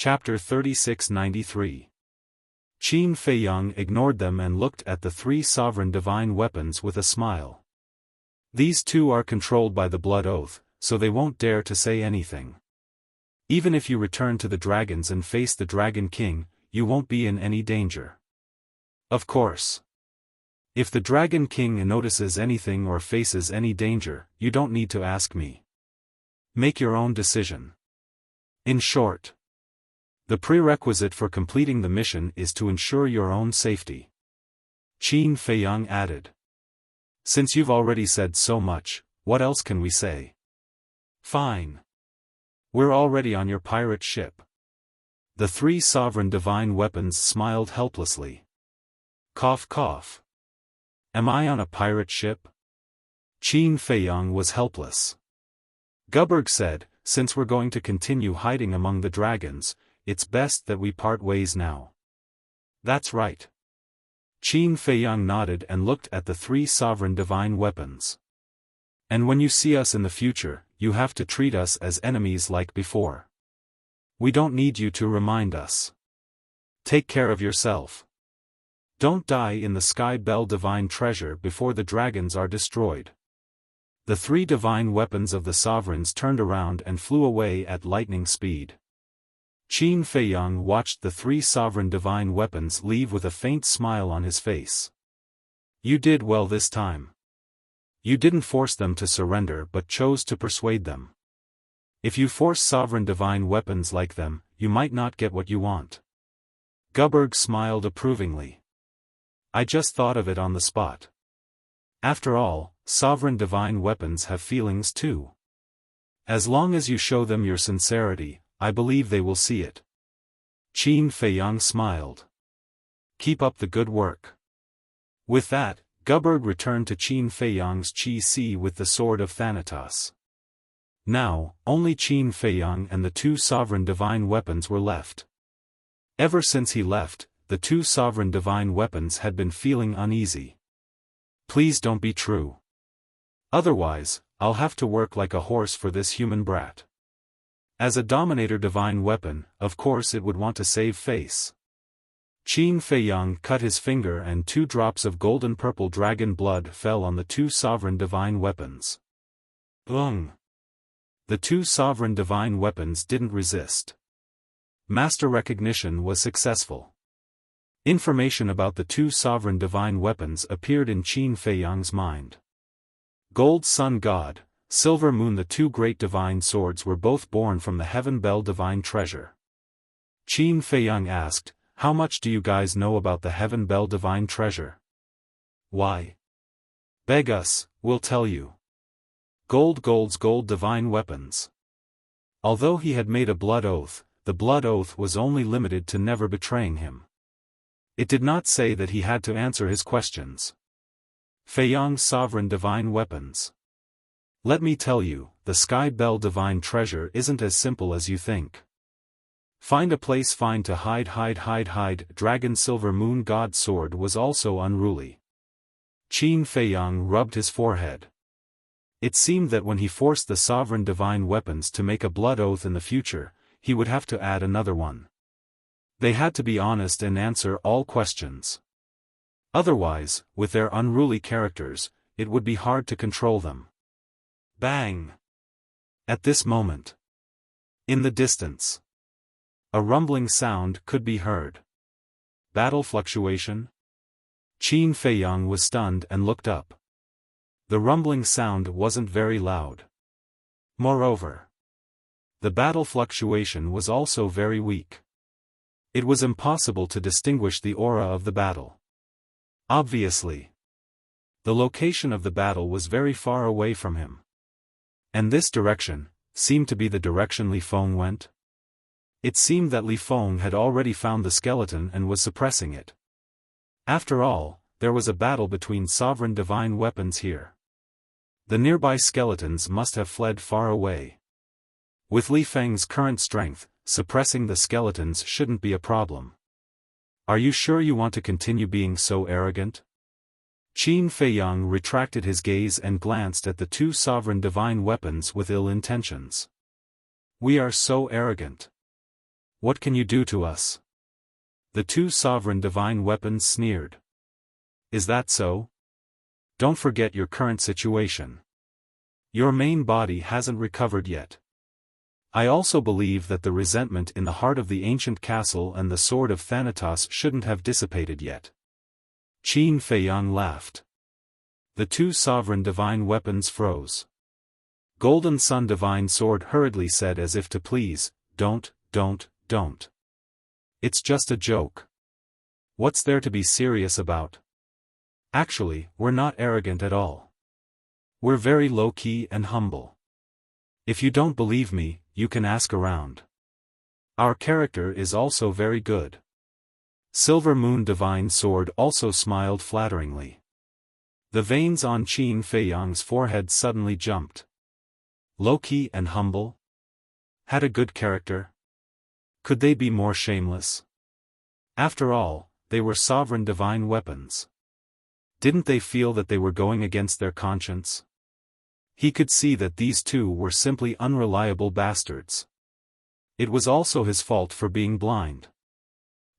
Chapter 3693. Qin Feiyang ignored them and looked at the three sovereign divine weapons with a smile. These two are controlled by the blood oath, so they won't dare to say anything. Even if you return to the dragons and face the Dragon King, you won't be in any danger. Of course. If the Dragon King notices anything or faces any danger, you don't need to ask me. Make your own decision. In short, the prerequisite for completing the mission is to ensure your own safety. Qin Feiyang added. Since you've already said so much, what else can we say? Fine. We're already on your pirate ship. The three sovereign divine weapons smiled helplessly. Cough cough. Am I on a pirate ship? Qin Feiyang was helpless. Gubberg said, since we're going to continue hiding among the dragons, it's best that we part ways now. That's right. Qin Feiyang nodded and looked at the three sovereign divine weapons. And when you see us in the future, you have to treat us as enemies like before. We don't need you to remind us. Take care of yourself. Don't die in the Sky Bell divine treasure before the dragons are destroyed. The three divine weapons of the sovereigns turned around and flew away at lightning speed. Qin Feiyang watched the three sovereign divine weapons leave with a faint smile on his face. You did well this time. You didn't force them to surrender but chose to persuade them. If you force sovereign divine weapons like them, you might not get what you want. Gubberg smiled approvingly. I just thought of it on the spot. After all, sovereign divine weapons have feelings too. As long as you show them your sincerity, I believe they will see it. Qin Feiyang smiled. Keep up the good work. With that, Gubberg returned to Qin Feiyang's Qi with the sword of Thanatos. Now, only Qin Feiyang and the two sovereign divine weapons were left. Ever since he left, the two sovereign divine weapons had been feeling uneasy. Please don't be true. Otherwise, I'll have to work like a horse for this human brat. As a Dominator divine weapon, of course it would want to save face. Qin Feiyang cut his finger and 2 drops of golden-purple dragon blood fell on the two sovereign divine weapons. The two sovereign divine weapons didn't resist. Master recognition was successful. Information about the two sovereign divine weapons appeared in Qin Feiyang's mind. Gold Sun God, Silver Moon. The two great divine swords were both born from the Heaven Bell divine treasure. Qin Feiyang asked, how much do you guys know about the Heaven Bell divine treasure? Why? Beg us, we'll tell you. Gold's gold divine weapons. Although he had made a blood oath, the blood oath was only limited to never betraying him. It did not say that he had to answer his questions. Feiyang's sovereign divine weapons. Let me tell you, the Sky Bell divine treasure isn't as simple as you think. Find a place fine to hide. Dragon Silver Moon God sword was also unruly. Qin Feiyang rubbed his forehead. It seemed that when he forced the sovereign divine weapons to make a blood oath in the future, he would have to add another one. They had to be honest and answer all questions. Otherwise, with their unruly characters, it would be hard to control them. Bang! At this moment, in the distance, a rumbling sound could be heard. Battle fluctuation? Qin Feiyang was stunned and looked up. The rumbling sound wasn't very loud. Moreover, the battle fluctuation was also very weak. It was impossible to distinguish the aura of the battle. Obviously, the location of the battle was very far away from him. And this direction seemed to be the direction Li Feng went. It seemed that Li Feng had already found the skeleton and was suppressing it. After all, there was a battle between sovereign divine weapons here. The nearby skeletons must have fled far away. With Li Feng's current strength, suppressing the skeletons shouldn't be a problem. Are you sure you want to continue being so arrogant? Qin Feiyang retracted his gaze and glanced at the two sovereign divine weapons with ill intentions. We are so arrogant. What can you do to us? The two sovereign divine weapons sneered. Is that so? Don't forget your current situation. Your main body hasn't recovered yet. I also believe that the resentment in the heart of the ancient castle and the sword of Thanatos shouldn't have dissipated yet. Qin Feiyang laughed. The two sovereign divine weapons froze. Golden Sun Divine Sword hurriedly said as if to please, don't. It's just a joke. What's there to be serious about? Actually, we're not arrogant at all. We're very low-key and humble. If you don't believe me, you can ask around. Our character is also very good. Silver Moon Divine Sword also smiled flatteringly. The veins on Qin Feiyang's forehead suddenly jumped. Low-key and humble? Had a good character? Could they be more shameless? After all, they were sovereign divine weapons. Didn't they feel that they were going against their conscience? He could see that these two were simply unreliable bastards. It was also his fault for being blind.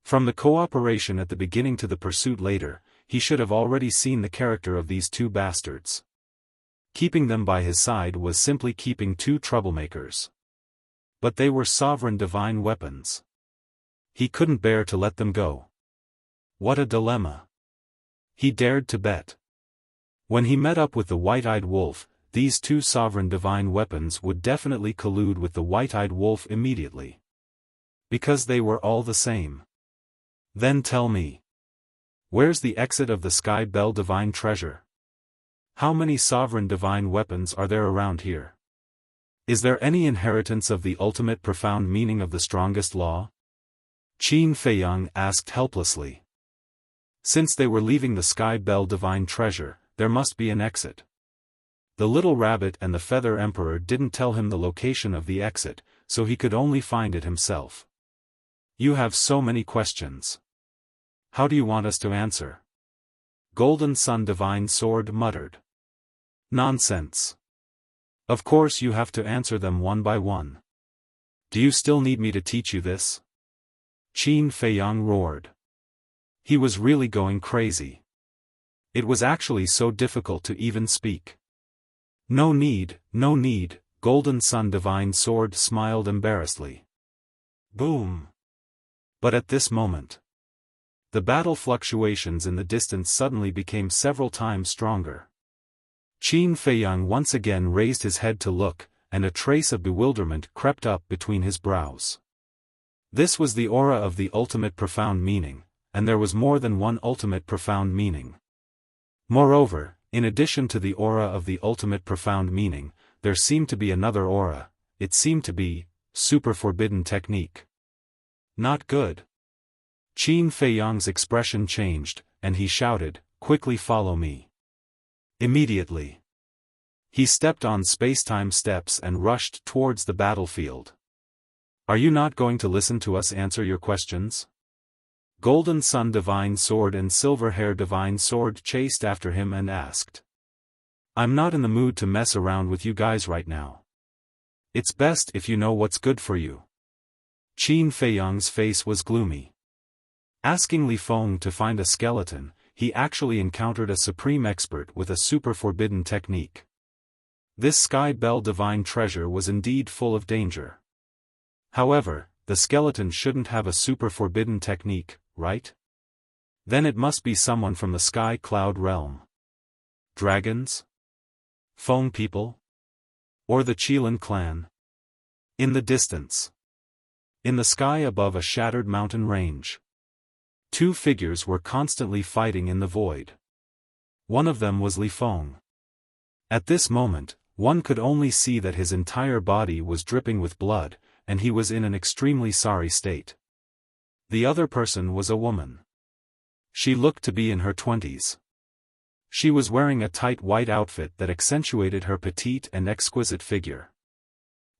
From the cooperation at the beginning to the pursuit later, he should have already seen the character of these two bastards. Keeping them by his side was simply keeping two troublemakers. But they were sovereign divine weapons. He couldn't bear to let them go. What a dilemma. He dared to bet. When he met up with the white-eyed wolf, these two sovereign divine weapons would definitely collude with the white-eyed wolf immediately. Because they were all the same. Then tell me. Where's the exit of the Sky Bell Divine Treasure? How many sovereign divine weapons are there around here? Is there any inheritance of the ultimate profound meaning of the strongest law? Qin Feiyang asked helplessly. Since they were leaving the Sky Bell Divine Treasure, there must be an exit. The little rabbit and the Feather Emperor didn't tell him the location of the exit, so he could only find it himself. You have so many questions. How do you want us to answer? Golden Sun Divine Sword muttered. Nonsense. Of course you have to answer them one by one. Do you still need me to teach you this? Qin Feiyang roared. He was really going crazy. It was actually so difficult to even speak. No need, Golden Sun Divine Sword smiled embarrassedly. Boom. But at this moment, the battle fluctuations in the distance suddenly became several times stronger. Qin Feiyang once again raised his head to look, and a trace of bewilderment crept up between his brows. This was the aura of the ultimate profound meaning, and there was more than one ultimate profound meaning. Moreover, in addition to the aura of the ultimate profound meaning, there seemed to be another aura. It seemed to be super forbidden technique. Not good. Qin Feiyang's expression changed, and he shouted, "Quickly follow me." Immediately, he stepped on spacetime steps and rushed towards the battlefield. Are you not going to listen to us answer your questions? Golden Sun Divine Sword and Silver Hair Divine Sword chased after him and asked. I'm not in the mood to mess around with you guys right now. It's best if you know what's good for you. Qin Feiyang's face was gloomy. Asking Li Feng to find a skeleton, he actually encountered a supreme expert with a super forbidden technique. This Sky Bell Divine Treasure was indeed full of danger. However, the skeleton shouldn't have a super forbidden technique, right? Then it must be someone from the Sky Cloud realm. Dragons? Feng people? Or the Qilin clan? In the distance. In the sky above a shattered mountain range. Two figures were constantly fighting in the void. One of them was Li Feng. At this moment, one could only see that his entire body was dripping with blood, and he was in an extremely sorry state. The other person was a woman. She looked to be in her 20s. She was wearing a tight white outfit that accentuated her petite and exquisite figure.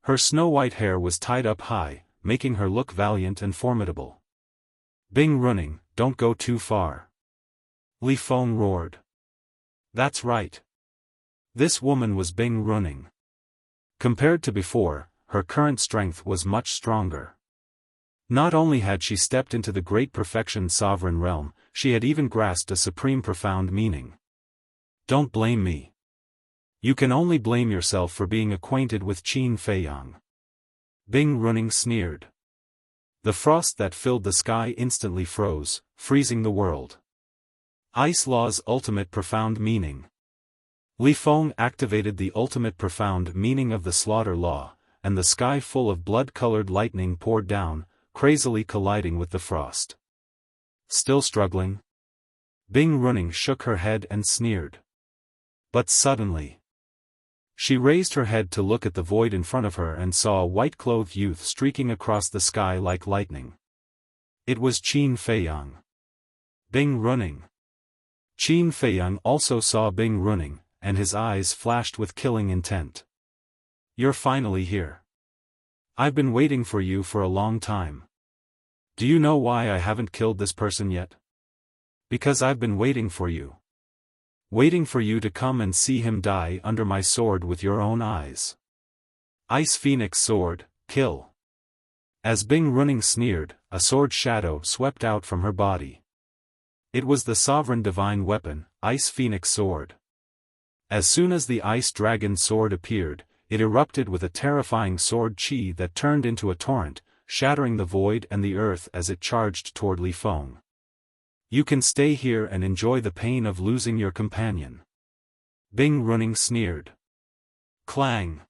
Her snow-white hair was tied up high, making her look valiant and formidable. Bing running, don't go too far. Li Feng roared. That's right. This woman was Bing running. Compared to before, her current strength was much stronger. Not only had she stepped into the great perfection sovereign realm, she had even grasped a supreme profound meaning. Don't blame me. You can only blame yourself for being acquainted with Qin Feiyang. Bing Running sneered. The frost that filled the sky instantly froze, freezing the world. Ice Law's ultimate profound meaning. Li Feng activated the ultimate profound meaning of the slaughter law, and the sky full of blood-colored lightning poured down, crazily colliding with the frost. Still struggling? Bing Running shook her head and sneered. But suddenly, she raised her head to look at the void in front of her and saw a white-clothed youth streaking across the sky like lightning. It was Qin Feiyang. Bing Running. Qin Feiyang also saw Bing Running, and his eyes flashed with killing intent. You're finally here. I've been waiting for you for a long time. Do you know why I haven't killed this person yet? Because I've been waiting for you. Waiting for you to come and see him die under my sword with your own eyes. Ice Phoenix Sword, kill. As Bing Running sneered, a sword shadow swept out from her body. It was the sovereign divine weapon, Ice Phoenix Sword. As soon as the Ice Dragon Sword appeared, it erupted with a terrifying sword chi that turned into a torrent, shattering the void and the earth as it charged toward Li Feng. You can stay here and enjoy the pain of losing your companion. Bing Running sneered. Clang.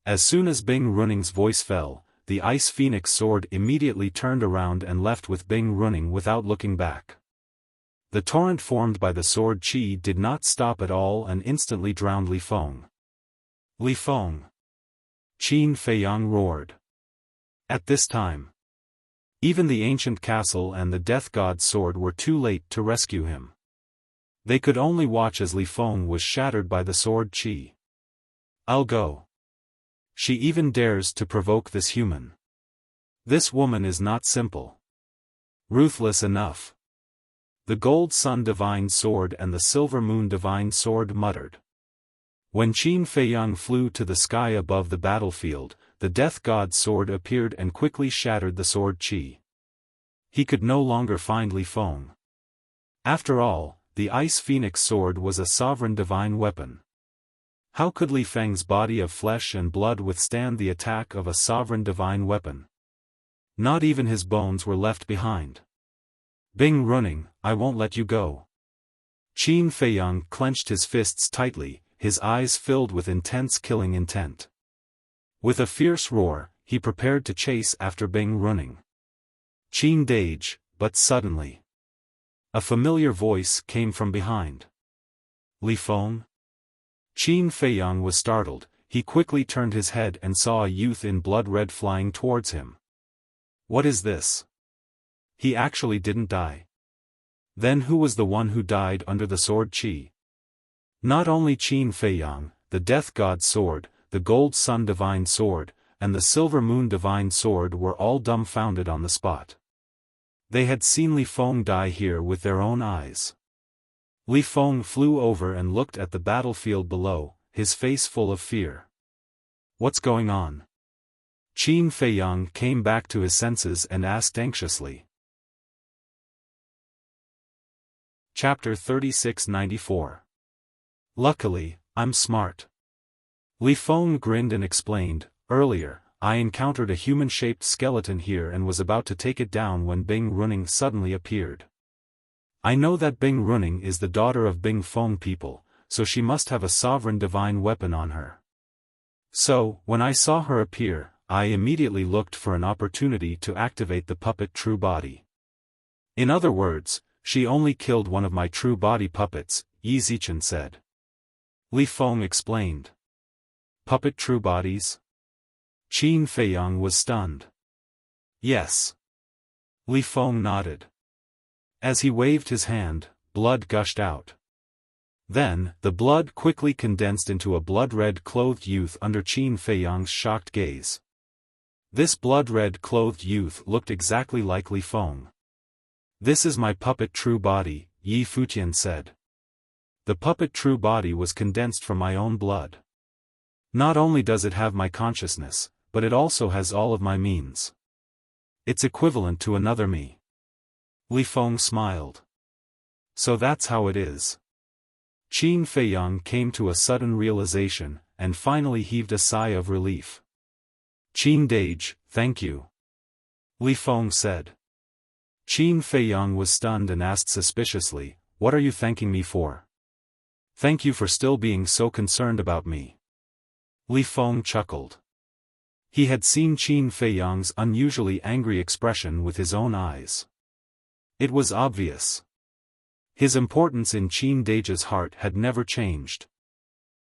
As soon as Bing Running's voice fell, the Ice Phoenix Sword immediately turned around and left with Bing Running without looking back. The torrent formed by the sword chi did not stop at all and instantly drowned Li Feng. Li Feng. Qin Feiyang roared. At this time, even the ancient castle and the death god's sword were too late to rescue him. They could only watch as Li Feng was shattered by the sword chi. I'll go. She even dares to provoke this human. This woman is not simple. Ruthless enough. The Gold Sun Divine Sword and the Silver Moon Divine Sword muttered. When Qin Feiyang flew to the sky above the battlefield, the death god's sword appeared and quickly shattered the sword chi. He could no longer find Li Feng. After all, the Ice Phoenix Sword was a sovereign divine weapon. How could Li Feng's body of flesh and blood withstand the attack of a sovereign divine weapon? Not even his bones were left behind. Bing Running, I won't let you go. Qin Feiyang clenched his fists tightly, his eyes filled with intense killing intent. With a fierce roar, he prepared to chase after Bing Running. Qin Dage, but suddenly, a familiar voice came from behind. Li Feng? Qin Feiyang was startled. He quickly turned his head and saw a youth in blood red flying towards him. What is this? He actually didn't die. Then who was the one who died under the sword chi? Not only Qin Feiyang, the death god's sword, the Gold Sun Divine Sword, and the Silver Moon Divine Sword were all dumbfounded on the spot. They had seen Li Feng die here with their own eyes. Li Feng flew over and looked at the battlefield below, his face full of fear. What's going on? Qin Feiyang came back to his senses and asked anxiously. Chapter 3694. Luckily, I'm smart. Li Feng grinned and explained, earlier, I encountered a human-shaped skeleton here and was about to take it down when Bing Running suddenly appeared. I know that Bing Running is the daughter of Bing Feng people, so she must have a sovereign divine weapon on her. So, when I saw her appear, I immediately looked for an opportunity to activate the puppet true body. In other words, she only killed one of my true body puppets, Yi Zichen said. Li Feng explained. Puppet true bodies? Qin Feiyang was stunned. Yes. Li Feng nodded. As he waved his hand, blood gushed out. Then, the blood quickly condensed into a blood-red clothed youth under Qin Feiyang's shocked gaze. This blood-red clothed youth looked exactly like Li Feng. This is my puppet true body, Yi Futian said. The puppet true body was condensed from my own blood. Not only does it have my consciousness, but it also has all of my means. It's equivalent to another me. Li Feng smiled. So that's how it is. Qin Feiyang came to a sudden realization, and finally heaved a sigh of relief. Qin Dage, thank you. Li Feng said. Qin Feiyang was stunned and asked suspiciously, what are you thanking me for? Thank you for still being so concerned about me. Li Feng chuckled. He had seen Qin Feiyang's unusually angry expression with his own eyes. It was obvious. His importance in Qin Dage's heart had never changed.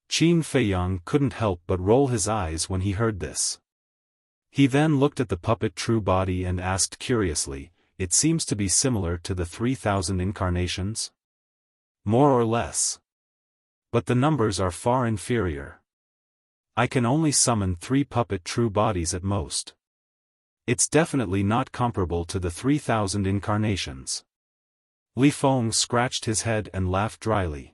Qin Feiyang couldn't help but roll his eyes when he heard this. He then looked at the puppet true body and asked curiously, it seems to be similar to the 3,000 incarnations? More or less. But the numbers are far inferior. I can only summon 3 puppet true bodies at most. It's definitely not comparable to the 3,000 incarnations. Li Feng scratched his head and laughed dryly.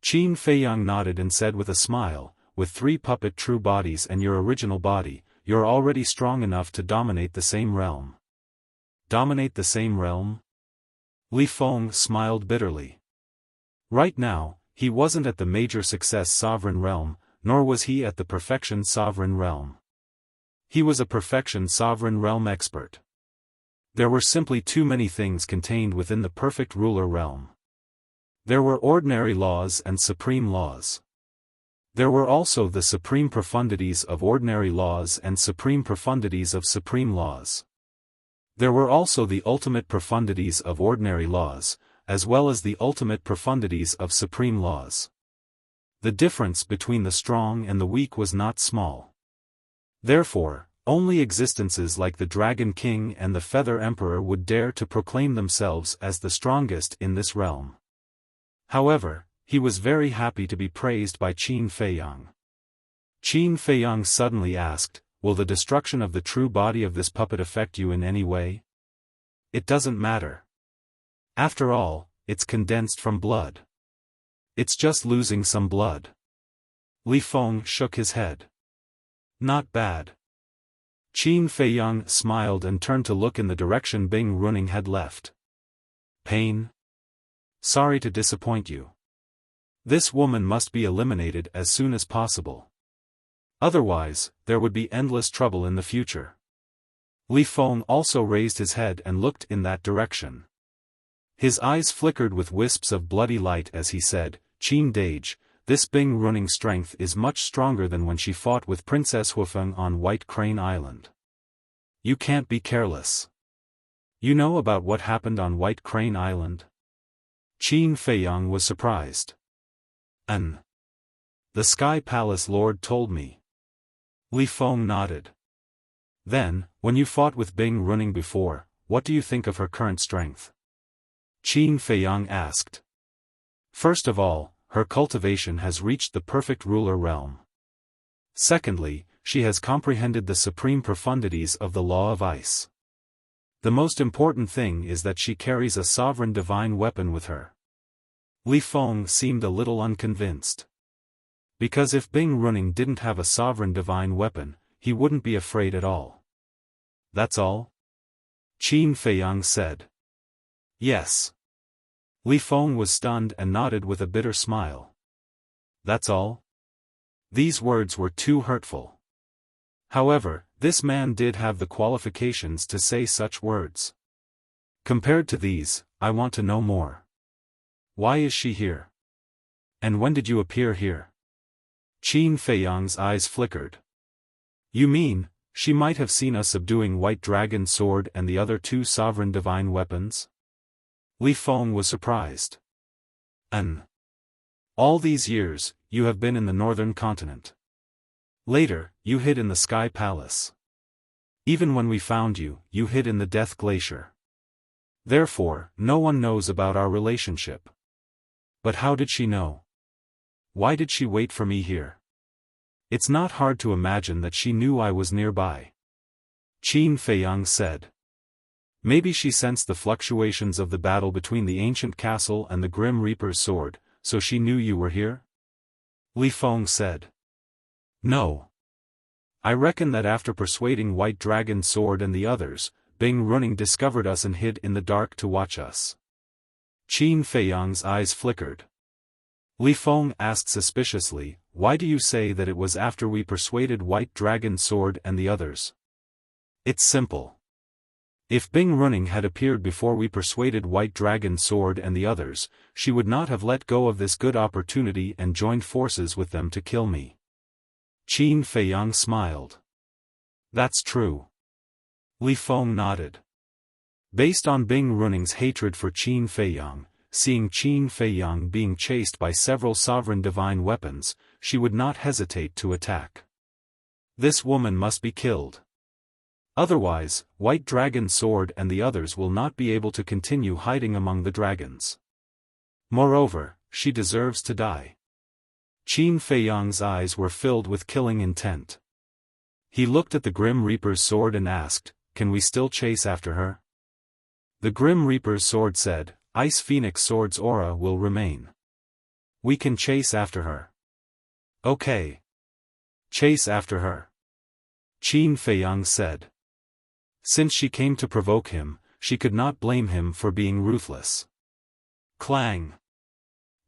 Qin Feiyang nodded and said with a smile, with 3 puppet true bodies and your original body, you're already strong enough to dominate the same realm. Dominate the same realm? Li Feng smiled bitterly. Right now, he wasn't at the major success sovereign realm, nor was he at the perfection sovereign realm. He was a perfection sovereign realm expert. There were simply too many things contained within the perfect ruler realm. There were ordinary laws and supreme laws. There were also the supreme profundities of ordinary laws and supreme profundities of supreme laws. There were also the ultimate profundities of ordinary laws, as well as the ultimate profundities of supreme laws. The difference between the strong and the weak was not small. Therefore, only existences like the Dragon King and the Feather Emperor would dare to proclaim themselves as the strongest in this realm. However, he was very happy to be praised by Qin Feiyang. Qin Feiyang suddenly asked, will the destruction of the true body of this puppet affect you in any way? It doesn't matter. After all, it's condensed from blood. It's just losing some blood. Li Feng shook his head. Not bad. Qin Feiyang smiled and turned to look in the direction Bing Runing had left. Pain? Sorry to disappoint you. This woman must be eliminated as soon as possible. Otherwise, there would be endless trouble in the future. Li Feng also raised his head and looked in that direction. His eyes flickered with wisps of bloody light as he said, Qin Dage, this Bing Runing strength is much stronger than when she fought with Princess Xiaofan on White Crane Island. You can't be careless. You know about what happened on White Crane Island? Qin Feiyang was surprised. The Sky Palace Lord told me. Li Feng nodded. Then, when you fought with Bing Runing before, what do you think of her current strength? Qin Feiyang asked. First of all, her cultivation has reached the perfect ruler realm. Secondly, she has comprehended the supreme profundities of the law of ice. The most important thing is that she carries a sovereign divine weapon with her. Li Feng seemed a little unconvinced. Because if Bing Runing didn't have a sovereign divine weapon, he wouldn't be afraid at all. That's all? Qin Feiyang said. Yes. Li Feng was stunned and nodded with a bitter smile. That's all? These words were too hurtful. However, this man did have the qualifications to say such words. Compared to these, I want to know more. Why is she here? And when did you appear here? Qin Feiyang's eyes flickered. You mean, she might have seen us subduing White Dragon Sword and the other 2 sovereign divine weapons? Li Feng was surprised. All these years, you have been in the northern continent. Later, you hid in the Sky Palace. Even when we found you, you hid in the Death Glacier. Therefore, no one knows about our relationship. But how did she know? Why did she wait for me here? It's not hard to imagine that she knew I was nearby. Qin Feiyang said. Maybe she sensed the fluctuations of the battle between the ancient castle and the Grim Reaper's sword, so she knew you were here? Li Feng said. No. I reckon that after persuading White Dragon's sword and the others, Bing Running discovered us and hid in the dark to watch us. Qin Feiyang's eyes flickered. Li Feng asked suspiciously, why do you say that it was after we persuaded White Dragon Sword and the others? It's simple. If Bing Running had appeared before we persuaded White Dragon Sword and the others, she would not have let go of this good opportunity and joined forces with them to kill me. Qin Feiyang smiled. That's true. Li Feng nodded. Based on Bing Running's hatred for Qin Feiyang, seeing Qin Feiyang being chased by several sovereign divine weapons, she would not hesitate to attack. This woman must be killed. Otherwise, White Dragon Sword and the others will not be able to continue hiding among the dragons. Moreover, she deserves to die. Qin Feiyang's eyes were filled with killing intent. He looked at the Grim Reaper's sword and asked, can we still chase after her? The Grim Reaper's sword said, Ice Phoenix Sword's aura will remain. We can chase after her. Okay. Chase after her. Qin Feiyang said. Since she came to provoke him, she could not blame him for being ruthless. Clang.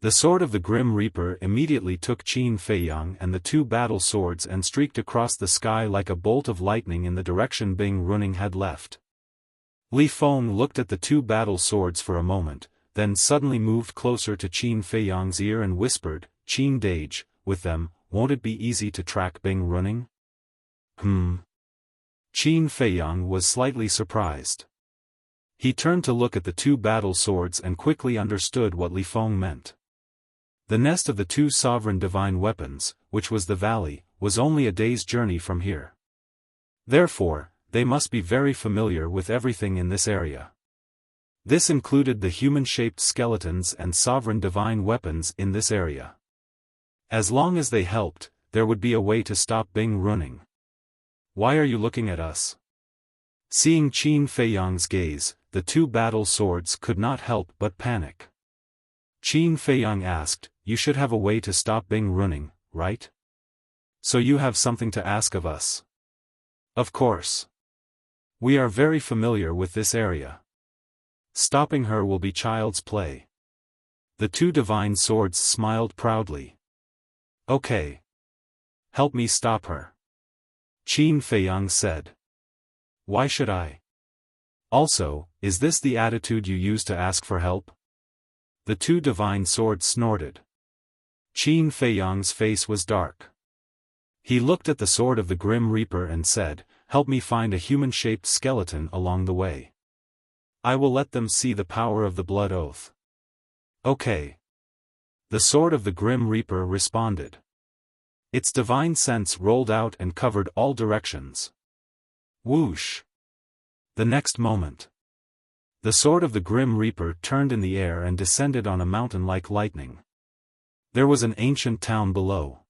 The sword of the Grim Reaper immediately took Qin Feiyang and the two battle swords and streaked across the sky like a bolt of lightning in the direction Bing Running had left. Li Feng looked at the two battle swords for a moment, then suddenly moved closer to Qin Feiyang's ear and whispered, Qin Dage, with them, won't it be easy to track Bing Running? Qin Feiyang was slightly surprised. He turned to look at the two battle swords and quickly understood what Li Feng meant. The nest of the two sovereign divine weapons, which was the valley, was only a day's journey from here. Therefore, they must be very familiar with everything in this area. This included the human-shaped skeletons and sovereign divine weapons in this area. As long as they helped, there would be a way to stop Bing Running. Why are you looking at us? Seeing Qin Feiyang's gaze, the two battle swords could not help but panic. Qin Feiyang asked, you should have a way to stop Bing Running, right? So you have something to ask of us? Of course. We are very familiar with this area. Stopping her will be child's play. The two divine swords smiled proudly. Okay. Help me stop her. Qin Feiyang said. Why should I? Also, is this the attitude you use to ask for help? The two divine swords snorted. Qin Feiyang's face was dark. He looked at the sword of the Grim Reaper and said, help me find a human-shaped skeleton along the way. I will let them see the power of the blood oath. Okay. The sword of the Grim Reaper responded. Its divine sense rolled out and covered all directions. Whoosh! The next moment, the sword of the Grim Reaper turned in the air and descended on a mountain like lightning. There was an ancient town below.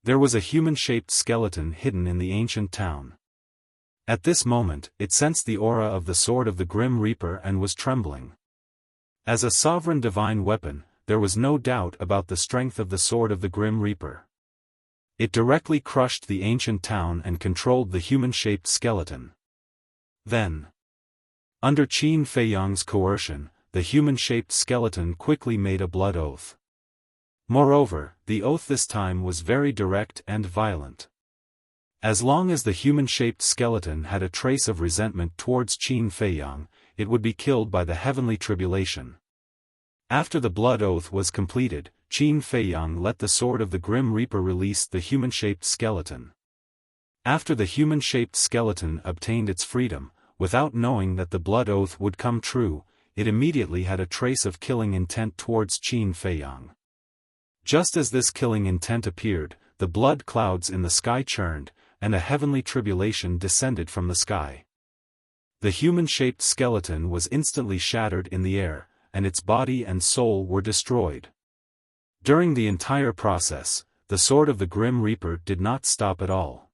There was a human-shaped skeleton hidden in the ancient town. At this moment, it sensed the aura of the sword of the Grim Reaper and was trembling. As a sovereign divine weapon, there was no doubt about the strength of the sword of the Grim Reaper. It directly crushed the ancient town and controlled the human-shaped skeleton. Then, under Qin Feiyang's coercion, the human-shaped skeleton quickly made a blood oath. Moreover, the oath this time was very direct and violent. As long as the human-shaped skeleton had a trace of resentment towards Qin Feiyang, it would be killed by the heavenly tribulation. After the blood oath was completed, Qin Feiyang let the sword of the Grim Reaper release the human-shaped skeleton. After the human-shaped skeleton obtained its freedom, without knowing that the blood oath would come true, it immediately had a trace of killing intent towards Qin Feiyang. Just as this killing intent appeared, the blood clouds in the sky churned, and a heavenly tribulation descended from the sky. The human-shaped skeleton was instantly shattered in the air, and its body and soul were destroyed. During the entire process, the sword of the Grim Reaper did not stop at all.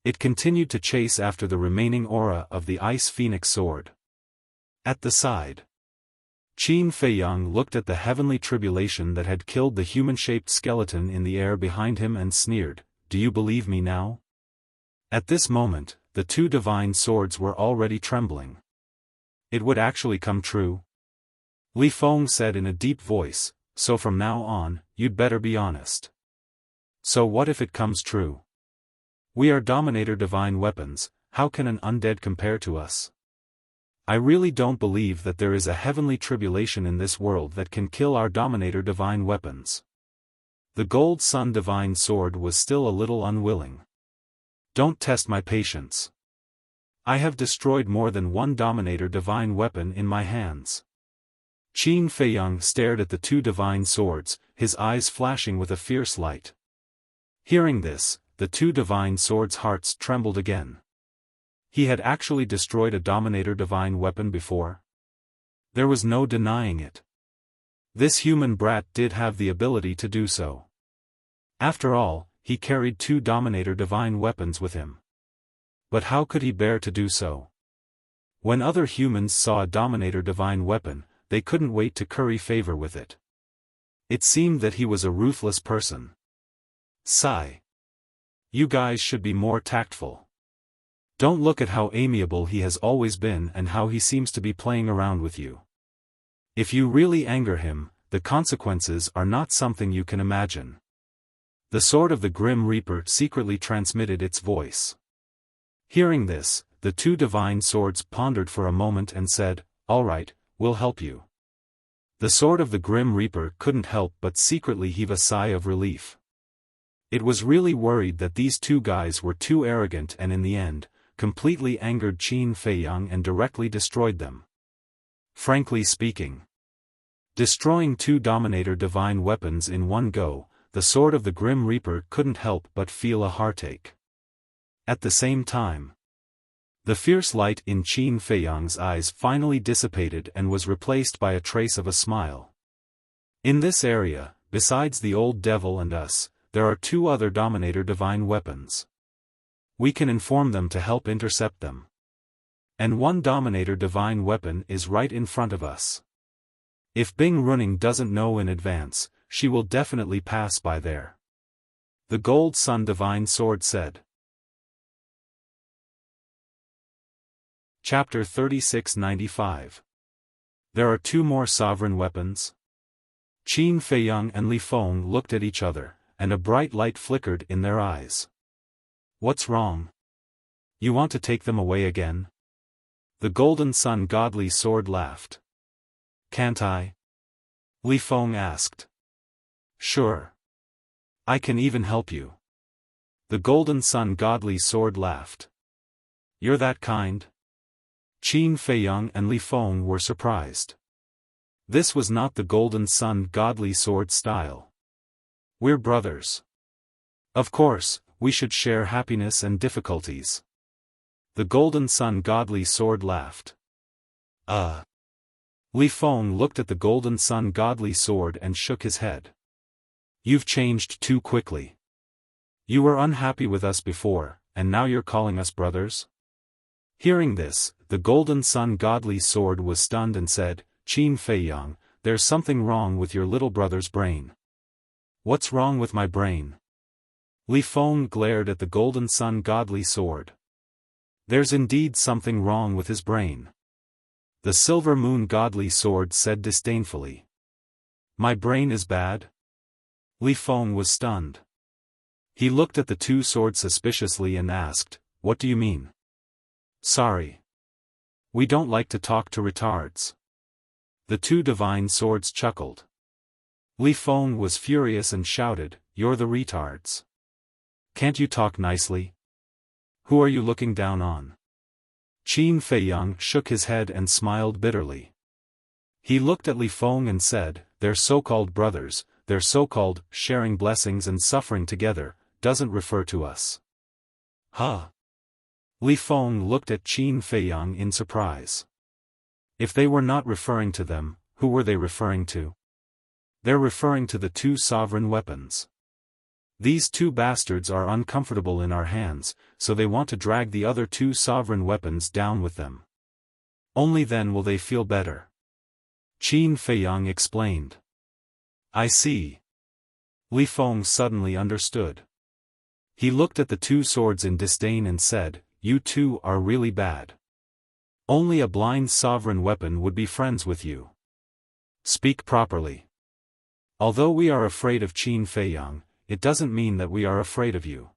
It continued to chase after the remaining aura of the Ice Phoenix sword. At the side, Qin Feiyang looked at the heavenly tribulation that had killed the human-shaped skeleton in the air behind him and sneered, "Do you believe me now?" At this moment, the two divine swords were already trembling. It would actually come true? Li Feng said in a deep voice, so from now on, you'd better be honest. So what if it comes true? We are Dominator divine weapons, how can an undead compare to us? I really don't believe that there is a heavenly tribulation in this world that can kill our Dominator divine weapons. The Gold Sun divine sword was still a little unwilling. Don't test my patience. I have destroyed more than one Dominator divine weapon in my hands. Qin Feiyang stared at the two divine swords, his eyes flashing with a fierce light. Hearing this, the two divine swords' hearts trembled again. He had actually destroyed a Dominator divine weapon before. There was no denying it. This human brat did have the ability to do so. After all, he carried two Dominator divine weapons with him. But how could he bear to do so? When other humans saw a Dominator divine weapon, they couldn't wait to curry favor with it. It seemed that he was a ruthless person. Sigh. You guys should be more tactful. Don't look at how amiable he has always been and how he seems to be playing around with you. If you really anger him, the consequences are not something you can imagine. The sword of the Grim Reaper secretly transmitted its voice. Hearing this, the two divine swords pondered for a moment and said, "All right, we'll help you." The sword of the Grim Reaper couldn't help but secretly heave a sigh of relief. It was really worried that these two guys were too arrogant and in the end, completely angered Qin Feiyang and directly destroyed them. Frankly speaking, destroying two Dominator divine weapons in one go, the sword of the Grim Reaper couldn't help but feel a heartache. At the same time, the fierce light in Qin Feiyang's eyes finally dissipated and was replaced by a trace of a smile. In this area, besides the old devil and us, there are two other Dominator divine weapons. We can inform them to help intercept them. And one Dominator divine weapon is right in front of us. If Bing Running doesn't know in advance, she will definitely pass by there. The Gold Sun divine sword said. Chapter 3695. There are two more sovereign weapons? Qin Feiyang and Li Feng looked at each other, and a bright light flickered in their eyes. What's wrong? You want to take them away again? The Golden Sun godly sword laughed. Can't I? Li Feng asked. Sure. I can even help you. The Golden Sun godly sword laughed. You're that kind? Qin Feiyang and Li Feng were surprised. This was not the Golden Sun godly sword style. We're brothers. Of course, we should share happiness and difficulties. The Golden Sun godly sword laughed. Li Feng looked at the Golden Sun godly sword and shook his head. You've changed too quickly. You were unhappy with us before, and now you're calling us brothers? Hearing this, the Golden Sun godly sword was stunned and said, Qin Feiyang, there's something wrong with your little brother's brain. What's wrong with my brain? Li Feng glared at the Golden Sun godly sword. There's indeed something wrong with his brain. The Silver Moon godly sword said disdainfully. My brain is bad? Li Feng was stunned. He looked at the two swords suspiciously and asked, What do you mean? Sorry. We don't like to talk to retards. The two divine swords chuckled. Li Feng was furious and shouted, You're the retards. Can't you talk nicely? Who are you looking down on? Qin Feiyang shook his head and smiled bitterly. He looked at Li Feng and said, They're so-called brothers, they're so-called sharing blessings and suffering together, doesn't refer to us. Huh? Li Feng looked at Qin Feiyang in surprise. If they were not referring to them, who were they referring to? They're referring to the two sovereign weapons. These two bastards are uncomfortable in our hands, so they want to drag the other two sovereign weapons down with them. Only then will they feel better. Qin Feiyang explained. I see. Li Feng suddenly understood. He looked at the two swords in disdain and said, you two are really bad. Only a blind sovereign weapon would be friends with you. Speak properly. Although we are afraid of Qin Feiyang, it doesn't mean that we are afraid of you.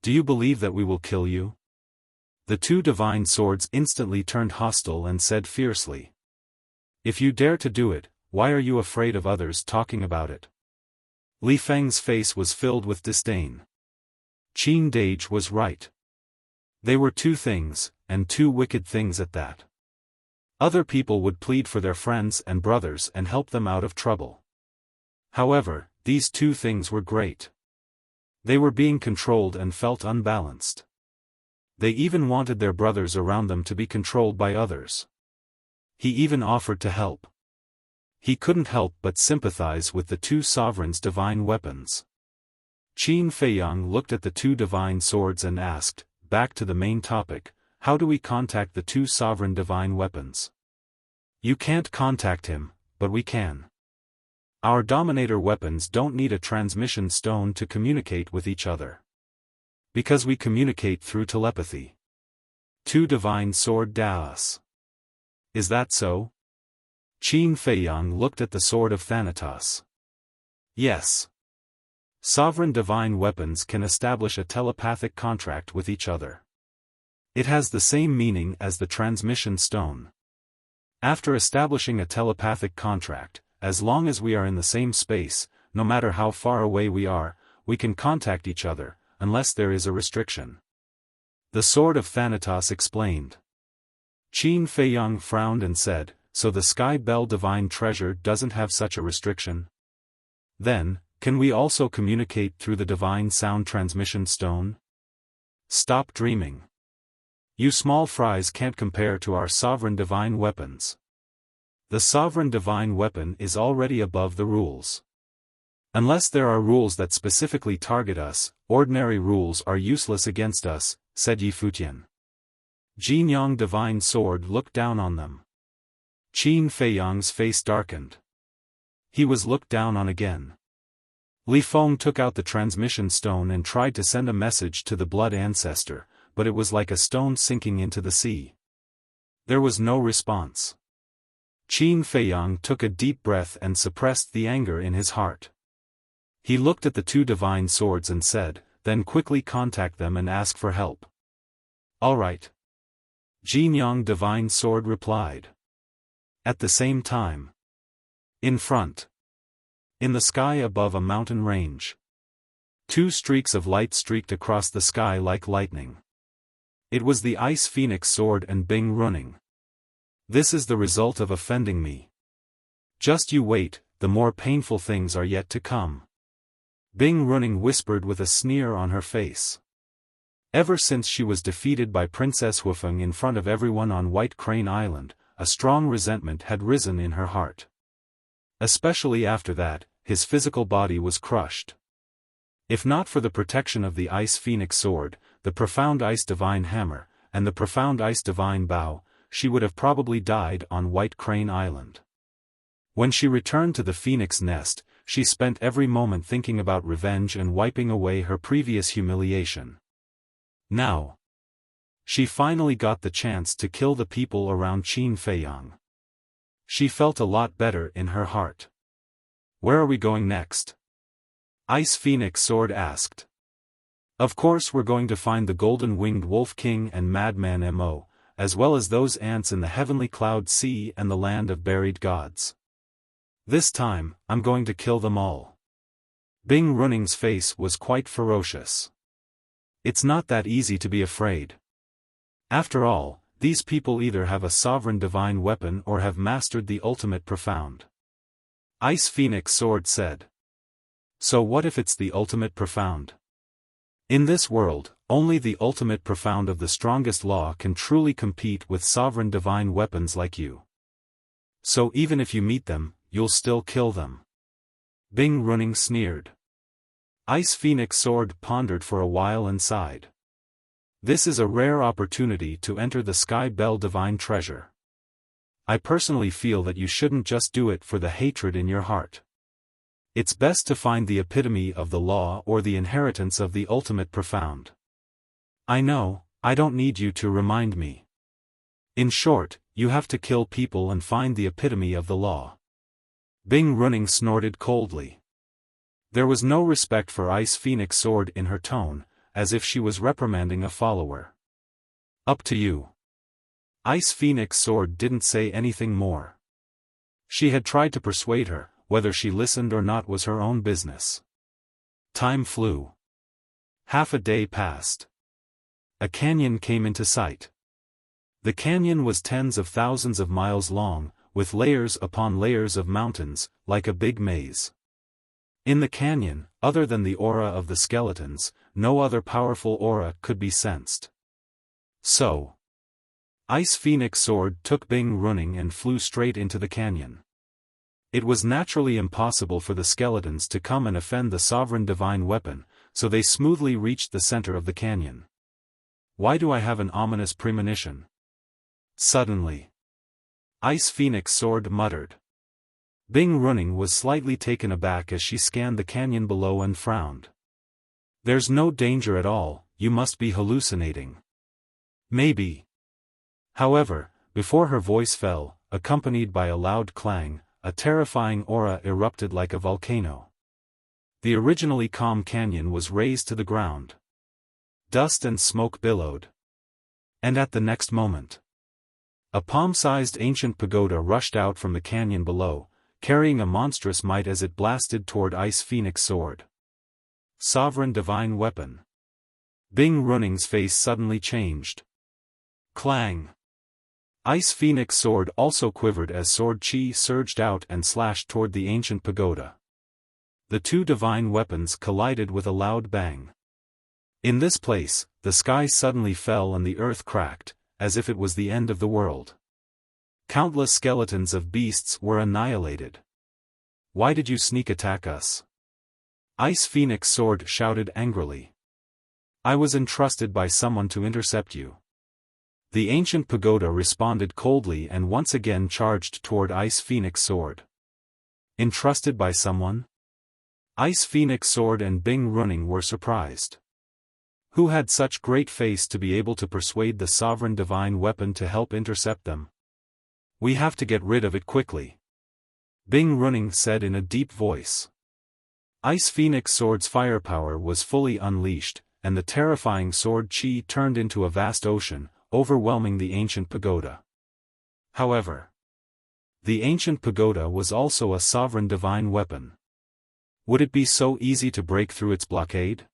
Do you believe that we will kill you? The two divine swords instantly turned hostile and said fiercely. If you dare to do it, why are you afraid of others talking about it? Li Feng's face was filled with disdain. Qin Dage was right. They were two things, and two wicked things at that. Other people would plead for their friends and brothers and help them out of trouble. However, these two things were great. They were being controlled and felt unbalanced. They even wanted their brothers around them to be controlled by others. He even offered to help. He couldn't help but sympathize with the two sovereigns' divine weapons. Qin Feiyang looked at the two divine swords and asked, back to the main topic, how do we contact the two sovereign divine weapons? You can't contact him, but we can. Our dominator weapons don't need a transmission stone to communicate with each other. Because we communicate through telepathy. Two divine sword das. Is that so? Qin Feiyang looked at the sword of Thanatos. Yes. Sovereign divine weapons can establish a telepathic contract with each other. It has the same meaning as the transmission stone. After establishing a telepathic contract, as long as we are in the same space, no matter how far away we are, we can contact each other, unless there is a restriction. The sword of Thanatos explained. Qin Feiyang frowned and said, so the Sky Bell divine treasure doesn't have such a restriction? Then, can we also communicate through the divine sound transmission stone? Stop dreaming. You small fries can't compare to our sovereign divine weapons. The sovereign divine weapon is already above the rules. Unless there are rules that specifically target us, ordinary rules are useless against us, said Yi Futian. Jinyang divine sword looked down on them. Qin Feiyang's face darkened. He was looked down on again. Li Feng took out the transmission stone and tried to send a message to the blood ancestor, but it was like a stone sinking into the sea. There was no response. Qin Feiyang took a deep breath and suppressed the anger in his heart. He looked at the two divine swords and said, then quickly contact them and ask for help. All right. Jinyang divine sword replied. At the same time. In front. In the sky above a mountain range. Two streaks of light streaked across the sky like lightning. It was the Ice Phoenix sword and Bing running. This is the result of offending me. Just you wait, the more painful things are yet to come. Bing running whispered with a sneer on her face. Ever since she was defeated by Princess Huifeng in front of everyone on White Crane Island, a strong resentment had risen in her heart. Especially after that, his physical body was crushed. If not for the protection of the Ice Phoenix sword, the Profound Ice Divine Hammer, and the Profound Ice Divine Bow, she would have probably died on White Crane Island. When she returned to the Phoenix Nest, she spent every moment thinking about revenge and wiping away her previous humiliation. Now, she finally got the chance to kill the people around Qin Feiyang. She felt a lot better in her heart. Where are we going next? Ice Phoenix Sword asked. Of course we're going to find the Golden-Winged Wolf King and Madman Mo, as well as those ants in the Heavenly Cloud Sea and the Land of Buried Gods. This time, I'm going to kill them all. Bing Running's face was quite ferocious. It's not that easy to be afraid. After all, these people either have a sovereign divine weapon or have mastered the ultimate profound. Ice Phoenix Sword said. So what if it's the ultimate profound? In this world, only the ultimate profound of the strongest law can truly compete with sovereign divine weapons like you. So even if you meet them, you'll still kill them. Bing Running sneered. Ice Phoenix Sword pondered for a while and sighed. This is a rare opportunity to enter the Sky Bell Divine Treasure. I personally feel that you shouldn't just do it for the hatred in your heart. It's best to find the epitome of the law or the inheritance of the ultimate profound. I know, I don't need you to remind me. In short, you have to kill people and find the epitome of the law. Bing Running snorted coldly. There was no respect for Ice Phoenix Sword in her tone, as if she was reprimanding a follower. Up to you. Ice Phoenix Sword didn't say anything more. She had tried to persuade her, whether she listened or not was her own business. Time flew. Half a day passed. A canyon came into sight. The canyon was tens of thousands of miles long, with layers upon layers of mountains, like a big maze. In the canyon, other than the aura of the skeletons, no other powerful aura could be sensed. So, Ice Phoenix Sword took Bing Running and flew straight into the canyon. It was naturally impossible for the skeletons to come and offend the sovereign divine weapon, so they smoothly reached the center of the canyon. Why do I have an ominous premonition? Suddenly, Ice Phoenix Sword muttered. Bing Running was slightly taken aback as she scanned the canyon below and frowned. There's no danger at all, you must be hallucinating. Maybe. However, before her voice fell, accompanied by a loud clang, a terrifying aura erupted like a volcano. The originally calm canyon was razed to the ground. Dust and smoke billowed. And at the next moment, a palm-sized ancient pagoda rushed out from the canyon below, carrying a monstrous might as it blasted toward Ice Phoenix Sword. Sovereign divine weapon. Bing Running's face suddenly changed. Clang. Ice Phoenix Sword also quivered as sword chi surged out and slashed toward the ancient pagoda. The two divine weapons collided with a loud bang. In this place, the sky suddenly fell and the earth cracked, as if it was the end of the world. Countless skeletons of beasts were annihilated. Why did you sneak attack us? Ice Phoenix Sword shouted angrily. I was entrusted by someone to intercept you. The ancient pagoda responded coldly and once again charged toward Ice Phoenix Sword. Entrusted by someone? Ice Phoenix Sword and Bing Running were surprised. Who had such great face to be able to persuade the sovereign divine weapon to help intercept them? We have to get rid of it quickly. Bing Running said in a deep voice. Ice Phoenix Sword's firepower was fully unleashed, and the terrifying sword chi turned into a vast ocean, overwhelming the ancient pagoda. However, the ancient pagoda was also a sovereign divine weapon. Would it be so easy to break through its blockade?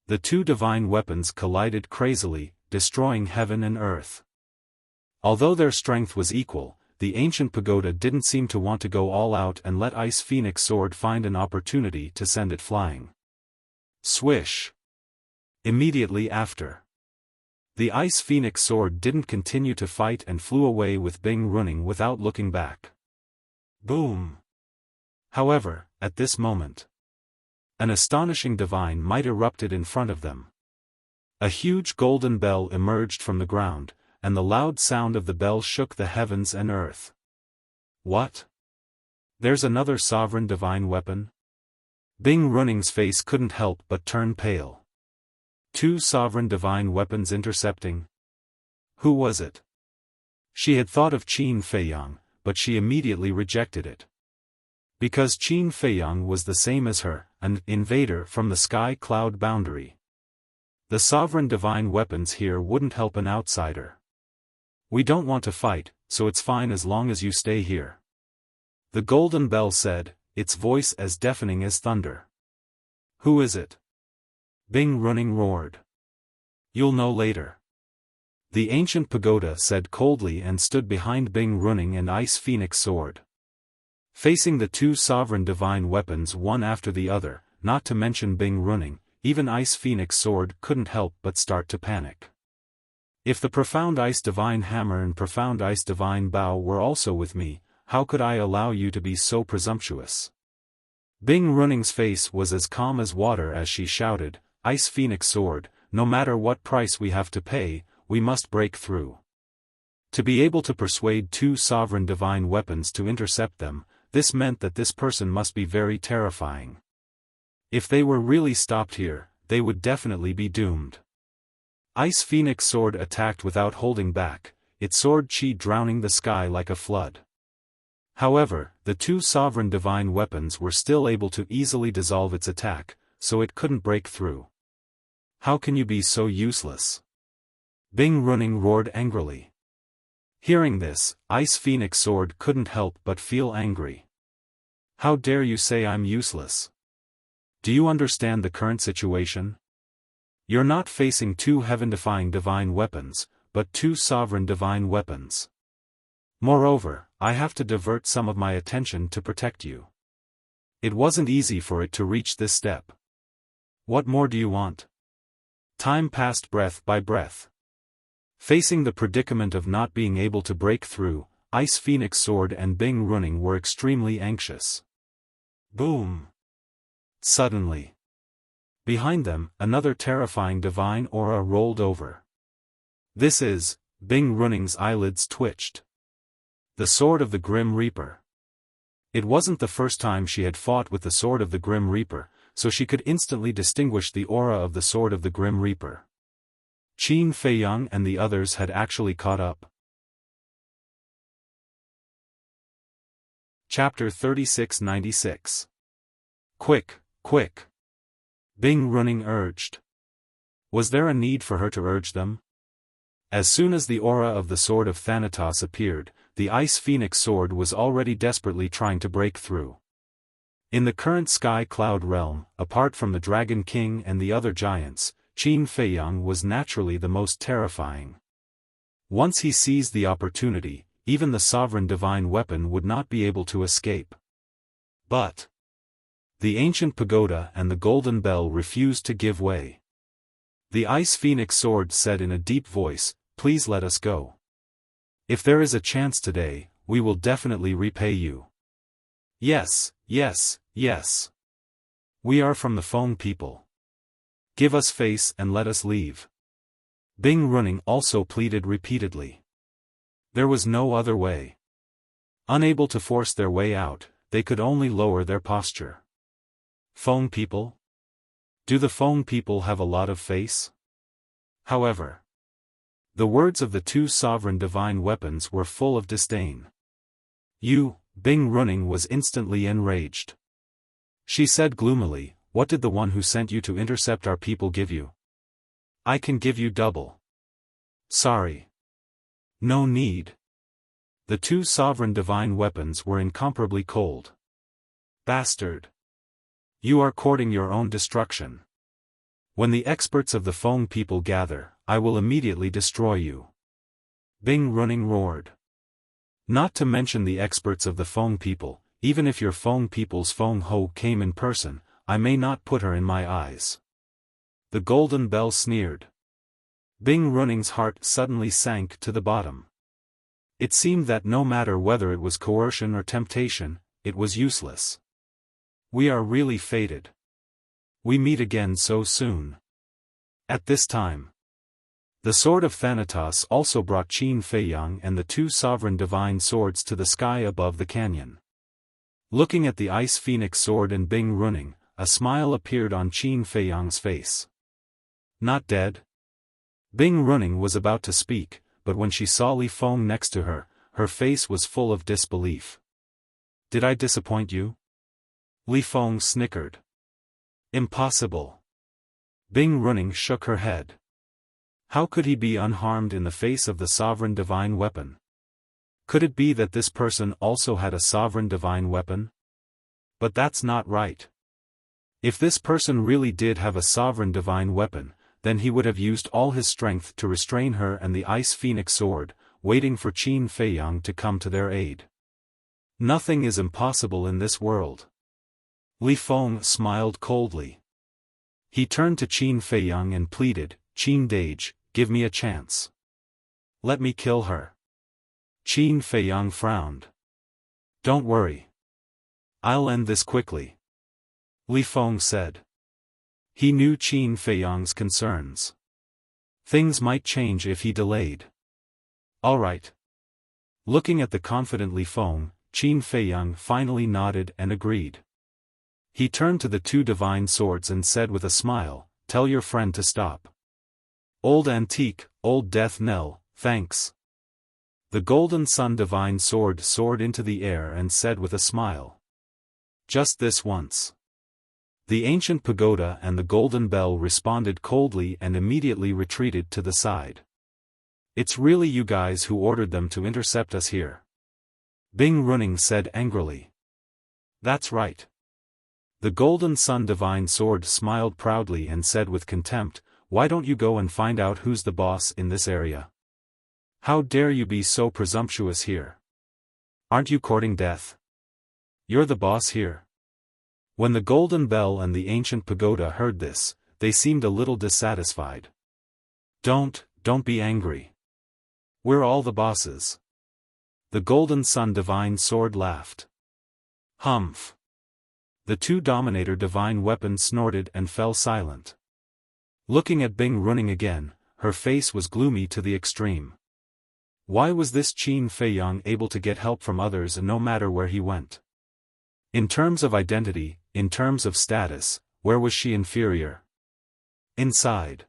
The two divine weapons collided crazily, destroying heaven and earth. Although their strength was equal, the ancient pagoda didn't seem to want to go all out and let Ice Phoenix Sword find an opportunity to send it flying. Swish! Immediately after, the Ice Phoenix Sword didn't continue to fight and flew away with Bing Running without looking back. Boom! However, at this moment, an astonishing divine might erupted in front of them. A huge golden bell emerged from the ground, and the loud sound of the bell shook the heavens and earth. What? There's another sovereign divine weapon? Bing Running's face couldn't help but turn pale. Two sovereign divine weapons intercepting? Who was it? She had thought of Qin Feiyang, but she immediately rejected it. Because Qin Feiyang was the same as her, an invader from the sky cloud boundary. The sovereign divine weapons here wouldn't help an outsider. We don't want to fight, so it's fine as long as you stay here. The golden bell said, its voice as deafening as thunder. Who is it? Bing Running roared. You'll know later. The ancient pagoda said coldly and stood behind Bing Running and Ice Phoenix Sword. Facing the two sovereign divine weapons one after the other, not to mention Bing Running, even Ice Phoenix Sword couldn't help but start to panic. If the Profound Ice Divine Hammer and Profound Ice Divine Bow were also with me, how could I allow you to be so presumptuous? Bing Running's face was as calm as water as she shouted, Ice Phoenix Sword, no matter what price we have to pay, we must break through. To be able to persuade two sovereign divine weapons to intercept them, this meant that this person must be very terrifying. If they were really stopped here, they would definitely be doomed. Ice Phoenix Sword attacked without holding back, its sword chi drowning the sky like a flood. However, the two sovereign divine weapons were still able to easily dissolve its attack, so it couldn't break through. How can you be so useless? Bing Running roared angrily. Hearing this, Ice Phoenix Sword couldn't help but feel angry. How dare you say I'm useless? Do you understand the current situation? You're not facing two heaven-defying divine weapons, but two sovereign divine weapons. Moreover, I have to divert some of my attention to protect you. It wasn't easy for it to reach this step. What more do you want? Time passed breath by breath. Facing the predicament of not being able to break through, Ice Phoenix Sword and Bing Running were extremely anxious. Boom! Suddenly, behind them, another terrifying divine aura rolled over. This is, Bing Running's eyelids twitched. The Sword of the Grim Reaper. It wasn't the first time she had fought with the Sword of the Grim Reaper, so she could instantly distinguish the aura of the Sword of the Grim Reaper. Qin Feiyang and the others had actually caught up. Chapter 3696. Quick, quick! Bing Running urged. Was there a need for her to urge them? As soon as the aura of the Sword of Thanatos appeared, the Ice Phoenix Sword was already desperately trying to break through. In the current Sky Cloud realm, apart from the Dragon King and the other giants, Qin Feiyang was naturally the most terrifying. Once he seized the opportunity, even the sovereign divine weapon would not be able to escape. But the ancient pagoda and the golden bell refused to give way. The Ice Phoenix Sword said in a deep voice, "Please let us go. If there is a chance today, we will definitely repay you. Yes, yes, yes. We are from the Feng people. Give us face and let us leave." Bing Running also pleaded repeatedly. There was no other way. Unable to force their way out, they could only lower their posture. Feng people? Do the Feng people have a lot of face? However, the words of the two sovereign divine weapons were full of disdain. You, Bing Running was instantly enraged. She said gloomily, "What did the one who sent you to intercept our people give you? I can give you double." Sorry. No need. The two sovereign divine weapons were incomparably cold. Bastard. You are courting your own destruction. When the experts of the Feng people gather, I will immediately destroy you. Bing Running roared. Not to mention the experts of the Feng people, even if your Feng people's Feng Ho came in person, I may not put her in my eyes. The golden bell sneered. Bing Running's heart suddenly sank to the bottom. It seemed that no matter whether it was coercion or temptation, it was useless. We are really fated. We meet again so soon. At this time, the Sword of Thanatos also brought Qin Feiyang and the two sovereign divine swords to the sky above the canyon. Looking at the Ice Phoenix Sword and Bing Running, a smile appeared on Qin Feiyang's face. Not dead? Bing Running was about to speak, but when she saw Li Feng next to her, her face was full of disbelief. Did I disappoint you? Li Feng snickered. Impossible. Bing Running shook her head. How could he be unharmed in the face of the sovereign divine weapon? Could it be that this person also had a sovereign divine weapon? But that's not right. If this person really did have a sovereign divine weapon, then he would have used all his strength to restrain her and the Ice Phoenix Sword, waiting for Qin Feiyang to come to their aid. Nothing is impossible in this world. Li Feng smiled coldly. He turned to Qin Feiyang and pleaded, "Qin Dage, give me a chance. Let me kill her." Qin Feiyang frowned. "Don't worry. I'll end this quickly," Li Feng said. He knew Qin Feiyang's concerns. Things might change if he delayed. All right. Looking at the confident Li Feng, Qin Feiyang finally nodded and agreed. He turned to the two divine swords and said with a smile, "Tell your friend to stop." Old antique, old death knell, thanks. The golden sun divine sword soared into the air and said with a smile. Just this once. The ancient pagoda and the golden bell responded coldly and immediately retreated to the side. It's really you guys who ordered them to intercept us here. Bing Running said angrily. That's right. The golden sun divine sword smiled proudly and said with contempt, why don't you go and find out who's the boss in this area? How dare you be so presumptuous here? Aren't you courting death? You're the boss here. When the golden bell and the ancient pagoda heard this, they seemed a little dissatisfied. Don't be angry. We're all the bosses. The golden sun divine sword laughed. Humph. The two dominator divine weapons snorted and fell silent. Looking at Bing Running again, her face was gloomy to the extreme. Why was this Qin Feiyang able to get help from others no matter where he went? In terms of identity, in terms of status, where was she inferior? Inside.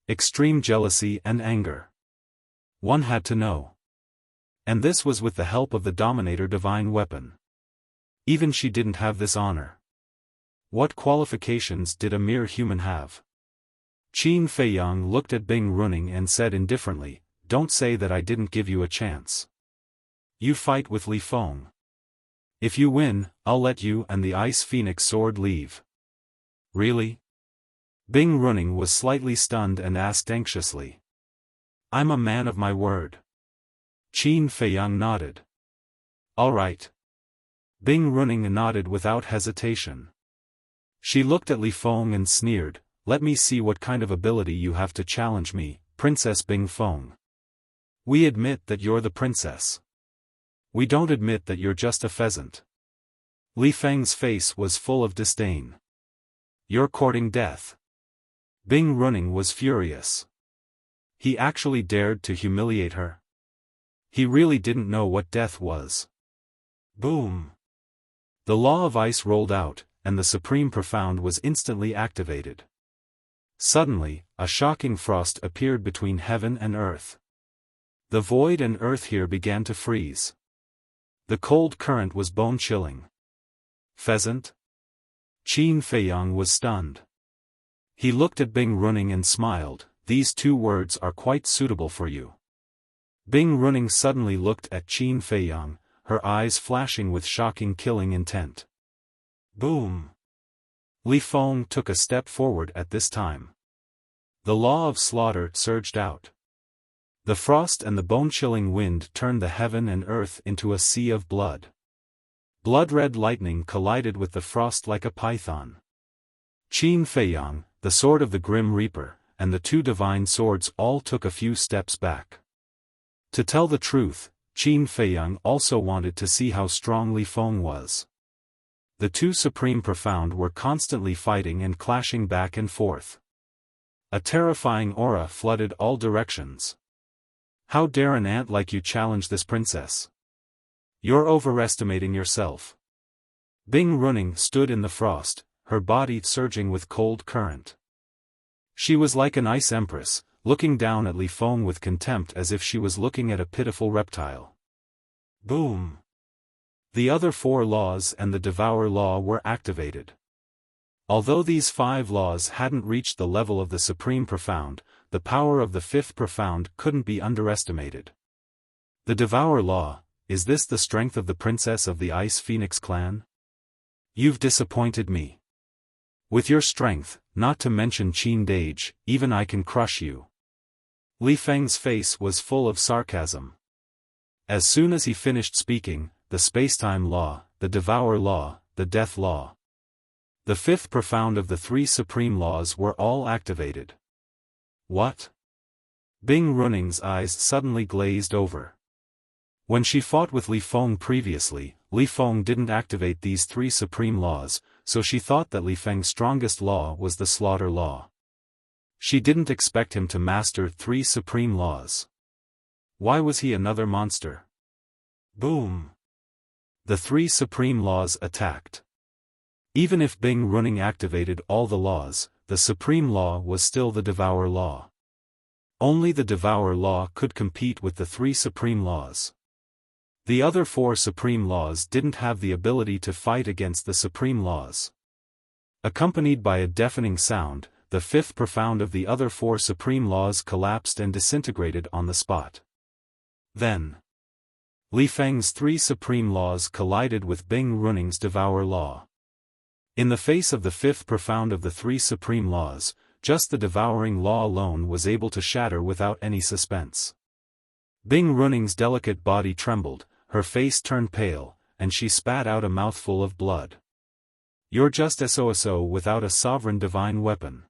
Extreme jealousy and anger. One had to know. And this was with the help of the Dominator divine weapon. Even she didn't have this honor. What qualifications did a mere human have? Qin Feiyang looked at Bing Running and said indifferently, don't say that I didn't give you a chance. You fight with Li Feng. If you win, I'll let you and the Ice Phoenix sword leave. Really? Bing Running was slightly stunned and asked anxiously. I'm a man of my word. Qin Feiyang nodded. All right. Bing Running nodded without hesitation. She looked at Li Feng and sneered, let me see what kind of ability you have to challenge me, Princess Bing Feng. We admit that you're the princess. We don't admit that you're just a pheasant. Li Feng's face was full of disdain. You're courting death. Bing Running was furious. He actually dared to humiliate her. He really didn't know what death was. Boom. The law of ice rolled out, and the Supreme Profound was instantly activated. Suddenly, a shocking frost appeared between heaven and earth. The void and earth here began to freeze. The cold current was bone-chilling. Pheasant? Qin Feiyang was stunned. He looked at Bing Running and smiled, these two words are quite suitable for you. Bing Running suddenly looked at Qin Feiyang, her eyes flashing with shocking killing intent. Boom! Li Feng took a step forward at this time. The law of slaughter surged out. The frost and the bone-chilling wind turned the heaven and earth into a sea of blood. Blood-red lightning collided with the frost like a python. Qin Feiyang, the sword of the Grim Reaper, and the two divine swords all took a few steps back. To tell the truth, Qin Feiyang also wanted to see how strong Li Feng was. The two Supreme Profound were constantly fighting and clashing back and forth. A terrifying aura flooded all directions. How dare an ant like you challenge this princess? You're overestimating yourself. Bing Running stood in the frost, her body surging with cold current. She was like an ice empress, looking down at Li Feng with contempt as if she was looking at a pitiful reptile. Boom! The other four laws and the Devour Law were activated. Although these 5 laws hadn't reached the level of the Supreme Profound, the power of the 5th Profound couldn't be underestimated. The Devour Law, is this the strength of the Princess of the Ice Phoenix clan? You've disappointed me. With your strength, not to mention Qin Dage, even I can crush you. Li Feng's face was full of sarcasm. As soon as he finished speaking, the Spacetime Law, the Devour Law, the Death Law, the 5th Profound of the 3 Supreme Laws were all activated. What? Bing Running's eyes suddenly glazed over. When she fought with Li Feng previously, Li Feng didn't activate these 3 Supreme Laws, so she thought that Li Feng's strongest law was the Slaughter Law. She didn't expect him to master 3 Supreme Laws. Why was he another monster? Boom! The 3 Supreme Laws attacked. Even if Bing Running activated all the laws, the Supreme Law was still the Devour Law. Only the Devour Law could compete with the 3 supreme laws. The other 4 supreme laws didn't have the ability to fight against the supreme laws. Accompanied by a deafening sound, the 5th profound of the other 4 supreme laws collapsed and disintegrated on the spot. Then, Li Feng's 3 supreme laws collided with Bing Runing's Devour Law. In the face of the 5th profound of the 3 supreme laws, just the devouring law alone was able to shatter without any suspense. Bing Runing's delicate body trembled, her face turned pale, and she spat out a mouthful of blood. "You're just SOSO without a sovereign divine weapon."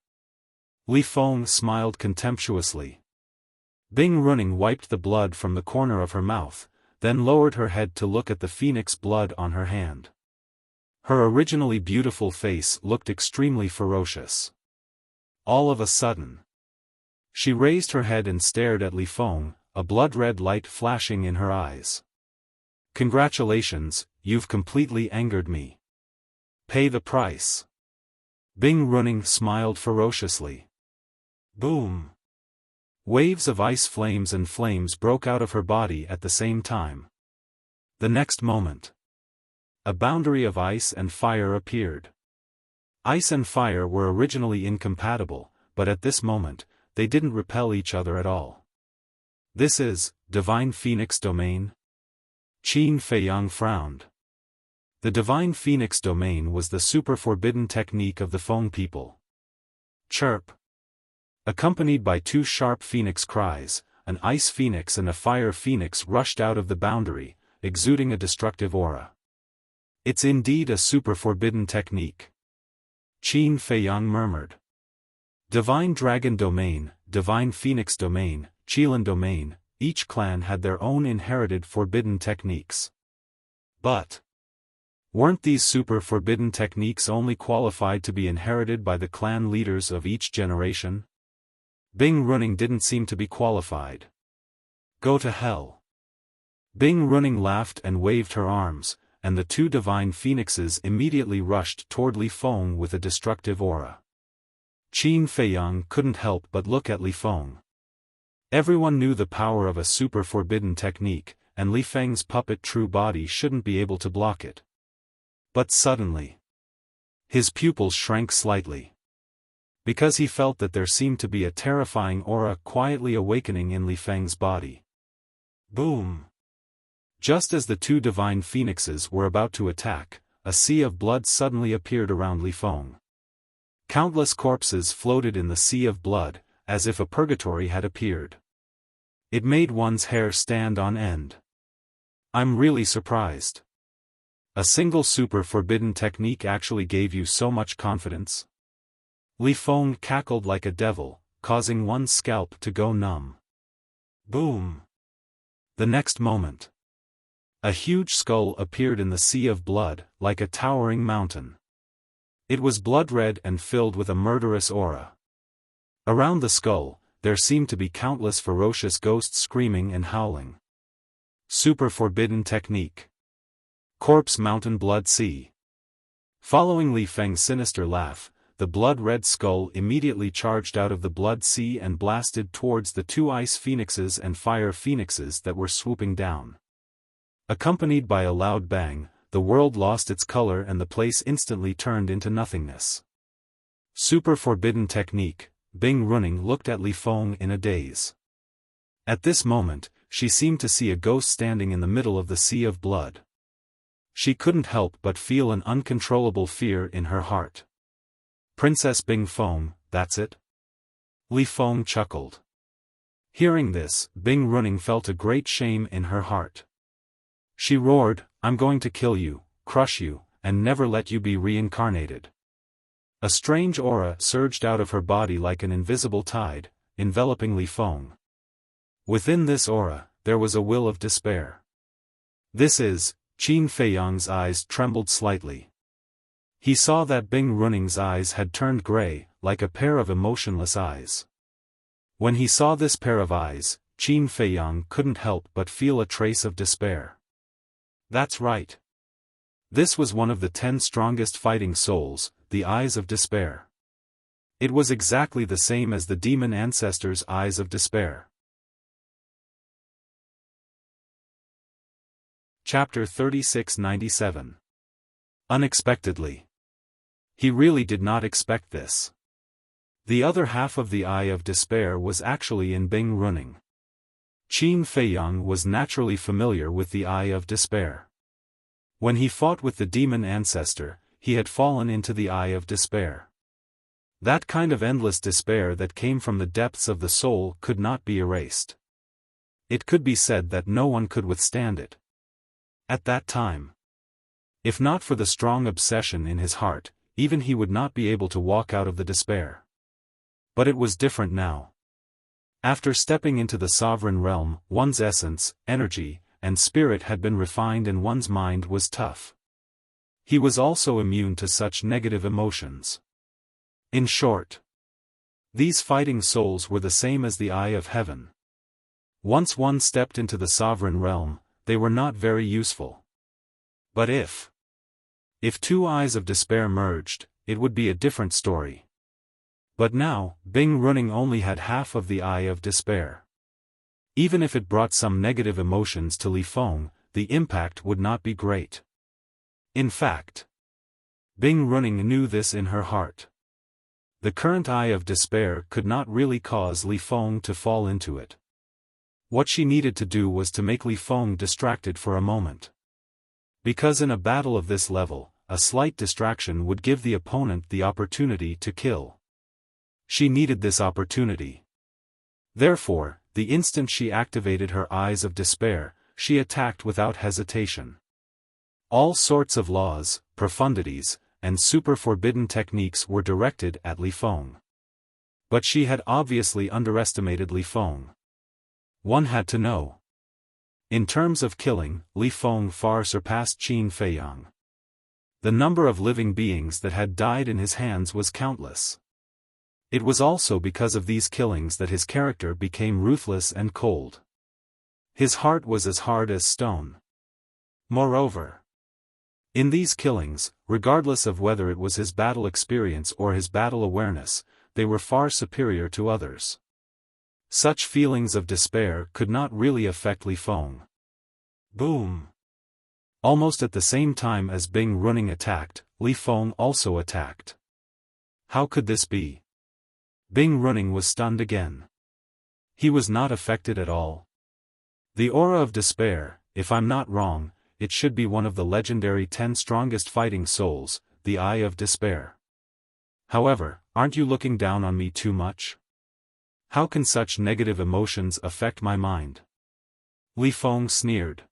Li Feng smiled contemptuously. Bing Running wiped the blood from the corner of her mouth, then lowered her head to look at the phoenix blood on her hand. Her originally beautiful face looked extremely ferocious. All of a sudden, she raised her head and stared at Li Feng, a blood-red light flashing in her eyes. "Congratulations, you've completely angered me. Pay the price." Bing Running smiled ferociously. Boom! Waves of ice flames and flames broke out of her body at the same time. The next moment, a boundary of ice and fire appeared. Ice and fire were originally incompatible, but at this moment, they didn't repel each other at all. "This is Divine Phoenix Domain?" Qin Feiyang frowned. The Divine Phoenix Domain was the super forbidden technique of the Feng people. Chirp! Accompanied by 2 sharp phoenix cries, an ice phoenix and a fire phoenix rushed out of the boundary, exuding a destructive aura. "It's indeed a super forbidden technique," Qin Feiyang murmured. Divine Dragon Domain, Divine Phoenix Domain, Qilin Domain, each clan had their own inherited forbidden techniques. But weren't these super forbidden techniques only qualified to be inherited by the clan leaders of each generation? Bing Running didn't seem to be qualified. "Go to hell." Bing Running laughed and waved her arms, and the 2 divine phoenixes immediately rushed toward Li Feng with a destructive aura. Qin Feiyang couldn't help but look at Li Feng. Everyone knew the power of a super forbidden technique, and Li Feng's puppet true body shouldn't be able to block it. But suddenly, his pupils shrank slightly. Because he felt that there seemed to be a terrifying aura quietly awakening in Li Feng's body. Boom! Just as the 2 divine phoenixes were about to attack, a sea of blood suddenly appeared around Li Feng. Countless corpses floated in the sea of blood, as if a purgatory had appeared. It made one's hair stand on end. "I'm really surprised. A single super forbidden technique actually gave you so much confidence?" Li Feng cackled like a devil, causing one's scalp to go numb. Boom! The next moment, a huge skull appeared in the sea of blood, like a towering mountain. It was blood-red and filled with a murderous aura. Around the skull, there seemed to be countless ferocious ghosts screaming and howling. Super forbidden technique. Corpse Mountain Blood Sea. Following Li Feng's sinister laugh, the blood-red skull immediately charged out of the blood sea and blasted towards the 2 ice phoenixes and fire phoenixes that were swooping down. Accompanied by a loud bang, the world lost its color and the place instantly turned into nothingness. Super forbidden technique. Bing Running looked at Li Feng in a daze. At this moment, she seemed to see a ghost standing in the middle of the sea of blood. She couldn't help but feel an uncontrollable fear in her heart. "Princess Bing Feng, that's it?" Li Feng chuckled. Hearing this, Bing Running felt a great shame in her heart. She roared, "I'm going to kill you, crush you, and never let you be reincarnated." A strange aura surged out of her body like an invisible tide, enveloping Li Feng. Within this aura, there was a will of despair. "This is..." Qin Feiyang's eyes trembled slightly. He saw that Bing Running's eyes had turned gray, like a pair of emotionless eyes. When he saw this pair of eyes, Qin Feiyang couldn't help but feel a trace of despair. That's right. This was one of the 10 strongest fighting souls, the Eyes of Despair. It was exactly the same as the demon ancestor's eyes of despair. Chapter 3697. Unexpectedly. He really did not expect this. The other half of the Eye of Despair was actually in Bing Running. Qin Feiyang was naturally familiar with the Eye of Despair. When he fought with the demon ancestor, he had fallen into the Eye of Despair. That kind of endless despair that came from the depths of the soul could not be erased. It could be said that no one could withstand it. At that time. If not for the strong obsession in his heart, even he would not be able to walk out of the despair. But it was different now. After stepping into the sovereign realm, one's essence, energy, and spirit had been refined and one's mind was tough. He was also immune to such negative emotions. In short, these fighting souls were the same as the Eye of Heaven. Once one stepped into the sovereign realm, they were not very useful. But if two Eyes of Despair merged, it would be a different story. But now, Bing Running only had half of the Eye of Despair. Even if it brought some negative emotions to Li Feng, the impact would not be great. In fact, Bing Running knew this in her heart. The current Eye of Despair could not really cause Li Feng to fall into it. What she needed to do was to make Li Feng distracted for a moment. Because in a battle of this level, a slight distraction would give the opponent the opportunity to kill. She needed this opportunity. Therefore, the instant she activated her Eyes of Despair, she attacked without hesitation. All sorts of laws, profundities, and super forbidden techniques were directed at Li Feng. But she had obviously underestimated Li Feng. One had to know. In terms of killing, Li Feng far surpassed Qin Feiyang. The number of living beings that had died in his hands was countless. It was also because of these killings that his character became ruthless and cold. His heart was as hard as stone. Moreover, in these killings, regardless of whether it was his battle experience or his battle awareness, they were far superior to others. Such feelings of despair could not really affect Li Feng. Boom! Almost at the same time as Bing Running attacked, Li Feng also attacked. How could this be? Bing Running was stunned again. He was not affected at all. The aura of despair, if I'm not wrong, it should be one of the legendary 10 strongest fighting souls, the Eye of Despair. However, aren't you looking down on me too much? How can such negative emotions affect my mind? Li Feng sneered.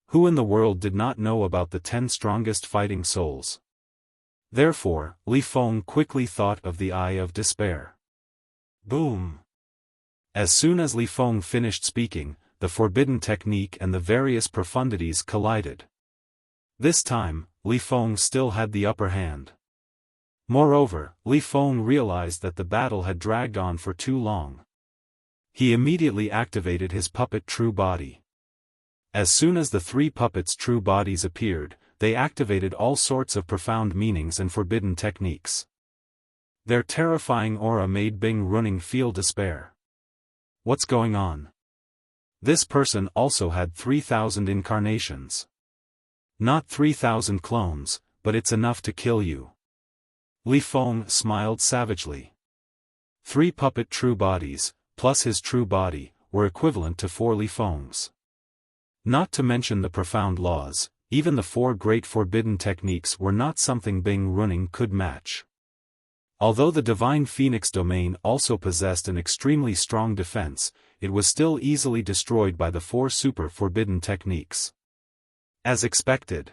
Who in the world did not know about the 10 strongest fighting souls? Therefore, Li Feng quickly thought of the Eye of Despair. Boom! As soon as Li Feng finished speaking, the forbidden technique and the various profundities collided. This time, Li Feng still had the upper hand. Moreover, Li Feng realized that the battle had dragged on for too long. He immediately activated his puppet true body. As soon as the 3 puppets' true bodies appeared, they activated all sorts of profound meanings and forbidden techniques. Their terrifying aura made Bing Running feel despair. What's going on? This person also had 3,000 incarnations. Not 3,000 clones, but it's enough to kill you. Li Feng smiled savagely. 3 puppet true bodies, plus his true body, were equivalent to 4 Li Fengs. Not to mention the profound laws, even the 4 great forbidden techniques were not something Bing Running could match. Although the Divine Phoenix domain also possessed an extremely strong defense, it was still easily destroyed by the 4 super forbidden techniques. As expected.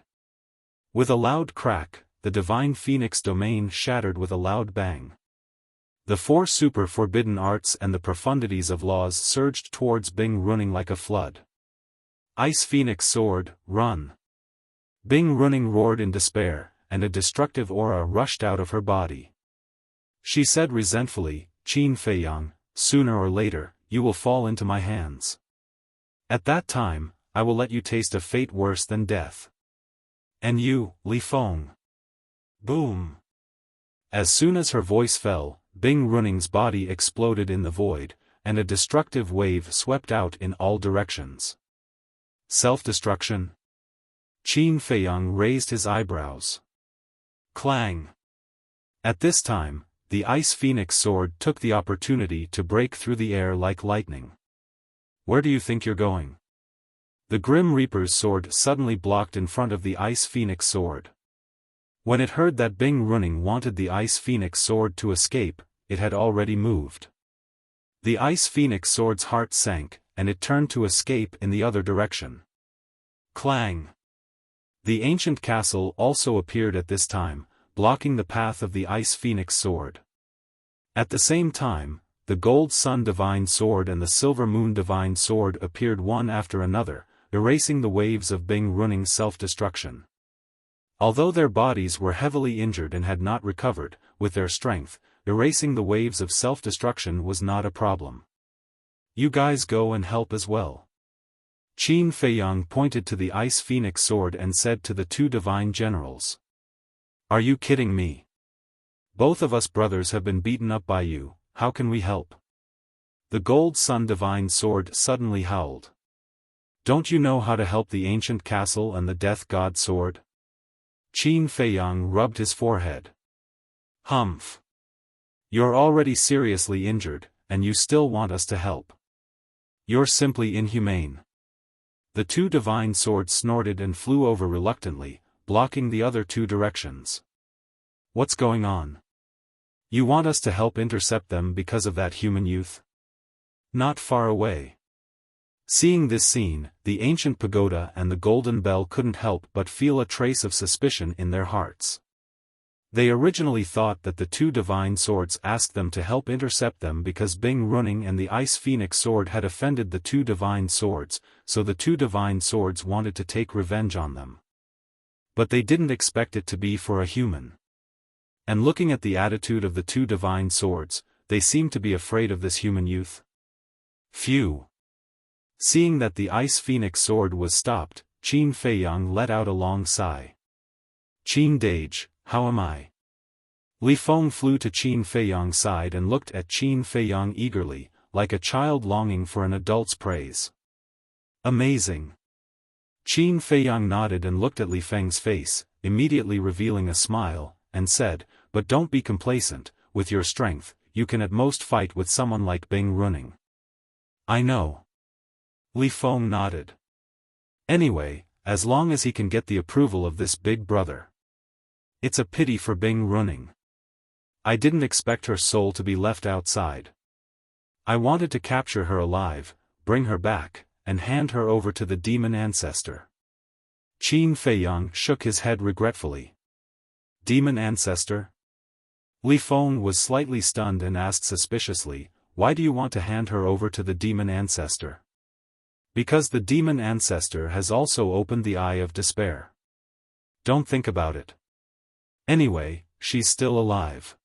With a loud crack, the Divine Phoenix domain shattered with a loud bang. The 4 super forbidden arts and the profundities of laws surged towards Bing Running like a flood. Ice Phoenix Sword, run! Bing Running roared in despair, and a destructive aura rushed out of her body. She said resentfully, Qin Feiyang, sooner or later, you will fall into my hands. At that time, I will let you taste a fate worse than death. And you, Li Feng. Boom! As soon as her voice fell, Bing Runing's body exploded in the void, and a destructive wave swept out in all directions. Self-destruction? Qin Feiyang raised his eyebrows. Clang! At this time, the Ice Phoenix sword took the opportunity to break through the air like lightning. Where do you think you're going? The Grim Reaper's sword suddenly blocked in front of the Ice Phoenix sword. When it heard that Bing Runing wanted the Ice Phoenix sword to escape, it had already moved. The Ice Phoenix sword's heart sank, and it turned to escape in the other direction. Clang! The ancient castle also appeared at this time, blocking the path of the Ice Phoenix sword. At the same time, the Gold Sun Divine Sword and the Silver Moon Divine Sword appeared one after another, erasing the waves of Bing Runing's self-destruction. Although their bodies were heavily injured and had not recovered, with their strength, erasing the waves of self-destruction was not a problem. You guys go and help as well. Qin Feiyang pointed to the Ice Phoenix sword and said to the two divine generals. Are you kidding me? Both of us brothers have been beaten up by you, how can we help? The Gold Sun Divine Sword suddenly howled. Don't you know how to help the ancient castle and the Death God sword? Qin Feiyang rubbed his forehead. Humph. You're already seriously injured, and you still want us to help. You're simply inhumane. The two divine swords snorted and flew over reluctantly, blocking the other two directions. What's going on? You want us to help intercept them because of that human youth? Not far away. Seeing this scene, the ancient pagoda and the golden bell couldn't help but feel a trace of suspicion in their hearts. They originally thought that the two divine swords asked them to help intercept them because Bing Runing and the Ice Phoenix sword had offended the two divine swords, so the two divine swords wanted to take revenge on them. But they didn't expect it to be for a human. And looking at the attitude of the two divine swords, they seemed to be afraid of this human youth. Phew! Seeing that the Ice Phoenix sword was stopped, Qin Feiyang let out a long sigh. Qin Dage, how am I? Li Feng flew to Qin Feiyang's side and looked at Qin Feiyang eagerly, like a child longing for an adult's praise. Amazing! Qin Feiyang nodded and looked at Li Feng's face, immediately revealing a smile, and said, but don't be complacent, with your strength, you can at most fight with someone like Bing Runing. I know. Li Feng nodded. Anyway, as long as he can get the approval of this big brother. It's a pity for Bing Runing. I didn't expect her soul to be left outside. I wanted to capture her alive, bring her back, and hand her over to the demon ancestor. Qin Feiyang shook his head regretfully. Demon ancestor? Li Feng was slightly stunned and asked suspiciously, why do you want to hand her over to the demon ancestor? Because the demon ancestor has also opened the Eye of Despair. Don't think about it. Anyway, she's still alive.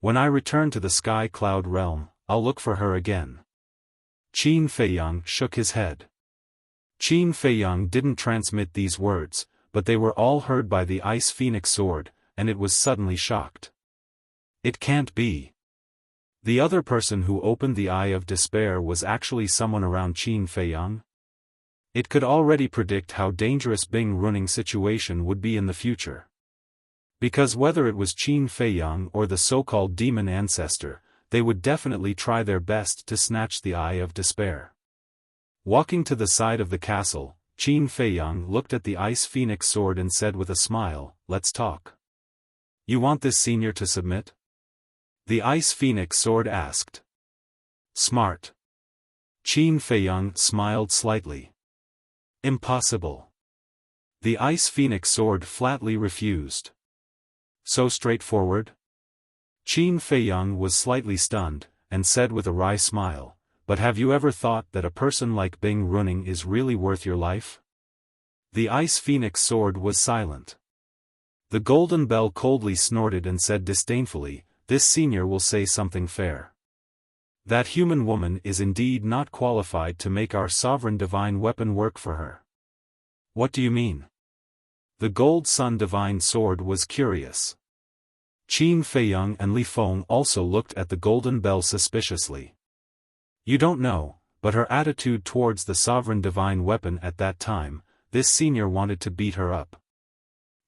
When I return to the Sky Cloud realm, I'll look for her again. Qin Feiyang shook his head. Qin Feiyang didn't transmit these words, but they were all heard by the Ice Phoenix sword, and it was suddenly shocked. It can't be. The other person who opened the Eye of Despair was actually someone around Qin Feiyang? It could already predict how dangerous Bing Runing's situation would be in the future. Because whether it was Qin Feiyang or the so-called demon ancestor, they would definitely try their best to snatch the Eye of Despair. Walking to the side of the castle, Qin Feiyang looked at the Ice Phoenix sword and said with a smile, let's talk. You want this senior to submit? The Ice Phoenix sword asked. Smart. Qin Feiyang smiled slightly. Impossible. The Ice Phoenix sword flatly refused. So straightforward? Qin Feiyang was slightly stunned, and said with a wry smile, but have you ever thought that a person like Bing Runing is really worth your life? The Ice Phoenix sword was silent. The golden bell coldly snorted and said disdainfully, this senior will say something fair. That human woman is indeed not qualified to make our sovereign divine weapon work for her. What do you mean? The Gold Sun Divine Sword was curious. Qin Feiyang and Li Feng also looked at the golden bell suspiciously. You don't know, but her attitude towards the sovereign divine weapon at that time, this senior wanted to beat her up.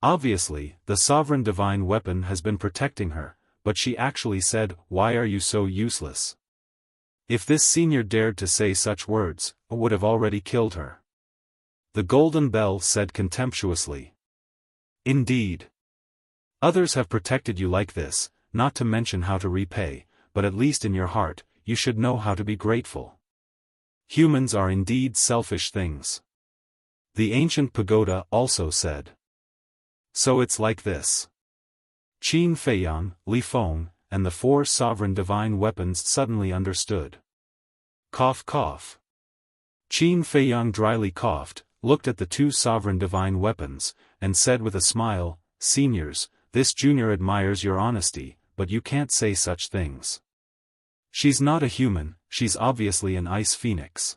Obviously, the sovereign divine weapon has been protecting her, but she actually said, "Why are you so useless?" If this senior dared to say such words, I would have already killed her. The golden bell said contemptuously. Indeed. Others have protected you like this, not to mention how to repay, but at least in your heart, you should know how to be grateful. Humans are indeed selfish things. The ancient pagoda also said. So it's like this. Qin Feiyang, Li Feng, and the four sovereign divine weapons suddenly understood. Cough cough. Qin Feiyang dryly coughed, looked at the two sovereign divine weapons, and said with a smile, "Seniors, this junior admires your honesty, but you can't say such things. She's not a human, she's obviously an ice phoenix."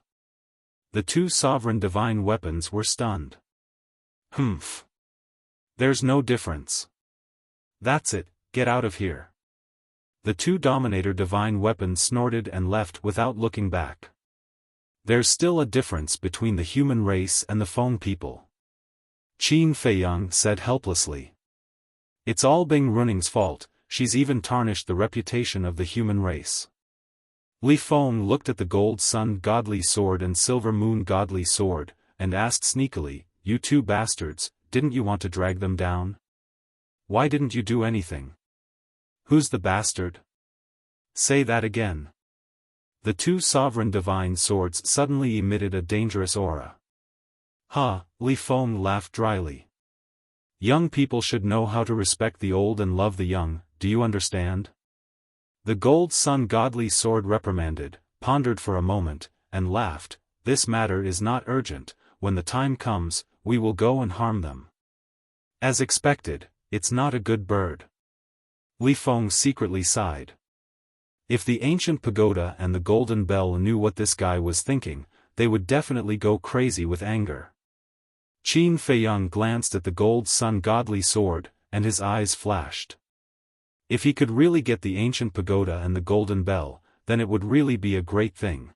The two sovereign divine weapons were stunned. Humph. There's no difference. That's it, get out of here. The two Dominator divine weapons snorted and left without looking back. There's still a difference between the human race and the Feng people. Qin Feiyang said helplessly. It's all Bing Runing's fault, she's even tarnished the reputation of the human race. Li Feng looked at the gold sun godly sword and silver moon godly sword, and asked sneakily, "You two bastards, didn't you want to drag them down? Why didn't you do anything?" Who's the bastard? Say that again. The two sovereign divine swords suddenly emitted a dangerous aura. Ha, Li Feng laughed dryly. Young people should know how to respect the old and love the young, do you understand? The gold sun godly sword reprimanded, pondered for a moment, and laughed. This matter is not urgent, when the time comes, we will go and harm them. As expected, it's not a good bird. Li Feng secretly sighed. If the ancient pagoda and the golden bell knew what this guy was thinking, they would definitely go crazy with anger. Qin Feiyang glanced at the gold sun godly sword, and his eyes flashed. If he could really get the ancient pagoda and the golden bell, then it would really be a great thing.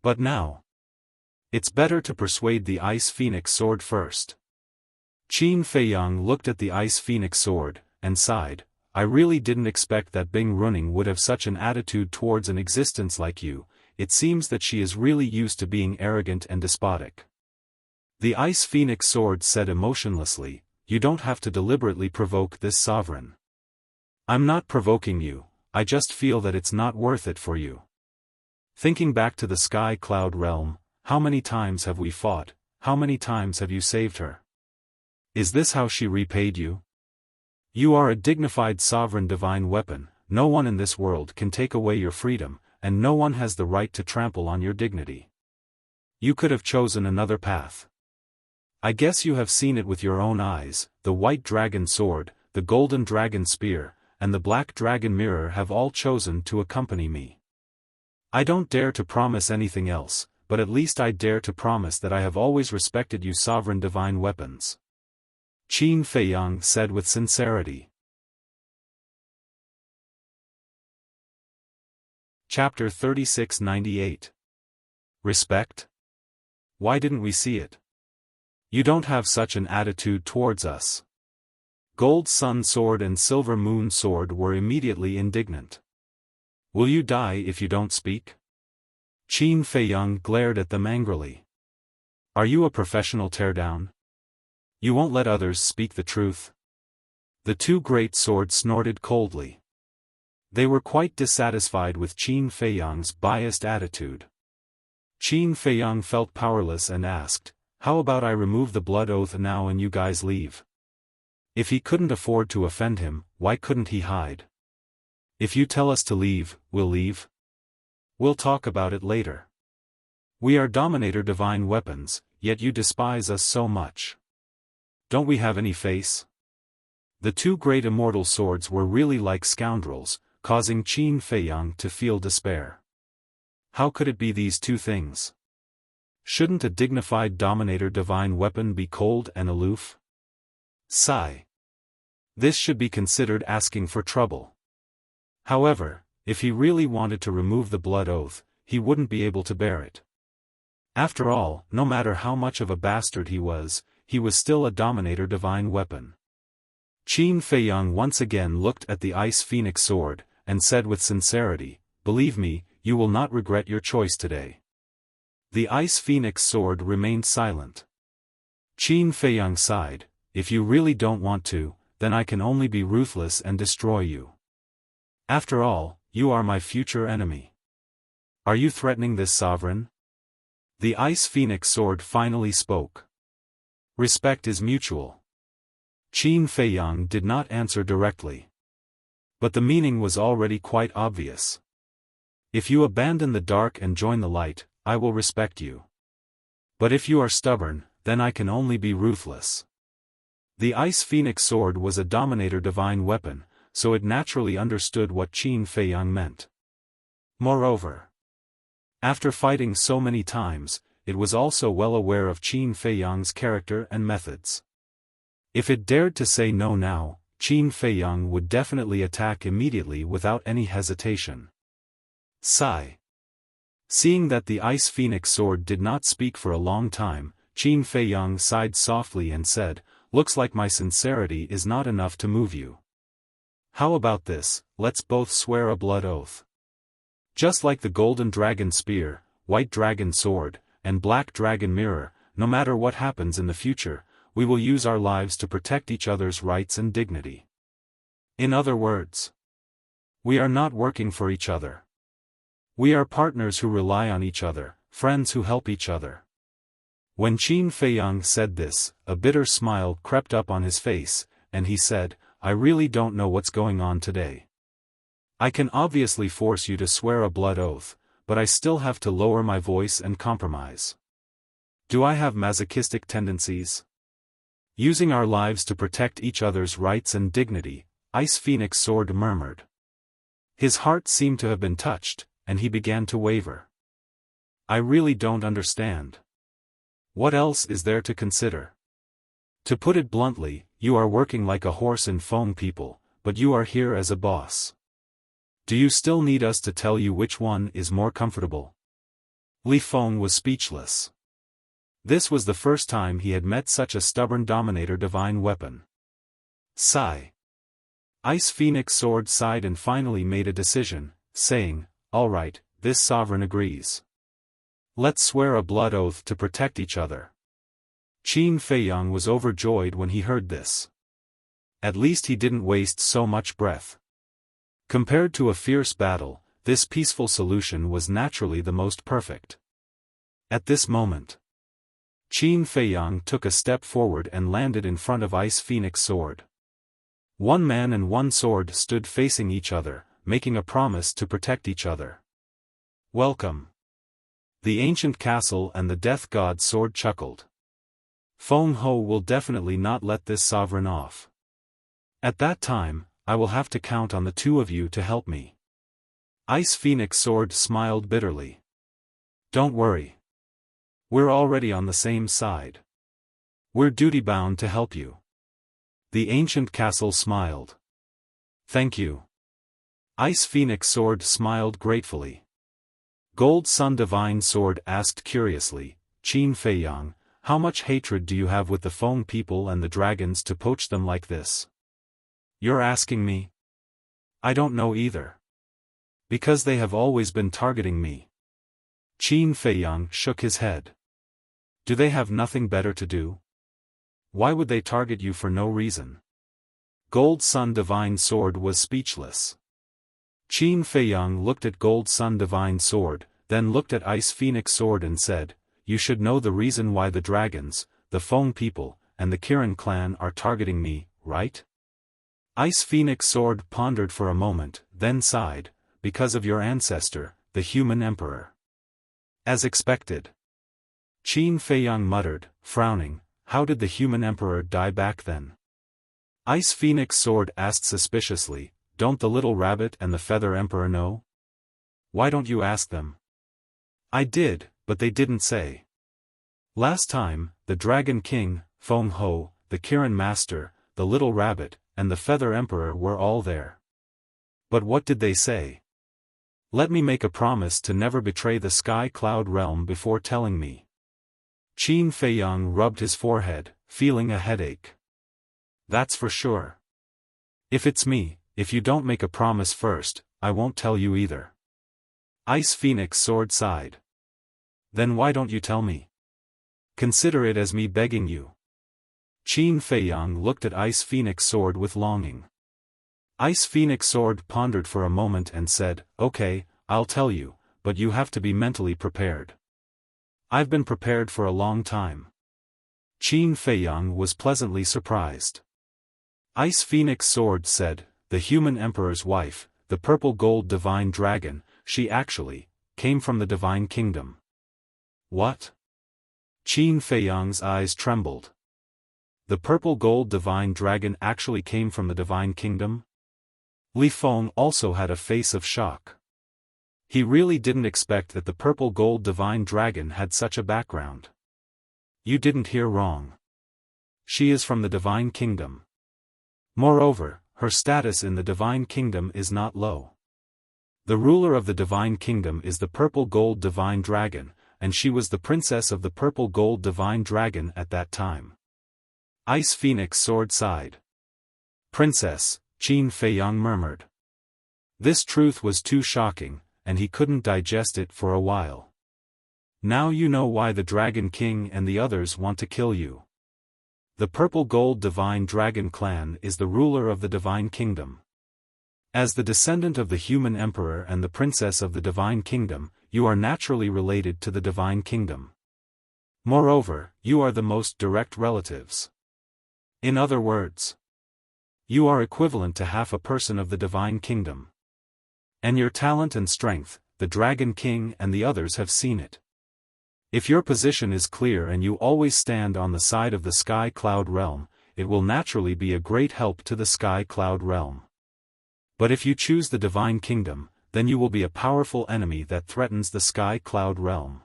But now, it's better to persuade the ice phoenix sword first. Qin Feiyang looked at the ice phoenix sword, and sighed, "I really didn't expect that Bing Runing would have such an attitude towards an existence like you. It seems that she is really used to being arrogant and despotic." The ice phoenix sword said emotionlessly, "You don't have to deliberately provoke this sovereign. I'm not provoking you, I just feel that it's not worth it for you. Thinking back to the sky cloud realm, how many times have we fought, how many times have you saved her? Is this how she repaid you? You are a dignified sovereign divine weapon, no one in this world can take away your freedom, and no one has the right to trample on your dignity. You could have chosen another path. I guess you have seen it with your own eyes, the white dragon sword, the golden dragon spear, and the black dragon mirror have all chosen to accompany me. I don't dare to promise anything else, but at least I dare to promise that I have always respected you sovereign divine weapons." Qin Feiyang said with sincerity. Chapter 3698. Respect? Why didn't we see it? You don't have such an attitude towards us. Gold Sun Sword and Silver Moon Sword were immediately indignant. Will you die if you don't speak? Qin Feiyang glared at them angrily. Are you a professional teardown? You won't let others speak the truth? The two great swords snorted coldly. They were quite dissatisfied with Qin Feiyang's biased attitude. Qin Feiyang felt powerless and asked, "How about I remove the blood oath now and you guys leave?" If he couldn't afford to offend him, why couldn't he hide? If you tell us to leave, we'll leave. We'll talk about it later. We are Dominator divine weapons, yet you despise us so much. Don't we have any face? The two great immortal swords were really like scoundrels, causing Qin Feiyang to feel despair. How could it be these two things? Shouldn't a dignified Dominator divine weapon be cold and aloof? Sigh. This should be considered asking for trouble. However, if he really wanted to remove the blood oath, he wouldn't be able to bear it. After all, no matter how much of a bastard he was still a Dominator divine weapon. Qin Feiyang once again looked at the Ice Phoenix sword, and said with sincerity, "Believe me, you will not regret your choice today." The Ice Phoenix sword remained silent. Qin Feiyang sighed, "If you really don't want to, then I can only be ruthless and destroy you. After all, you are my future enemy. Are you threatening this sovereign?" The Ice Phoenix sword finally spoke. "Respect is mutual." Qin Feiyang did not answer directly. But the meaning was already quite obvious. If you abandon the dark and join the light, I will respect you. But if you are stubborn, then I can only be ruthless. The Ice Phoenix sword was a Dominator divine weapon, so it naturally understood what Qin Feiyang meant. Moreover, after fighting so many times, it was also well aware of Qin Feiyang's character and methods. If it dared to say no now, Qin Feiyang would definitely attack immediately without any hesitation. Sigh. Seeing that the Ice Phoenix sword did not speak for a long time, Qin Feiyang sighed softly and said, "Looks like my sincerity is not enough to move you. How about this, let's both swear a blood oath. Just like the Golden Dragon Spear, White Dragon Sword, and Black Dragon Mirror, no matter what happens in the future, we will use our lives to protect each other's rights and dignity. In other words, we are not working for each other. We are partners who rely on each other, friends who help each other." When Qin Feiyang said this, a bitter smile crept up on his face, and he said, "I really don't know what's going on today. I can obviously force you to swear a blood oath, but I still have to lower my voice and compromise. Do I have masochistic tendencies? Using our lives to protect each other's rights and dignity," Ice Phoenix sword murmured. His heart seemed to have been touched, and he began to waver. "I really don't understand. What else is there to consider? To put it bluntly, you are working like a horse in foam, people, but you are here as a boss. Do you still need us to tell you which one is more comfortable?" Li Feng was speechless. This was the first time he had met such a stubborn Dominator divine weapon. Sigh. Ice Phoenix sword sighed and finally made a decision, saying, "All right, this sovereign agrees. Let's swear a blood oath to protect each other." Qin Feiyang was overjoyed when he heard this. At least he didn't waste so much breath. Compared to a fierce battle, this peaceful solution was naturally the most perfect. At this moment, Qin Feiyang took a step forward and landed in front of Ice Phoenix sword. One man and one sword stood facing each other, making a promise to protect each other. "Welcome." The ancient castle and the death god sword chuckled. "Feng Ho will definitely not let this sovereign off. At that time, I will have to count on the two of you to help me." Ice Phoenix sword smiled bitterly. "Don't worry. We're already on the same side. We're duty-bound to help you." The ancient castle smiled. "Thank you." Ice Phoenix sword smiled gratefully. Gold Sun Divine Sword asked curiously, "Qin Feiyang, how much hatred do you have with the Feng people and the dragons to poach them like this?" "You're asking me? I don't know either. Because they have always been targeting me." Qin Feiyang shook his head. "Do they have nothing better to do? Why would they target you for no reason?" Gold Sun Divine Sword was speechless. Qin Feiyang looked at Gold Sun Divine Sword, then looked at Ice Phoenix Sword and said, "You should know the reason why the dragons, the Feng people, and the Kirin clan are targeting me, right?" Ice Phoenix Sword pondered for a moment, then sighed, "Because of your ancestor, the human emperor." As expected. Qin Feiyang muttered, frowning, "How did the human emperor die back then?" Ice Phoenix Sword asked suspiciously, "Don't the little rabbit and the feather emperor know? Why don't you ask them?" "I did, but they didn't say. Last time, the Dragon King, Feng Ho, the Kirin Master, the little rabbit, and the Feather Emperor were all there. But what did they say? Let me make a promise to never betray the Sky Cloud Realm before telling me. Qin Feiyang rubbed his forehead, feeling a headache. That's for sure. If it's me, if you don't make a promise first, I won't tell you either. Ice Phoenix Sword sighed. Then why don't you tell me? Consider it as me begging you. Qin Feiyang looked at Ice Phoenix Sword with longing. Ice Phoenix Sword pondered for a moment and said, "Okay, I'll tell you, but you have to be mentally prepared." "I've been prepared for a long time." Qin Feiyang was pleasantly surprised. Ice Phoenix Sword said, "The human emperor's wife, the purple gold divine dragon, she actually came from the divine kingdom." "What?" Qin Feiyang's eyes trembled. The purple gold divine dragon actually came from the divine kingdom? Li Feng also had a face of shock. He really didn't expect that the purple gold divine dragon had such a background. "You didn't hear wrong. She is from the divine kingdom. Moreover, her status in the divine kingdom is not low. The ruler of the divine kingdom is the purple gold divine dragon, and she was the princess of the purple gold divine dragon at that time." Ice Phoenix Sword sighed. "Princess," Qin Feiyang murmured. This truth was too shocking, and he couldn't digest it for a while. "Now you know why the Dragon King and the others want to kill you. The Purple Gold Divine Dragon Clan is the ruler of the Divine Kingdom. As the descendant of the human emperor and the princess of the Divine Kingdom, you are naturally related to the Divine Kingdom. Moreover, you are the most direct relatives. In other words, you are equivalent to half a person of the Divine Kingdom. And your talent and strength, the Dragon King and the others have seen it. If your position is clear and you always stand on the side of the Sky Cloud Realm, it will naturally be a great help to the Sky Cloud Realm. But if you choose the Divine Kingdom, then you will be a powerful enemy that threatens the Sky Cloud Realm."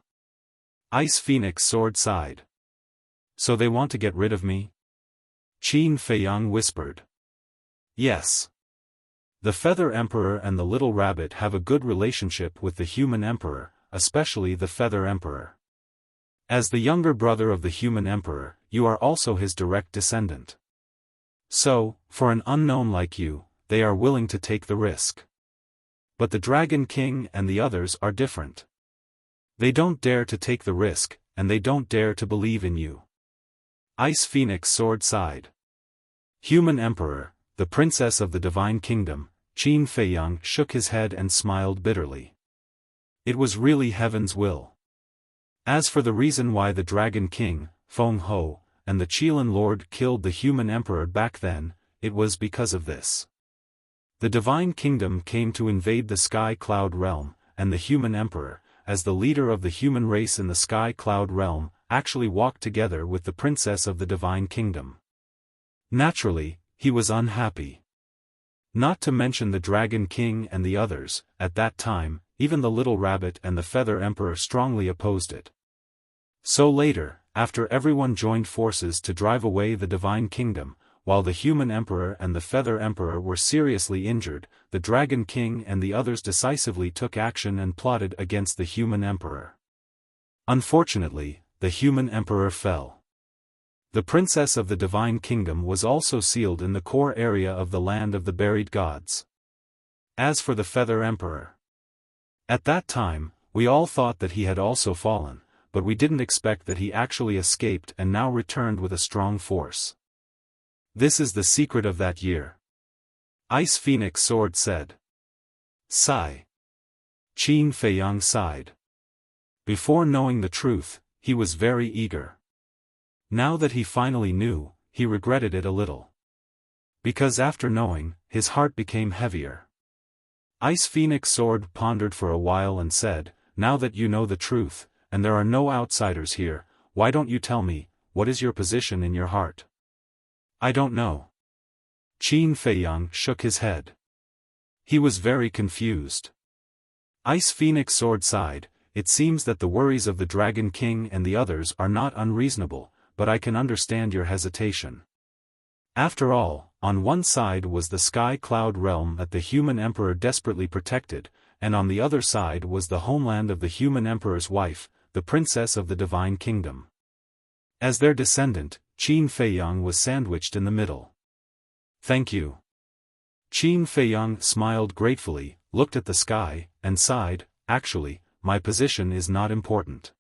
Ice Phoenix Sword sighed. "So they want to get rid of me?" Qin Feiyang whispered. "Yes. The Feather Emperor and the Little Rabbit have a good relationship with the Human Emperor, especially the Feather Emperor. As the younger brother of the Human Emperor, you are also his direct descendant. So, for an unknown like you, they are willing to take the risk. But the Dragon King and the others are different. They don't dare to take the risk, and they don't dare to believe in you." Ice Phoenix Sword sighed. "Human Emperor, the princess of the Divine Kingdom," Qin Feiyang shook his head and smiled bitterly. It was really heaven's will. As for the reason why the Dragon King, Feng Ho, and the Qilin Lord killed the Human Emperor back then, it was because of this. The Divine Kingdom came to invade the Sky Cloud Realm, and the Human Emperor, as the leader of the human race in the Sky Cloud Realm, actually walked together with the princess of the Divine Kingdom. Naturally, he was unhappy. Not to mention the Dragon King and the others, at that time, even the Little Rabbit and the Feather Emperor strongly opposed it. So later, after everyone joined forces to drive away the Divine Kingdom, while the Human Emperor and the Feather Emperor were seriously injured, the Dragon King and the others decisively took action and plotted against the Human Emperor. Unfortunately, the Human Emperor fell. The Princess of the Divine Kingdom was also sealed in the core area of the Land of the Buried Gods. As for the Feather Emperor, at that time, we all thought that he had also fallen, but we didn't expect that he actually escaped and now returned with a strong force. This is the secret of that year. Ice Phoenix Sword said. Sigh. Qin Feiyang sighed. Before knowing the truth, he was very eager. Now that he finally knew, he regretted it a little. Because after knowing, his heart became heavier. Ice Phoenix Sword pondered for a while and said, "Now that you know the truth, and there are no outsiders here, why don't you tell me, what is your position in your heart?" "I don't know." Qin Feiyang shook his head. He was very confused. Ice Phoenix Sword sighed, "It seems that the worries of the Dragon King and the others are not unreasonable, but I can understand your hesitation. After all, on one side was the sky cloud realm that the human emperor desperately protected, and on the other side was the homeland of the human emperor's wife, the princess of the divine kingdom. As their descendant, Qin Feiyang was sandwiched in the middle. Thank you. Qin Feiyang smiled gratefully, looked at the sky, and sighed, actually, my position is not important.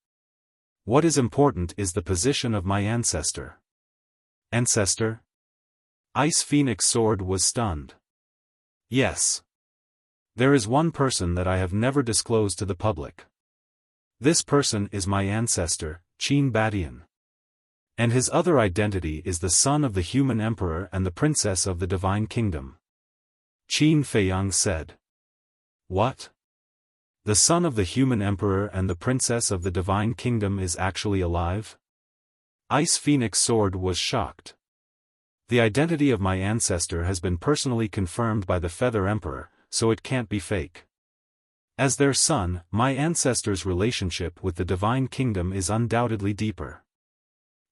What is important is the position of my ancestor. Ancestor? Ice Phoenix Sword was stunned. Yes. There is one person that I have never disclosed to the public. This person is my ancestor, Qin Badian. And his other identity is the son of the human emperor and the princess of the divine kingdom. Qin Feiyang said. What? The son of the human emperor and the princess of the divine kingdom is actually alive? Ice Phoenix Sword was shocked. The identity of my ancestor has been personally confirmed by the Feather Emperor, so it can't be fake. As their son, my ancestor's relationship with the divine kingdom is undoubtedly deeper.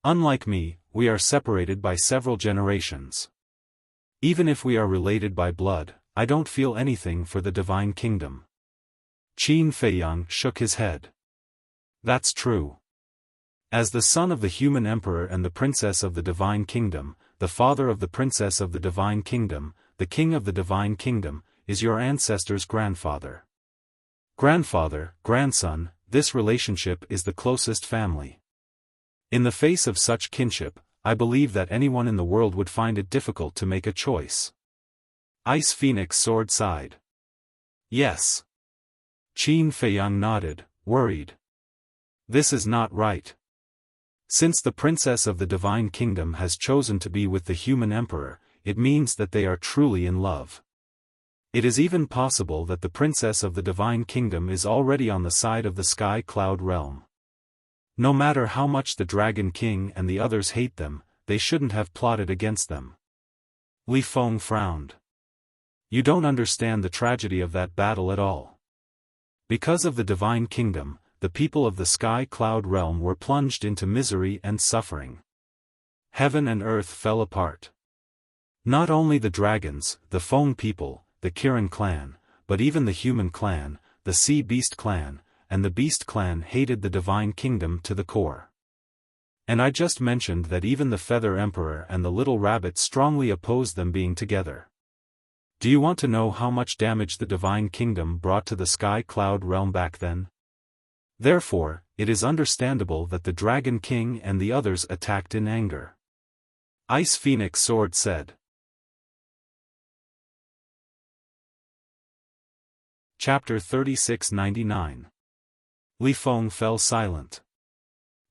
Unlike me, we are separated by several generations. Even if we are related by blood, I don't feel anything for the divine kingdom. Qin Feiyang shook his head. That's true. As the son of the human emperor and the princess of the divine kingdom, the father of the princess of the divine kingdom, the king of the divine kingdom, is your ancestor's grandfather. Grandfather, grandson, this relationship is the closest family. In the face of such kinship, I believe that anyone in the world would find it difficult to make a choice. Ice Phoenix Sword sighed. Yes. Qin Feiyang nodded, worried. This is not right. Since the princess of the divine kingdom has chosen to be with the human emperor, it means that they are truly in love. It is even possible that the princess of the divine kingdom is already on the side of the sky cloud realm. No matter how much the Dragon King and the others hate them, they shouldn't have plotted against them. Li Feng frowned. You don't understand the tragedy of that battle at all. Because of the divine kingdom, the people of the sky cloud realm were plunged into misery and suffering. Heaven and earth fell apart. Not only the dragons, the Feng people, the Kirin clan, but even the human clan, the sea beast clan, and the beast clan hated the divine kingdom to the core. And I just mentioned that even the Feather Emperor and the little rabbit strongly opposed them being together. Do you want to know how much damage the divine kingdom brought to the sky cloud realm back then? Therefore, it is understandable that the Dragon King and the others attacked in anger. Ice Phoenix Sword said. Chapter 3699. Li Feng fell silent.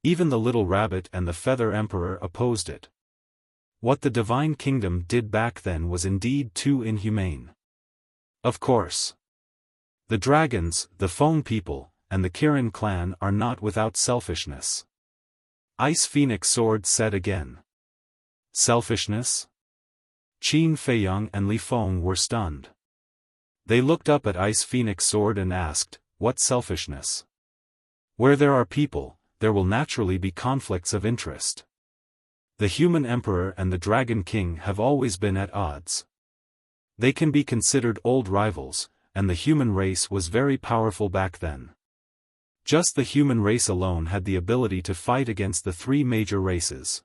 Even the little rabbit and the Feather Emperor opposed it. What the divine kingdom did back then was indeed too inhumane. Of course. The dragons, the Feng people, and the Kirin clan are not without selfishness. Ice Phoenix Sword said again. Selfishness? Qin Feiyang and Li Feng were stunned. They looked up at Ice Phoenix Sword and asked, what selfishness? Where there are people, there will naturally be conflicts of interest. The human emperor and the Dragon King have always been at odds. They can be considered old rivals, and the human race was very powerful back then. Just the human race alone had the ability to fight against the three major races.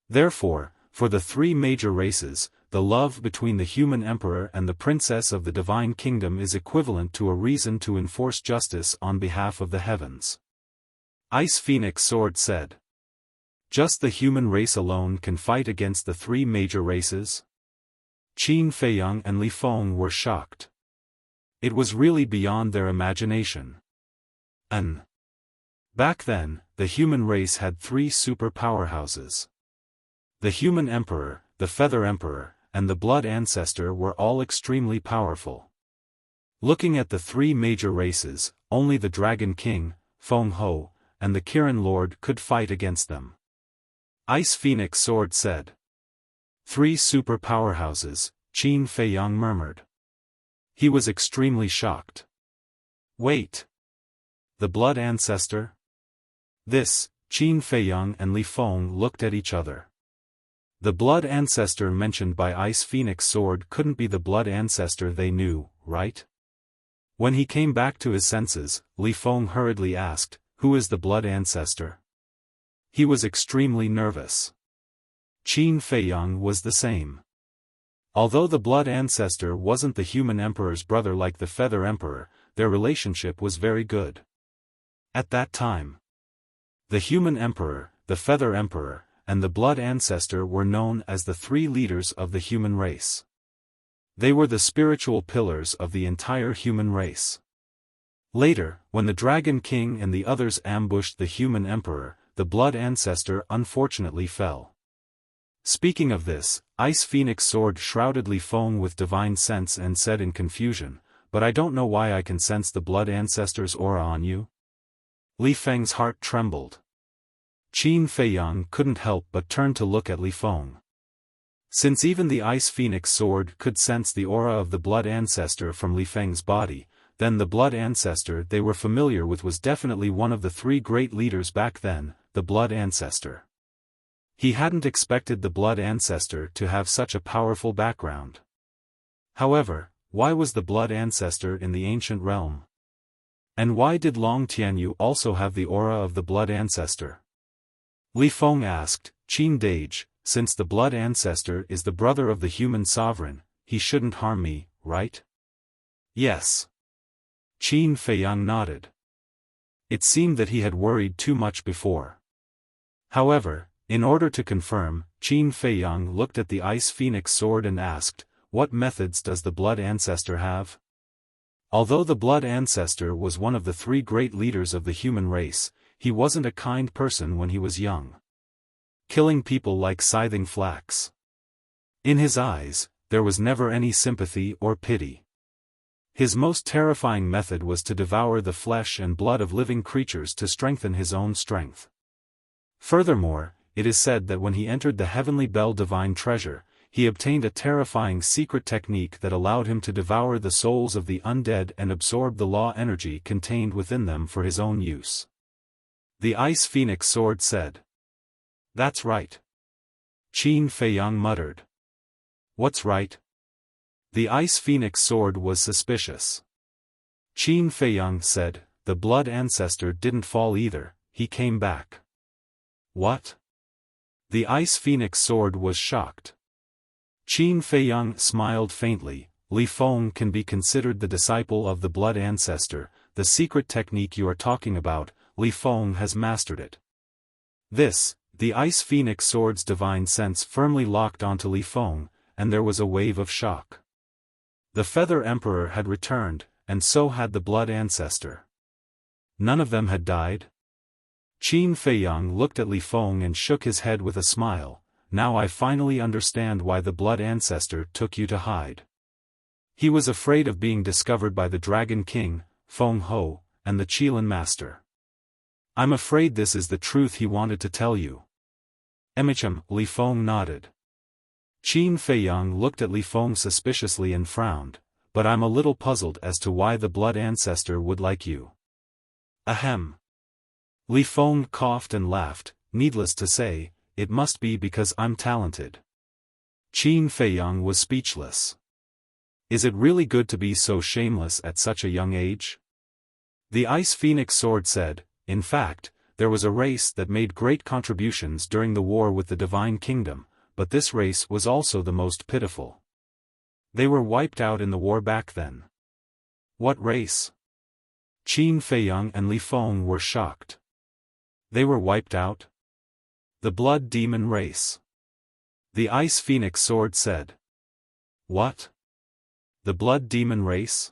Therefore, for the three major races, the love between the human emperor and the princess of the divine kingdom is equivalent to a reason to enforce justice on behalf of the heavens. Ice Phoenix Sword said. Just the human race alone can fight against the three major races? Qin Feiyang and Li Feng were shocked. It was really beyond their imagination. Back then, the human race had three super powerhouses. The human emperor, the Feather Emperor, and the Blood Ancestor were all extremely powerful. Looking at the three major races, only the Dragon King, Feng Ho, and the Kirin Lord could fight against them. Ice Phoenix Sword said. Three super powerhouses, Qin Feiyang murmured. He was extremely shocked. Wait. The Blood Ancestor? This, Qin Feiyang and Li Feng looked at each other. The blood ancestor mentioned by Ice Phoenix Sword couldn't be the blood ancestor they knew, right? When he came back to his senses, Li Feng hurriedly asked, "Who is the blood ancestor?" He was extremely nervous. Qin Feiyang was the same. Although the blood ancestor wasn't the human emperor's brother like the feather emperor, their relationship was very good. At that time, the human emperor, the feather emperor, and the blood ancestor were known as the three leaders of the human race. They were the spiritual pillars of the entire human race. Later, when the Dragon King and the others ambushed the human emperor, the blood ancestor unfortunately fell. Speaking of this, Ice Phoenix Sword shrouded Li Feng with divine sense and said in confusion, "But I don't know why I can sense the blood ancestor's aura on you." Li Feng's heart trembled. Qin Feiyang couldn't help but turn to look at Li Feng. Since even the Ice Phoenix Sword could sense the aura of the blood ancestor from Li Feng's body, then the blood ancestor they were familiar with was definitely one of the three great leaders back then, the blood ancestor. He hadn't expected the blood ancestor to have such a powerful background. However, why was the blood ancestor in the ancient realm? And why did Long Tianyu also have the aura of the blood ancestor? Li Feng asked, "Qin Dage, since the blood ancestor is the brother of the human sovereign, he shouldn't harm me, right?" "Yes." Qin Feiyang nodded. It seemed that he had worried too much before. However, in order to confirm, Qin Feiyang looked at the Ice Phoenix Sword and asked, "What methods does the blood ancestor have?" Although the blood ancestor was one of the three great leaders of the human race, he wasn't a kind person when he was young. Killing people like scything flax. In his eyes, there was never any sympathy or pity. His most terrifying method was to devour the flesh and blood of living creatures to strengthen his own strength. Furthermore, it is said that when he entered the Heavenly Bell Divine Treasure, he obtained a terrifying secret technique that allowed him to devour the souls of the undead and absorb the law energy contained within them for his own use. The Ice Phoenix Sword said. "That's right." Qin Feiyang muttered. "What's right?" The Ice Phoenix Sword was suspicious. Qin Feiyang said, "The blood ancestor didn't fall either, he came back." "What?" The Ice Phoenix Sword was shocked. Qin Feiyang smiled faintly. "Li Feng can be considered the disciple of the blood ancestor. The secret technique you are talking about, Li Feng has mastered it." This, the Ice Phoenix Sword's divine sense firmly locked onto Li Feng, and there was a wave of shock. The Feather Emperor had returned, and so had the blood ancestor. None of them had died? Qin Feiyang looked at Li Feng and shook his head with a smile. "Now I finally understand why the blood ancestor took you to hide. He was afraid of being discovered by the Dragon King, Feng Ho, and the Qilin Master. I'm afraid this is the truth he wanted to tell you." Li Feng nodded. Qin Feiyang looked at Li Feng suspiciously and frowned, "But I'm a little puzzled as to why the blood ancestor would like you." Ahem. Li Feng coughed and laughed. "Needless to say, it must be because I'm talented." Qin Feiyang was speechless. Is it really good to be so shameless at such a young age? The Ice Phoenix Sword said, "In fact, there was a race that made great contributions during the war with the Divine Kingdom, but this race was also the most pitiful. They were wiped out in the war back then." "What race?" Qin Feiyang and Li Feng were shocked. They were wiped out? "The Blood Demon race." The Ice Phoenix Sword said. "What? The Blood Demon race?"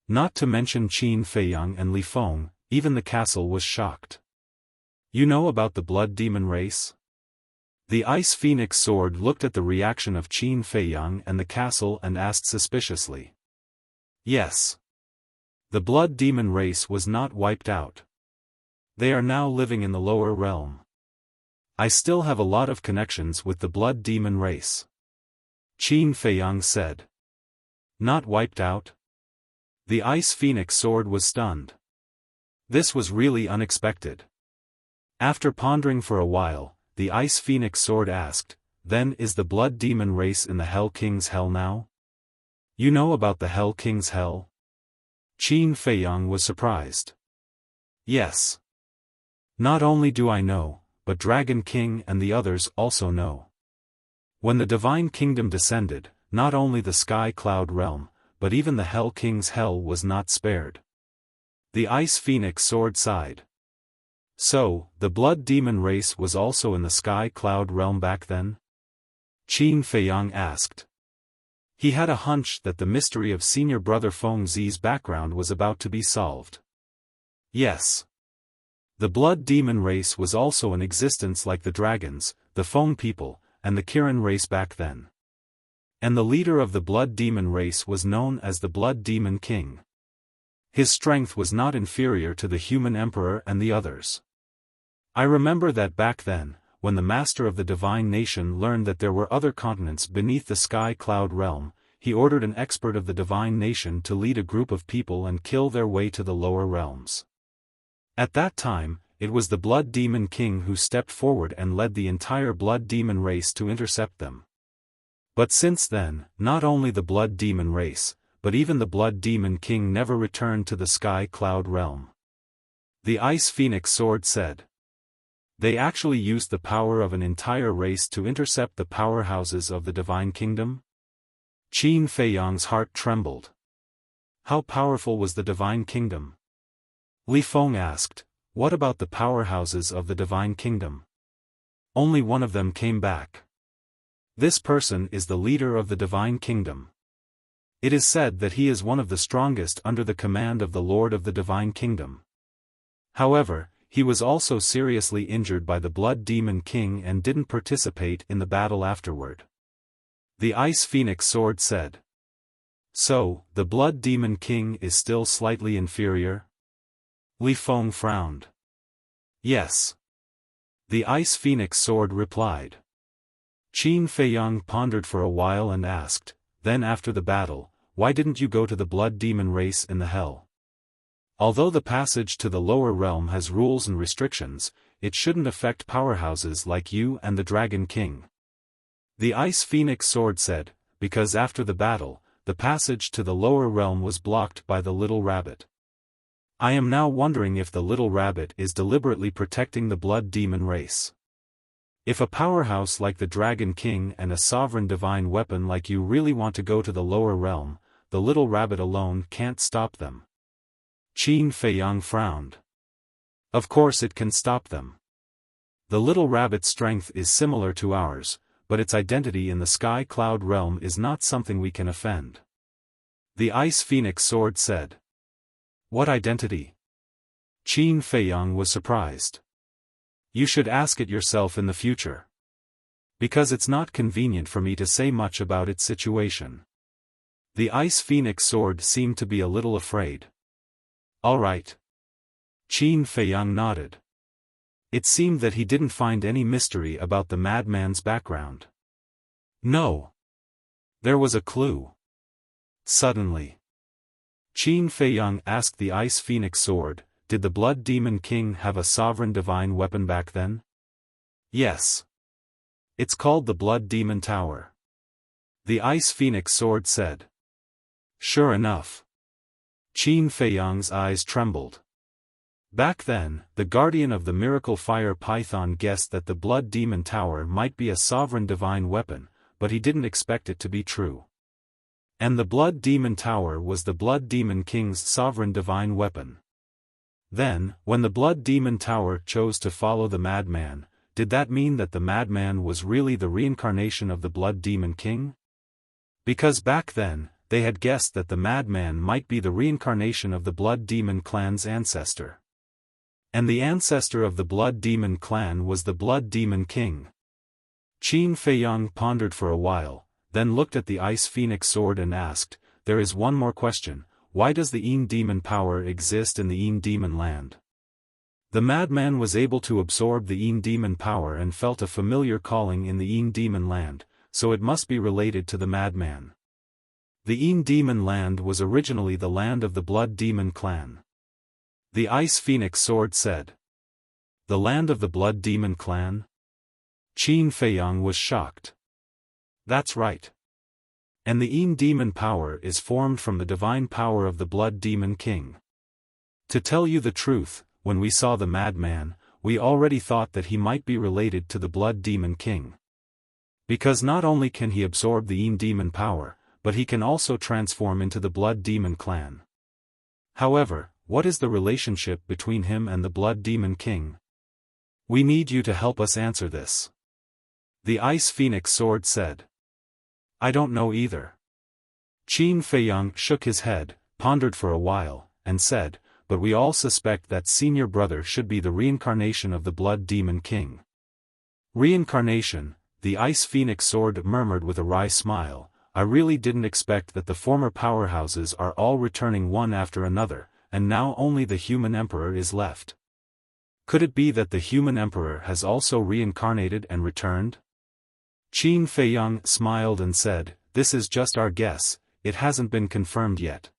Not to mention Qin Feiyang and Li Feng, even the castle was shocked. "You know about the Blood Demon race?" The Ice Phoenix Sword looked at the reaction of Qin Feiyang and the castle and asked suspiciously. "Yes. The Blood Demon race was not wiped out. They are now living in the lower realm. I still have a lot of connections with the Blood Demon race." Qin Feiyang said. "Not wiped out?" The Ice Phoenix Sword was stunned. This was really unexpected. After pondering for a while, the Ice Phoenix Sword asked, then is the Blood Demon race in the Hell King's Hell now? You know about the Hell King's Hell? Qin Feiyang was surprised. Yes. Not only do I know, but Dragon King and the others also know. When the Divine Kingdom descended, not only the Sky Cloud Realm, but even the Hell King's Hell was not spared. The Ice Phoenix Sword sighed. So, the Blood Demon race was also in the Sky Cloud Realm back then? Qin Feiyang asked. He had a hunch that the mystery of senior brother Feng Zi's background was about to be solved. Yes. The Blood Demon race was also in existence like the dragons, the Feng people, and the Kirin race back then. And the leader of the Blood Demon race was known as the Blood Demon King. His strength was not inferior to the human emperor and the others. I remember that back then, when the master of the divine nation learned that there were other continents beneath the Sky Cloud Realm, he ordered an expert of the divine nation to lead a group of people and kill their way to the lower realms. At that time, it was the Blood Demon King who stepped forward and led the entire Blood Demon race to intercept them. But since then, not only the Blood Demon race, but even the Blood Demon King never returned to the Sky Cloud Realm. The Ice Phoenix Sword said. They actually used the power of an entire race to intercept the powerhouses of the Divine Kingdom? Qin Feiyang's heart trembled. How powerful was the Divine Kingdom? Li Feng asked, what about the powerhouses of the Divine Kingdom? Only one of them came back. This person is the leader of the Divine Kingdom. It is said that he is one of the strongest under the command of the Lord of the Divine Kingdom. However, he was also seriously injured by the Blood Demon King and didn't participate in the battle afterward. The Ice Phoenix Sword said. So, the Blood Demon King is still slightly inferior? Li Feng frowned. Yes. The Ice Phoenix Sword replied. Qin Feiyang pondered for a while and asked, then after the battle, why didn't you go to the Blood Demon race in the Hell? Although the passage to the lower realm has rules and restrictions, it shouldn't affect powerhouses like you and the Dragon King. The Ice Phoenix Sword said, because after the battle, the passage to the lower realm was blocked by the little rabbit. I am now wondering if the little rabbit is deliberately protecting the Blood Demon race. If a powerhouse like the Dragon King and a sovereign divine weapon like you really want to go to the lower realm, the little rabbit alone can't stop them. Qin Feiyang frowned. Of course it can stop them. The little rabbit's strength is similar to ours, but its identity in the Sky Cloud Realm is not something we can offend. The Ice Phoenix Sword said. What identity? Qin Feiyang was surprised. You should ask it yourself in the future. Because it's not convenient for me to say much about its situation. The Ice Phoenix Sword seemed to be a little afraid. All right. Qin Feiyang nodded. It seemed that he didn't find any mystery about the madman's background. No. There was a clue. Suddenly. Qin Feiyang asked the Ice Phoenix Sword, did the Blood Demon King have a sovereign divine weapon back then? Yes. It's called the Blood Demon Tower. The Ice Phoenix Sword said. Sure enough. Qin Feiyang's eyes trembled. Back then, the guardian of the Miracle Fire Python guessed that the Blood Demon Tower might be a sovereign divine weapon, but he didn't expect it to be true. And the Blood Demon Tower was the Blood Demon King's sovereign divine weapon. Then, when the Blood Demon Tower chose to follow the madman, did that mean that the madman was really the reincarnation of the Blood Demon King? Because back then, they had guessed that the madman might be the reincarnation of the Blood Demon clan's ancestor. And the ancestor of the Blood Demon clan was the Blood Demon King. Qin Feiyang pondered for a while, then looked at the Ice Phoenix Sword and asked, there is one more question. Why does the Een Demon power exist in the Een Demon land? The madman was able to absorb the Een Demon power and felt a familiar calling in the Een Demon land, so it must be related to the madman. The Een Demon land was originally the land of the Blood Demon clan. The Ice Phoenix Sword said. The land of the Blood Demon clan? Qin Feiyang was shocked. That's right. And the Yin demon power is formed from the divine power of the Blood Demon King. To tell you the truth, when we saw the madman, we already thought that he might be related to the Blood Demon King. Because not only can he absorb the Yin demon power, but he can also transform into the Blood Demon clan. However, what is the relationship between him and the Blood Demon King? We need you to help us answer this. The Ice Phoenix Sword said. I don't know either. Qin Feiyang shook his head, pondered for a while, and said, but we all suspect that senior brother should be the reincarnation of the Blood Demon King. Reincarnation, the Ice Phoenix Sword murmured with a wry smile. I really didn't expect that the former powerhouses are all returning one after another, and now only the human emperor is left. Could it be that the human emperor has also reincarnated and returned? Qin Feiyang smiled and said, this is just our guess, it hasn't been confirmed yet.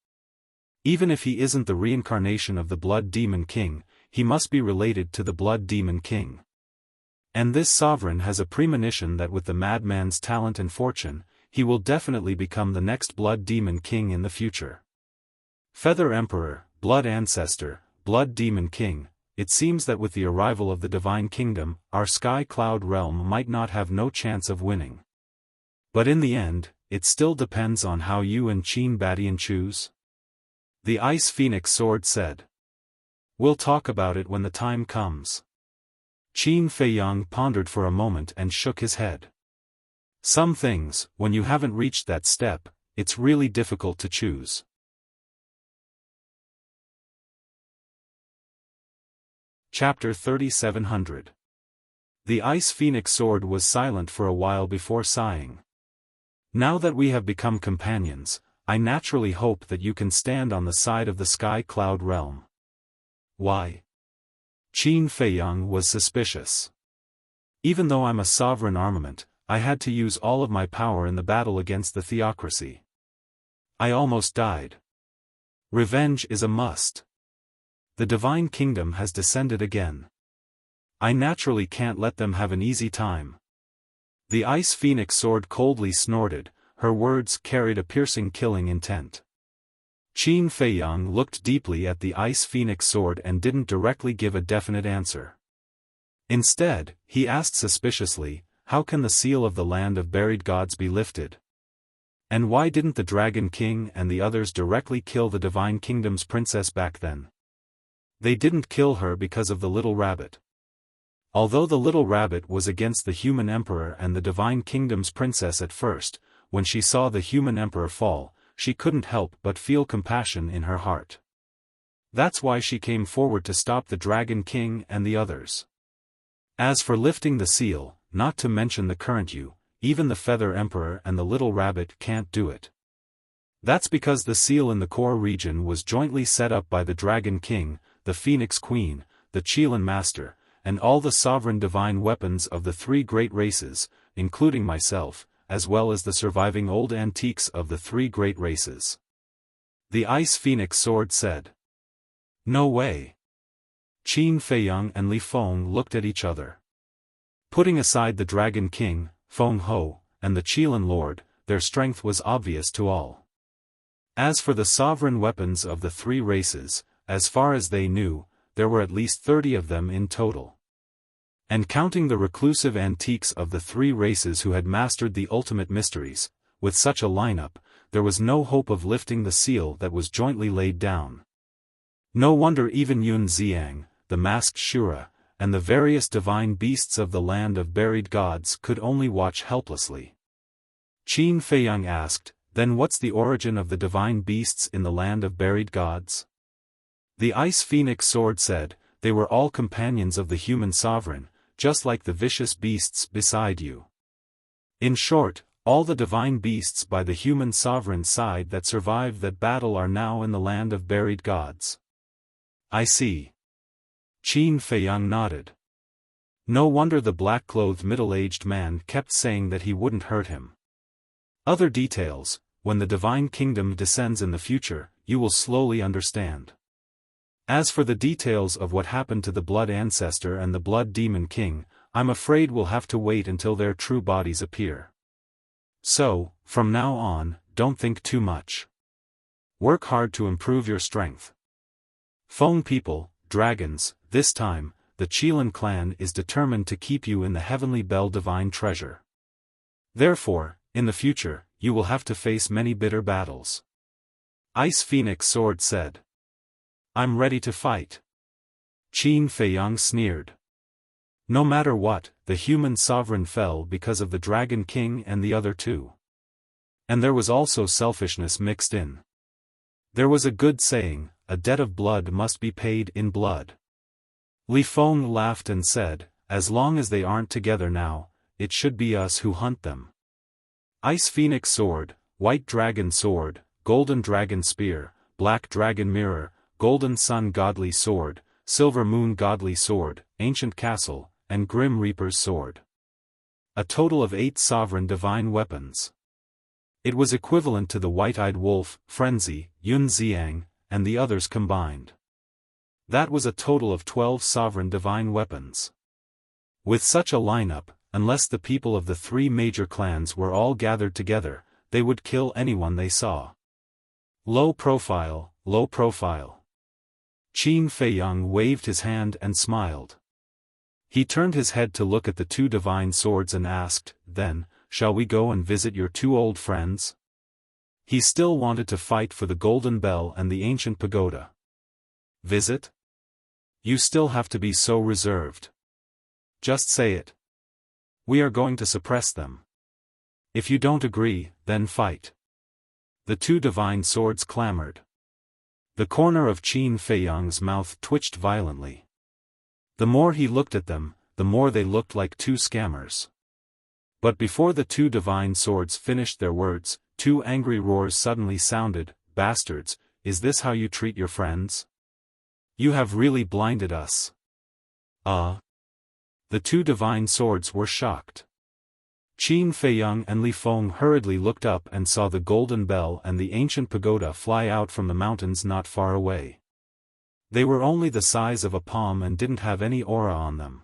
Even if he isn't the reincarnation of the Blood Demon King, he must be related to the Blood Demon King. And this sovereign has a premonition that with the madman's talent and fortune, he will definitely become the next Blood Demon King in the future. Feather Emperor, Blood Ancestor, Blood Demon King, it seems that with the arrival of the Divine Kingdom, our Sky Cloud realm might not have no chance of winning. But in the end, it still depends on how you and Qin Badian choose. The Ice Phoenix Sword said. We'll talk about it when the time comes. Qin Feiyang pondered for a moment and shook his head. Some things, when you haven't reached that step, it's really difficult to choose. Chapter 3700. The Ice Phoenix Sword was silent for a while before sighing. Now that we have become companions, I naturally hope that you can stand on the side of the Sky Cloud realm. Why? Qin Feiyang was suspicious. Even though I'm a sovereign armament, I had to use all of my power in the battle against the theocracy. I almost died. Revenge is a must. The Divine Kingdom has descended again. I naturally can't let them have an easy time. The Ice Phoenix Sword coldly snorted, her words carried a piercing killing intent. Qin Feiyang looked deeply at the Ice Phoenix Sword and didn't directly give a definite answer. Instead, he asked suspiciously, how can the seal of the land of buried gods be lifted? And why didn't the Dragon King and the others directly kill the Divine Kingdom's princess back then? They didn't kill her because of the little rabbit. Although the little rabbit was against the human emperor and the Divine Kingdom's princess at first, when she saw the human emperor fall, she couldn't help but feel compassion in her heart. That's why she came forward to stop the Dragon King and the others. As for lifting the seal, not to mention the current you, even the Feather Emperor and the little rabbit can't do it. That's because the seal in the core region was jointly set up by the Dragon King, the Phoenix Queen, the Qilin Master, and all the sovereign divine weapons of the three great races, including myself, as well as the surviving old antiques of the three great races. The Ice Phoenix Sword said. No way. Qin Feiyang and Li Feng looked at each other. Putting aside the Dragon King, Feng Ho, and the Qilin Lord, their strength was obvious to all. As for the sovereign weapons of the three races, as far as they knew, there were at least 30 of them in total. And counting the reclusive antiques of the three races who had mastered the ultimate mysteries, with such a lineup, there was no hope of lifting the seal that was jointly laid down. No wonder even Yun Xiang, the masked Shura, and the various divine beasts of the land of buried gods could only watch helplessly. Qin Feiyang asked, then what's the origin of the divine beasts in the land of buried gods? The Ice Phoenix Sword said, they were all companions of the human sovereign, just like the vicious beasts beside you. In short, all the divine beasts by the human sovereign side that survived that battle are now in the land of buried gods. I see. Qin Feiyang nodded. No wonder the black-clothed middle-aged man kept saying that he wouldn't hurt him. Other details, when the Divine Kingdom descends in the future, you will slowly understand. As for the details of what happened to the Blood Ancestor and the Blood Demon King, I'm afraid we'll have to wait until their true bodies appear. So, from now on, don't think too much. Work hard to improve your strength. Phone people, dragons, this time, the Qilin clan is determined to keep you in the Heavenly Bell Divine Treasure. Therefore, in the future, you will have to face many bitter battles. Ice Phoenix Sword said. I'm ready to fight. Qin Feiyang sneered. No matter what, the human sovereign fell because of the Dragon King and the other two. And there was also selfishness mixed in. There was a good saying, a debt of blood must be paid in blood. Li Feng laughed and said, as long as they aren't together now, it should be us who hunt them. Ice Phoenix Sword, White Dragon Sword, Golden Dragon Spear, Black Dragon Mirror, Golden Sun Godly Sword, Silver Moon Godly Sword, Ancient Castle, and Grim Reaper's Sword. A total of 8 sovereign divine weapons. It was equivalent to the White-Eyed Wolf, Frenzy, Yun Xiang, and the others combined. That was a total of 12 sovereign divine weapons. With such a lineup, unless the people of the 3 major clans were all gathered together, they would kill anyone they saw. Low profile, low profile. Qin Feiyang waved his hand and smiled. He turned his head to look at the 2 divine swords and asked, then, shall we go and visit your 2 old friends? He still wanted to fight for the Golden Bell and the ancient pagoda. Visit? You still have to be so reserved. Just say it. We are going to suppress them. If you don't agree, then fight. The 2 divine swords clamored. The corner of Qin Feiyang's mouth twitched violently. The more he looked at them, the more they looked like 2 scammers. But before the 2 divine swords finished their words, 2 angry roars suddenly sounded. Bastards, is this how you treat your friends? You have really blinded us. The 2 divine swords were shocked. Qin Feiyang and Li Feng hurriedly looked up and saw the golden bell and the ancient pagoda fly out from the mountains not far away. They were only the size of a palm and didn't have any aura on them.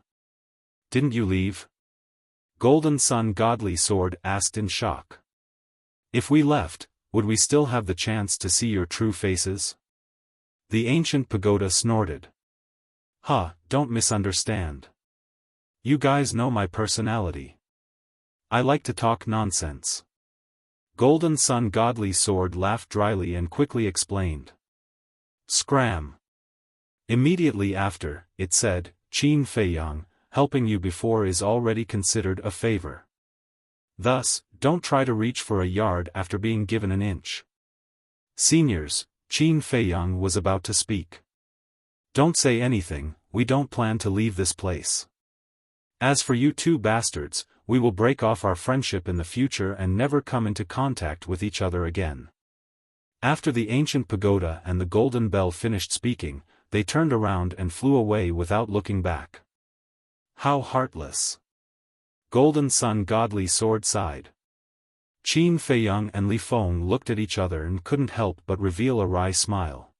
Didn't you leave? Golden Sun Godly Sword asked in shock. If we left, would we still have the chance to see your true faces? The ancient pagoda snorted. Don't misunderstand. You guys know my personality. I like to talk nonsense. Golden Sun Godly Sword laughed dryly and quickly explained. Scram. Immediately after, it said, Qin Feiyang, helping you before is already considered a favor. Thus, don't try to reach for a yard after being given an inch. Seniors, Qin Feiyang was about to speak. Don't say anything, we don't plan to leave this place. As for you 2 bastards, we will break off our friendship in the future and never come into contact with each other again. After the ancient pagoda and the golden bell finished speaking, they turned around and flew away without looking back. How heartless. Golden Sun Godly Sword sighed. Qin Feiyang and Li Feng looked at each other and couldn't help but reveal a wry smile.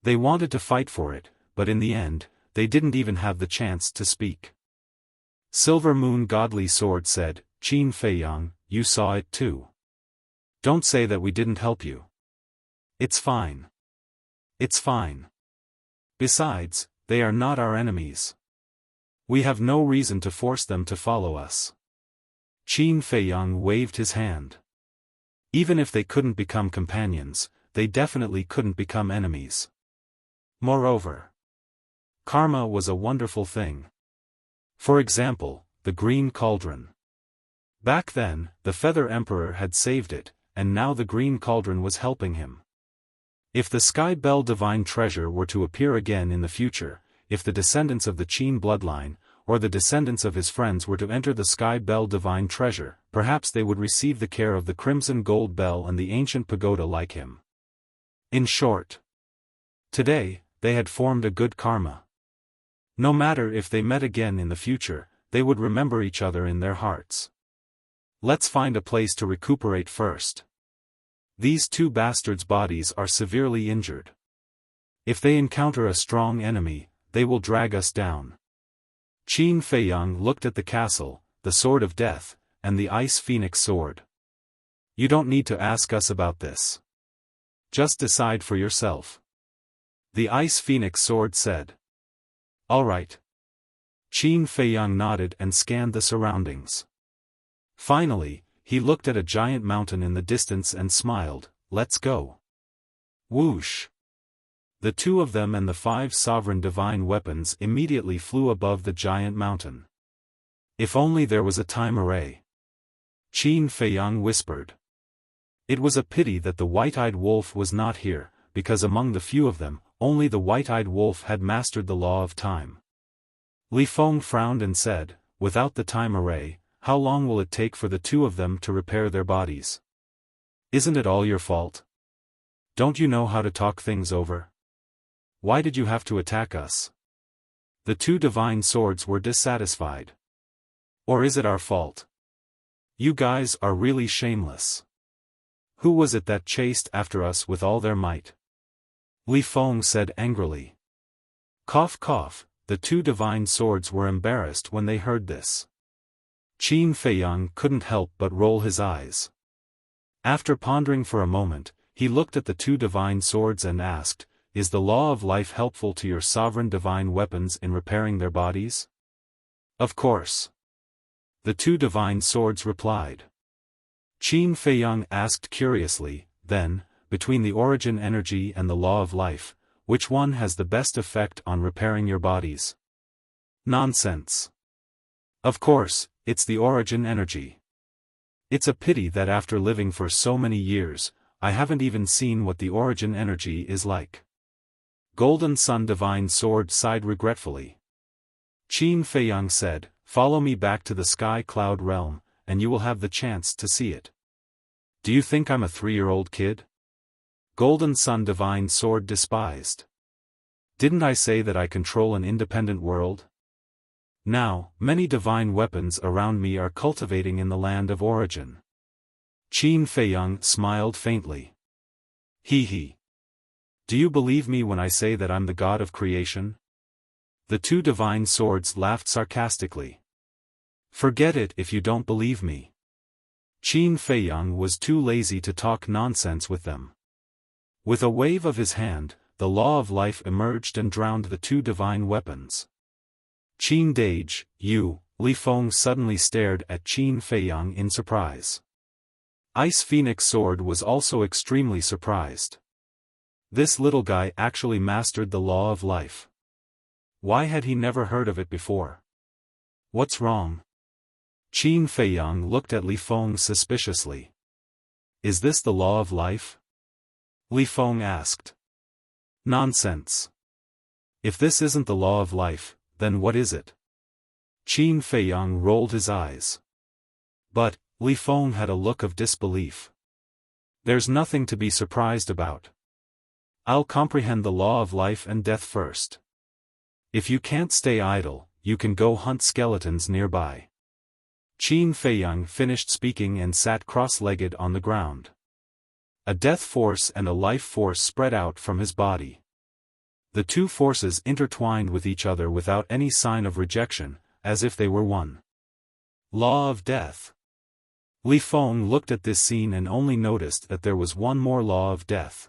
They wanted to fight for it, but in the end, they didn't even have the chance to speak. Silver Moon Godly Sword said, Qin Feiyang, you saw it too. Don't say that we didn't help you. It's fine. It's fine. Besides, they are not our enemies. We have no reason to force them to follow us. Qin Feiyang waved his hand. Even if they couldn't become companions, they definitely couldn't become enemies. Moreover, karma was a wonderful thing. For example, the Green Cauldron. Back then, the Feather Emperor had saved it, and now the Green Cauldron was helping him. If the Sky Bell Divine Treasure were to appear again in the future, if the descendants of the Qin bloodline, or the descendants of his friends were to enter the Sky Bell Divine Treasure, perhaps they would receive the care of the Crimson Gold Bell and the ancient pagoda like him. In short, today, they had formed a good karma. No matter if they met again in the future, they would remember each other in their hearts. Let's find a place to recuperate first. These 2 bastards' bodies are severely injured. If they encounter a strong enemy, they will drag us down. Qin Feiyang looked at the castle, the sword of death, and the ice phoenix sword. You don't need to ask us about this. Just decide for yourself. The ice phoenix sword said. All right. Qin Feiyang nodded and scanned the surroundings. Finally, he looked at a giant mountain in the distance and smiled. Let's go. Whoosh. The two of them and the 5 sovereign divine weapons immediately flew above the giant mountain. If only there was a time array. Qin Feiyang whispered. It was a pity that the white-eyed wolf was not here, because among the few of them, only the white-eyed wolf had mastered the law of time. Li Feng frowned and said, without the time array, how long will it take for the two of them to repair their bodies? Isn't it all your fault? Don't you know how to talk things over? Why did you have to attack us? The 2 divine swords were dissatisfied. Or is it our fault? You guys are really shameless. Who was it that chased after us with all their might? Li Feng said angrily. Cough cough, the 2 divine swords were embarrassed when they heard this. Qin Feiyang couldn't help but roll his eyes. After pondering for a moment, he looked at the 2 divine swords and asked, is the law of life helpful to your sovereign divine weapons in repairing their bodies? Of course. The 2 divine swords replied. Qin Feiyang asked curiously, then, between the origin energy and the law of life, which one has the best effect on repairing your bodies? Nonsense. Of course, it's the origin energy. It's a pity that after living for so many years, I haven't even seen what the origin energy is like. Golden Sun Divine Sword sighed regretfully. Qin Feiyang said, follow me back to the Sky Cloud Realm, and you will have the chance to see it. Do you think I'm a 3-year-old kid? Golden Sun Divine Sword despised. Didn't I say that I control an independent world? Now, many divine weapons around me are cultivating in the land of origin. Qin Feiyang smiled faintly. Hee hee. Do you believe me when I say that I'm the god of creation? The 2 divine swords laughed sarcastically. Forget it if you don't believe me. Qin Feiyang was too lazy to talk nonsense with them. With a wave of his hand, the law of life emerged and drowned the 2 divine weapons. Qin Dage, you, Li Feng suddenly stared at Qin Feiyang in surprise. Ice Phoenix Sword was also extremely surprised. This little guy actually mastered the law of life. Why had he never heard of it before? What's wrong? Qin Feiyang looked at Li Feng suspiciously. Is this the law of life? Li Feng asked. Nonsense. If this isn't the law of life, then what is it? Qin Feiyang rolled his eyes. But, Li Feng had a look of disbelief. There's nothing to be surprised about. I'll comprehend the law of life and death first. If you can't stay idle, you can go hunt skeletons nearby. Qin Feiyang finished speaking and sat cross-legged on the ground. A death force and a life force spread out from his body. The 2 forces intertwined with each other without any sign of rejection, as if they were one. Law of death. Li Feng looked at this scene and only noticed that there was one more law of death.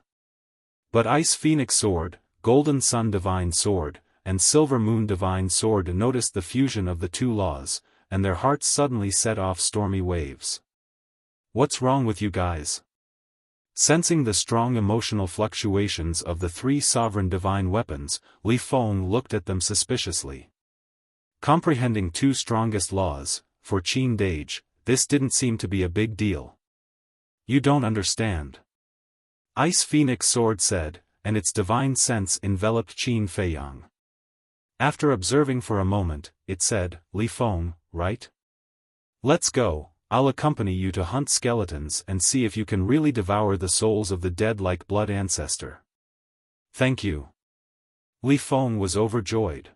But Ice Phoenix Sword, Golden Sun Divine Sword, and Silver Moon Divine Sword noticed the fusion of the 2 laws, and their hearts suddenly set off stormy waves. What's wrong with you guys? Sensing the strong emotional fluctuations of the 3 sovereign divine weapons, Li Feng looked at them suspiciously. Comprehending 2 strongest laws, for Qin Dage, this didn't seem to be a big deal. You don't understand. Ice Phoenix Sword said, and its divine sense enveloped Qin Feiyang. After observing for a moment, it said, Li Feng, right? Let's go, I'll accompany you to hunt skeletons and see if you can really devour the souls of the dead like blood ancestor. Thank you. Li Feng was overjoyed.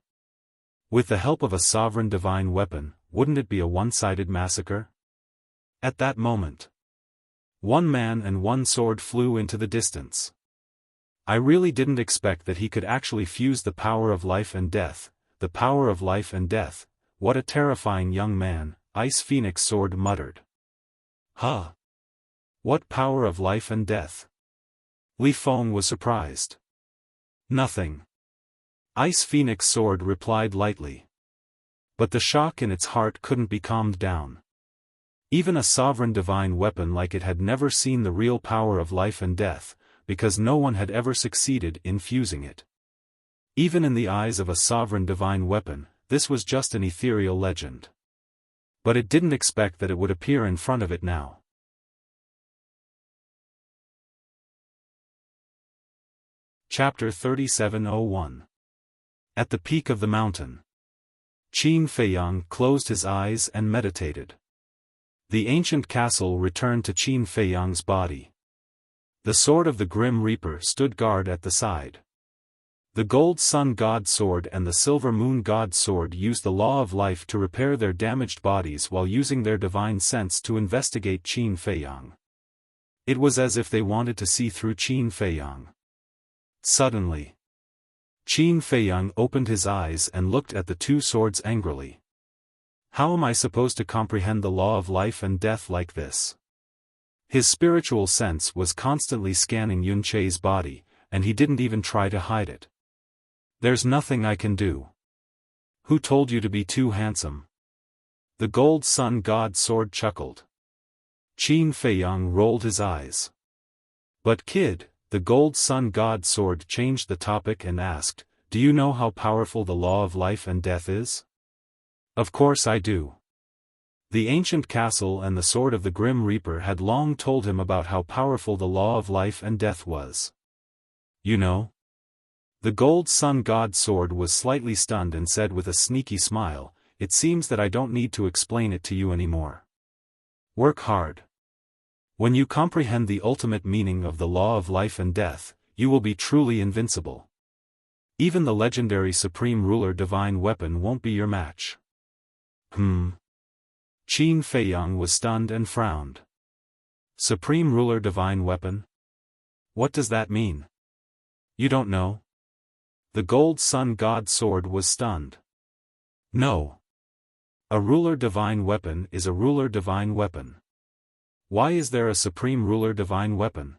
With the help of a sovereign divine weapon, wouldn't it be a one-sided massacre? At that moment, 1 man and 1 sword flew into the distance. I really didn't expect that he could actually fuse the power of life and death, the power of life and death. What a terrifying young man, Ice Phoenix Sword muttered. Huh? What power of life and death? Li Feng was surprised. Nothing. Ice Phoenix Sword replied lightly. But the shock in its heart couldn't be calmed down. Even a sovereign divine weapon like it had never seen the real power of life and death, because no one had ever succeeded in fusing it. Even in the eyes of a sovereign divine weapon, this was just an ethereal legend. But it didn't expect that it would appear in front of it now. Chapter 3701. At the peak of the mountain. Qin Feiyang closed his eyes and meditated. The ancient castle returned to Qin Feiyang's body. The sword of the Grim Reaper stood guard at the side. The Gold Sun God Sword and the Silver Moon God Sword used the law of life to repair their damaged bodies while using their divine sense to investigate Qin Feiyang. It was as if they wanted to see through Qin Feiyang. Suddenly, Qin Feiyang opened his eyes and looked at the two swords angrily. How am I supposed to comprehend the law of life and death like this? His spiritual sense was constantly scanning Yun Chei's body, and he didn't even try to hide it. There's nothing I can do. Who told you to be too handsome? The Gold Sun God Sword chuckled. Qin Feiyang rolled his eyes. But kid, the Gold Sun God Sword changed the topic and asked, do you know how powerful the law of life and death is? Of course I do. The ancient castle and the sword of the Grim Reaper had long told him about how powerful the law of life and death was. You know? The Gold Sun God Sword was slightly stunned and said with a sneaky smile, it seems that I don't need to explain it to you anymore. Work hard. When you comprehend the ultimate meaning of the law of life and death, you will be truly invincible. Even the legendary Supreme Ruler Divine Weapon won't be your match. Qin Feiyang was stunned and frowned. Supreme Ruler Divine Weapon? What does that mean? You don't know? The Gold Sun God Sword was stunned. No. A Ruler Divine Weapon is a Ruler Divine Weapon. Why is there a Supreme Ruler Divine Weapon?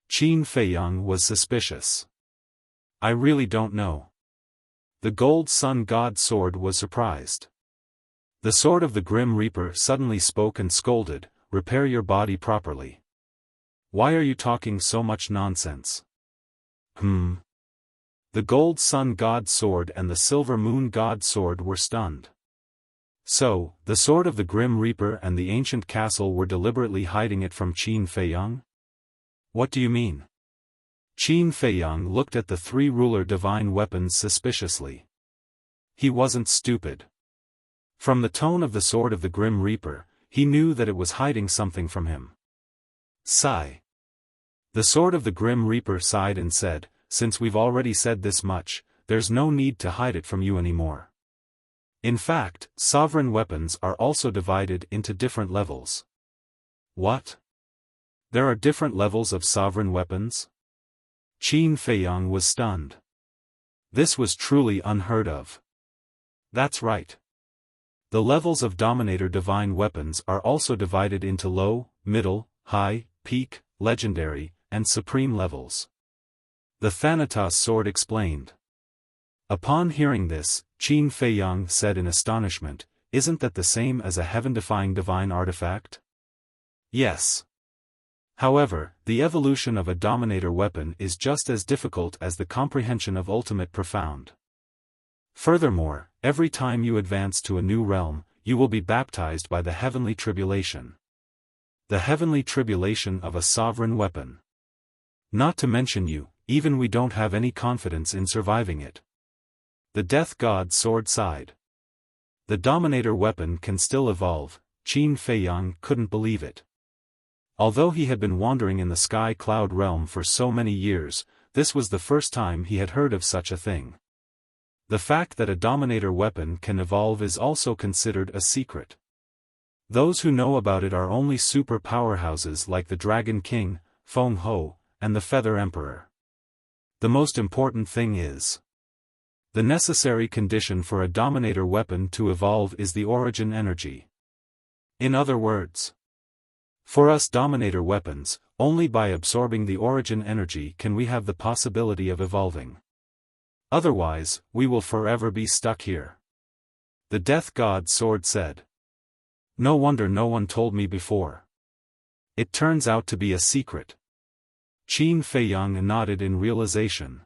Qin Feiyang was suspicious. I really don't know. The Gold Sun God Sword was surprised. The sword of the Grim Reaper suddenly spoke and scolded, repair your body properly. Why are you talking so much nonsense? The Gold Sun God Sword and the Silver Moon God Sword were stunned. So, the sword of the Grim Reaper and the ancient castle were deliberately hiding it from Qin Feiyang? What do you mean? Qin Feiyang looked at the three ruler divine weapons suspiciously. He wasn't stupid. From the tone of the sword of the Grim Reaper, he knew that it was hiding something from him. Sigh. The sword of the Grim Reaper sighed and said, since we've already said this much, there's no need to hide it from you anymore. In fact, sovereign weapons are also divided into different levels. What? There are different levels of sovereign weapons? Qin Feiyang was stunned. This was truly unheard of. That's right. The levels of Dominator Divine Weapons are also divided into low, middle, high, peak, legendary, and supreme levels. The Thanatos sword explained. Upon hearing this, Qin Feiyang said in astonishment, isn't that the same as a heaven-defying divine artifact? Yes. However, the evolution of a Dominator weapon is just as difficult as the comprehension of ultimate profound. Furthermore, every time you advance to a new realm, you will be baptized by the heavenly tribulation. The heavenly tribulation of a sovereign weapon. Not to mention you, even we don't have any confidence in surviving it. The Death God Sword sighed. The Dominator weapon can still evolve, Qin Feiyang couldn't believe it. Although he had been wandering in the Sky Cloud realm for so many years, this was the first time he had heard of such a thing. The fact that a Dominator weapon can evolve is also considered a secret. Those who know about it are only super powerhouses like the Dragon King, Feng Ho, and the Feather Emperor. The most important thing is, The necessary condition for a dominator weapon to evolve is the origin energy. In other words, for us dominator weapons, only by absorbing the origin energy can we have the possibility of evolving. Otherwise, we will forever be stuck here. The Death God's sword said. No wonder no one told me before. It turns out to be a secret. Qin Feiyang nodded in realization.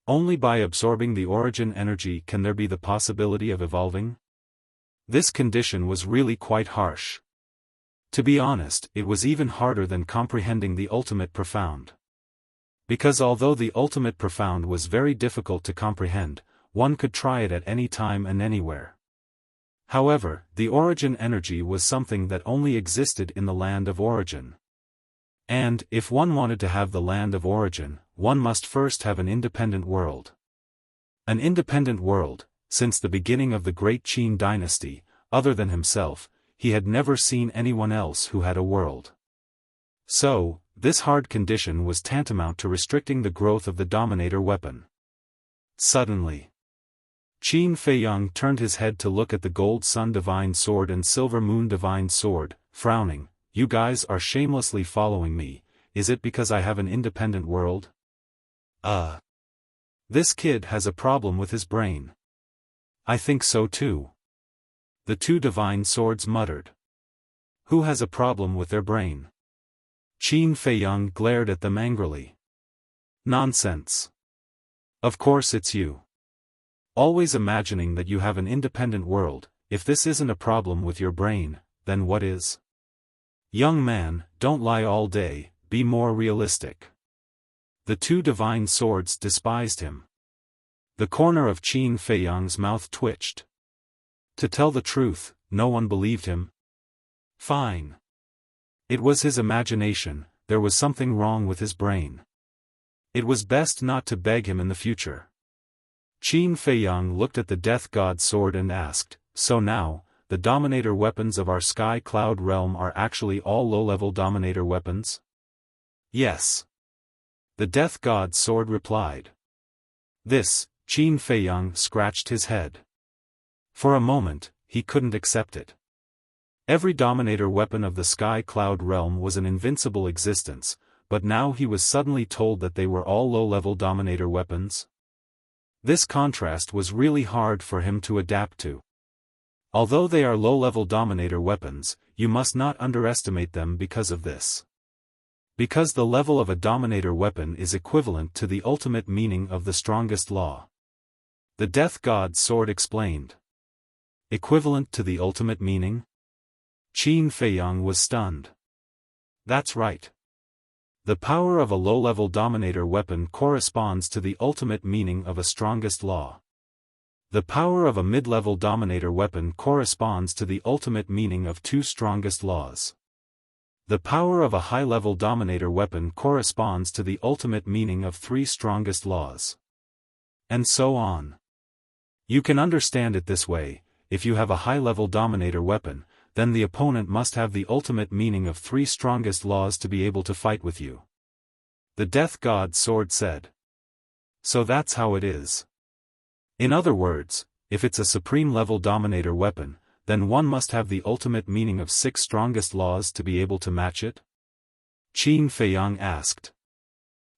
Only by absorbing the origin energy can there be the possibility of evolving? This condition was really quite harsh. To be honest, it was even harder than comprehending the ultimate profound. Because although the ultimate profound was very difficult to comprehend, one could try it at any time and anywhere. However, the origin energy was something that only existed in the land of origin. And, if one wanted to have the land of origin, one must first have an independent world. An independent world, since the beginning of the Great Qin dynasty, other than himself, he had never seen anyone else who had a world. So, this hard condition was tantamount to restricting the growth of the dominator weapon. Suddenly, Qin Feiyang turned his head to look at the Gold Sun Divine Sword and Silver Moon Divine Sword, frowning. You guys are shamelessly following me, is it because I have an independent world? This kid has a problem with his brain. I think so too. The two divine swords muttered. Who has a problem with their brain? Qin Feiyang glared at them angrily. Nonsense. Of course it's you. Always imagining that you have an independent world. If this isn't a problem with your brain, then what is? Young man, don't lie all day, be more realistic. The two divine swords despised him. The corner of Qin Feiyang's mouth twitched. To tell the truth, no one believed him. Fine. It was his imagination, there was something wrong with his brain. It was best not to beg him in the future. Qin Feiyang looked at the Death God's sword and asked, so now, the dominator weapons of our Sky Cloud realm are actually all low-level dominator weapons? Yes. The Death God's sword replied. This, Qin Feiyang scratched his head. For a moment, he couldn't accept it. Every dominator weapon of the Sky Cloud realm was an invincible existence, but now he was suddenly told that they were all low-level dominator weapons. This contrast was really hard for him to adapt to. Although they are low-level dominator weapons, you must not underestimate them because of this. Because the level of a dominator weapon is equivalent to the ultimate meaning of the strongest law. The Death God's sword explained. Equivalent to the ultimate meaning? Qin Feiyang was stunned. That's right. The power of a low-level dominator weapon corresponds to the ultimate meaning of a strongest law. The power of a mid-level dominator weapon corresponds to the ultimate meaning of two strongest laws. The power of a high-level dominator weapon corresponds to the ultimate meaning of three strongest laws. And so on. You can understand it this way, if you have a high-level dominator weapon, then the opponent must have the ultimate meaning of three strongest laws to be able to fight with you. The Death God's sword said. So that's how it is. In other words, if it's a supreme-level dominator weapon, then one must have the ultimate meaning of six strongest laws to be able to match it? Qin Feiyang asked.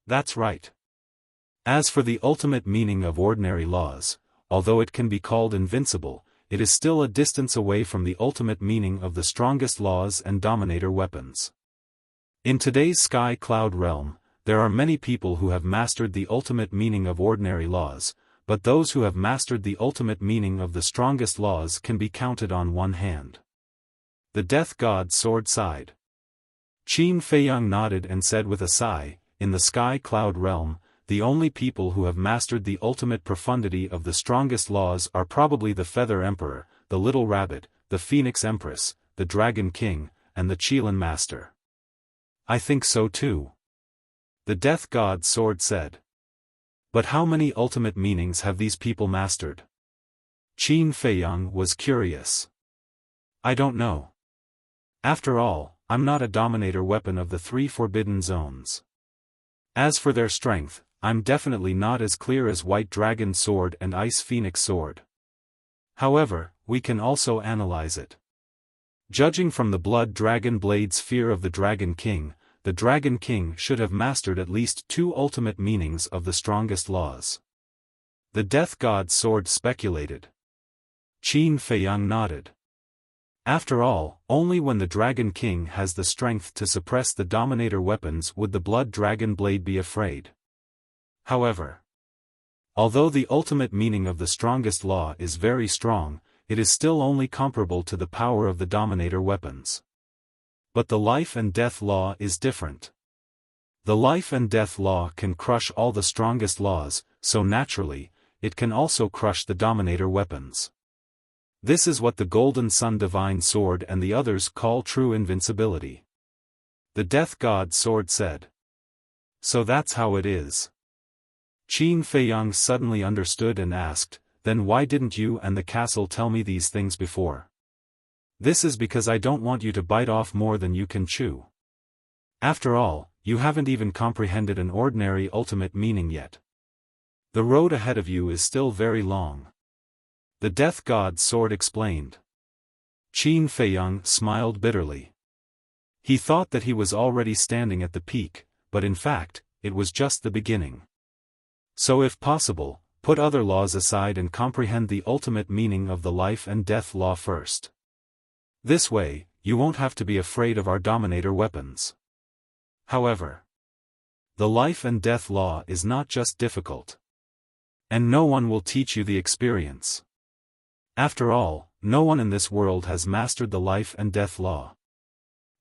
That's right. As for the ultimate meaning of ordinary laws, although it can be called invincible, it is still a distance away from the ultimate meaning of the strongest laws and dominator weapons. In today's Sky Cloud realm, there are many people who have mastered the ultimate meaning of ordinary laws, but those who have mastered the ultimate meaning of the strongest laws can be counted on one hand. The Death God's sword sighed. Qin Feiyang nodded and said with a sigh, in the Sky Cloud realm, the only people who have mastered the ultimate profundity of the strongest laws are probably the Feather Emperor, the Little Rabbit, the Phoenix Empress, the Dragon King, and the Qilin Master. I think so too. The Death God's sword said. But how many ultimate meanings have these people mastered? Qin Feiyang was curious. I don't know. After all, I'm not a dominator weapon of the three forbidden zones. As for their strength, I'm definitely not as clear as White Dragon Sword and Ice Phoenix Sword. However, we can also analyze it. Judging from the Blood Dragon Blade's fear of the Dragon King, the Dragon King should have mastered at least 2 ultimate meanings of the strongest laws. The Death God's Sword speculated. Qin Feiyang nodded. After all, only when the Dragon King has the strength to suppress the Dominator weapons would the Blood Dragon Blade be afraid. However, although the ultimate meaning of the strongest law is very strong, it is still only comparable to the power of the Dominator weapons. But the life and death law is different. The life and death law can crush all the strongest laws, so naturally, it can also crush the Dominator weapons. This is what the Golden Sun Divine Sword and the others call true invincibility. The Death God's Sword said. So that's how it is. Qin Feiyang suddenly understood and asked, then why didn't you and the castle tell me these things before? This is because I don't want you to bite off more than you can chew. After all, you haven't even comprehended an ordinary ultimate meaning yet. The road ahead of you is still very long. The Death God's Sword explained. Qin Feiyang smiled bitterly. He thought that he was already standing at the peak, but in fact, it was just the beginning. So if possible, put other laws aside and comprehend the ultimate meaning of the life and death law first. This way, you won't have to be afraid of our Dominator weapons. However, the life and death law is not just difficult. And no one will teach you the experience. After all, no one in this world has mastered the life and death law.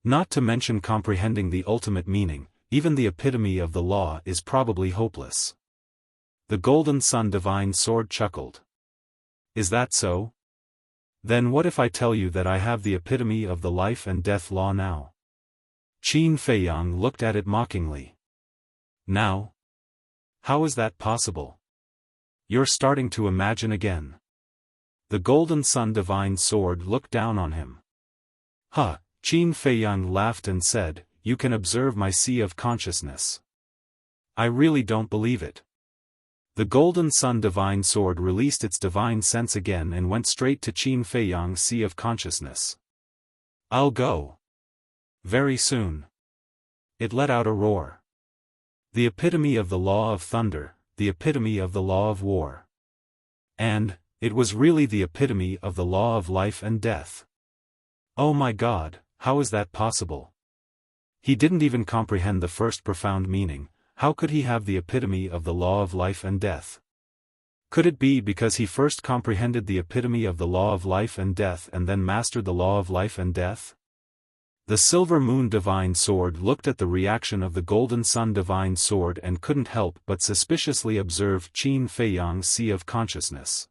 Not to mention comprehending the ultimate meaning, even the epitome of the law is probably hopeless. The Golden Sun Divine Sword chuckled. Is that so? Then what if I tell you that I have the epitome of the life and death law now? Qin Feiyang looked at it mockingly. Now? How is that possible? You're starting to imagine again. The Golden Sun Divine Sword looked down on him. Huh, Qin Feiyang laughed and said, you can observe my sea of consciousness. I really don't believe it. The Golden Sun Divine Sword released its divine sense again and went straight to Qin Feiyang's sea of consciousness. I'll go. Very soon. It let out a roar. The epitome of the law of thunder, the epitome of the law of war. And, it was really the epitome of the law of life and death. Oh my God, how is that possible? He didn't even comprehend the first profound meaning. How could he have the epitome of the law of life and death? Could it be because he first comprehended the epitome of the law of life and death and then mastered the law of life and death? The Silver Moon Divine Sword looked at the reaction of the Golden Sun Divine Sword and couldn't help but suspiciously observe Qin Feiyang's sea of consciousness.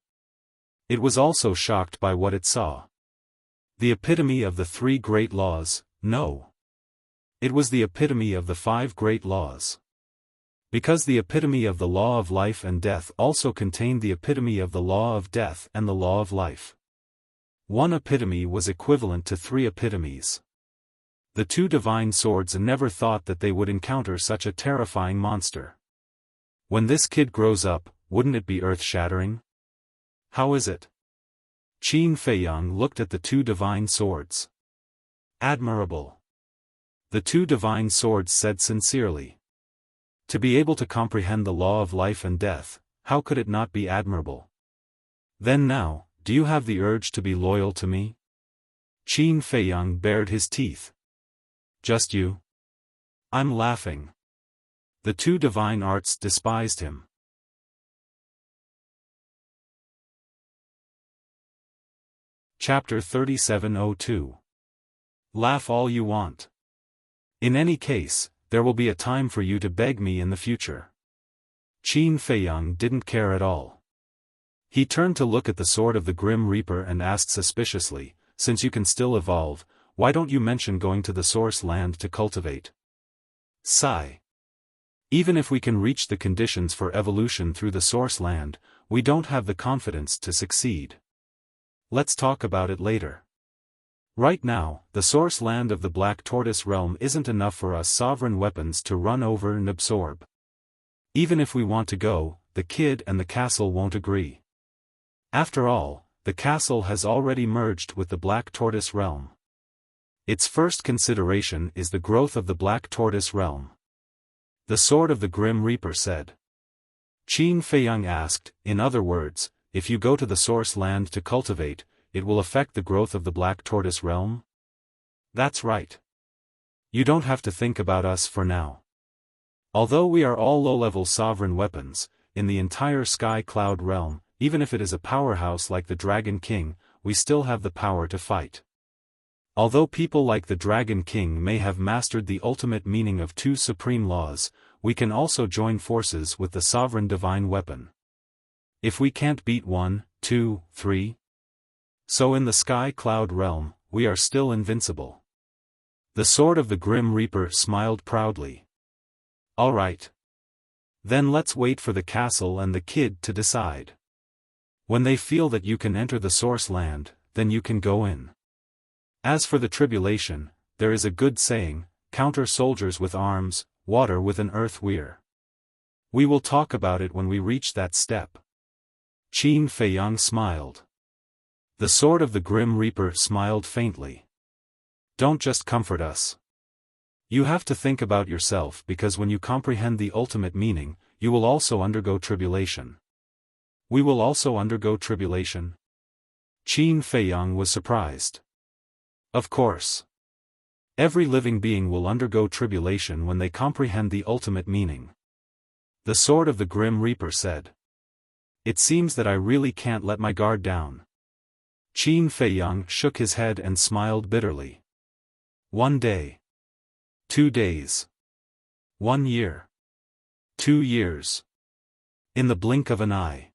It was also shocked by what it saw. The epitome of the 3 great laws, no. It was the epitome of the 5 great laws. Because the epitome of the law of life and death also contained the epitome of the law of death and the law of life. One epitome was equivalent to 3 epitomes. The 2 divine swords never thought that they would encounter such a terrifying monster. When this kid grows up, wouldn't it be earth-shattering? How is it? Qin Feiyang looked at the 2 divine swords. Admirable. The 2 divine swords said sincerely. To be able to comprehend the law of life and death, how could it not be admirable? Then now, do you have the urge to be loyal to me? Qin Feiyang bared his teeth. Just you? I'm laughing. The 2 divine arts despised him. Chapter 3702. Laugh all you want. In any case, there will be a time for you to beg me in the future. Qin Feiyang didn't care at all. He turned to look at the sword of the Grim Reaper and asked suspiciously, since you can still evolve, why don't you mention going to the Source Land to cultivate? Sigh. Even if we can reach the conditions for evolution through the Source Land, we don't have the confidence to succeed. Let's talk about it later. Right now, the Source Land of the Black Tortoise Realm isn't enough for us sovereign weapons to run over and absorb. Even if we want to go, the kid and the castle won't agree. After all, the castle has already merged with the Black Tortoise realm. Its first consideration is the growth of the Black Tortoise realm. The Sword of the Grim Reaper said. Qin Feiyang asked, in other words, if you go to the Source Land to cultivate, it will affect the growth of the Black Tortoise realm? That's right. You don't have to think about us for now. Although we are all low-level sovereign weapons, in the entire Sky Cloud realm, even if it is a powerhouse like the Dragon King, we still have the power to fight. Although people like the Dragon King may have mastered the ultimate meaning of 2 supreme laws, we can also join forces with the sovereign divine weapon. If we can't beat 1, 2, 3. So in the Sky Cloud realm, we are still invincible. The Sword of the Grim Reaper smiled proudly. All right. Then let's wait for the castle and the kid to decide. When they feel that you can enter the Source Land, then you can go in. As for the tribulation, there is a good saying, counter soldiers with arms, water with an earth weir. We will talk about it when we reach that step. Qin Feiyang smiled. The Sword of the Grim Reaper smiled faintly. Don't just comfort us. You have to think about yourself because when you comprehend the ultimate meaning, you will also undergo tribulation. We will also undergo tribulation? Qin Feiyang was surprised. Of course. Every living being will undergo tribulation when they comprehend the ultimate meaning. The Sword of the Grim Reaper said. It seems that I really can't let my guard down. Qin Feiyang shook his head and smiled bitterly. 1 day. 2 days. 1 year. 2 years. In the blink of an eye.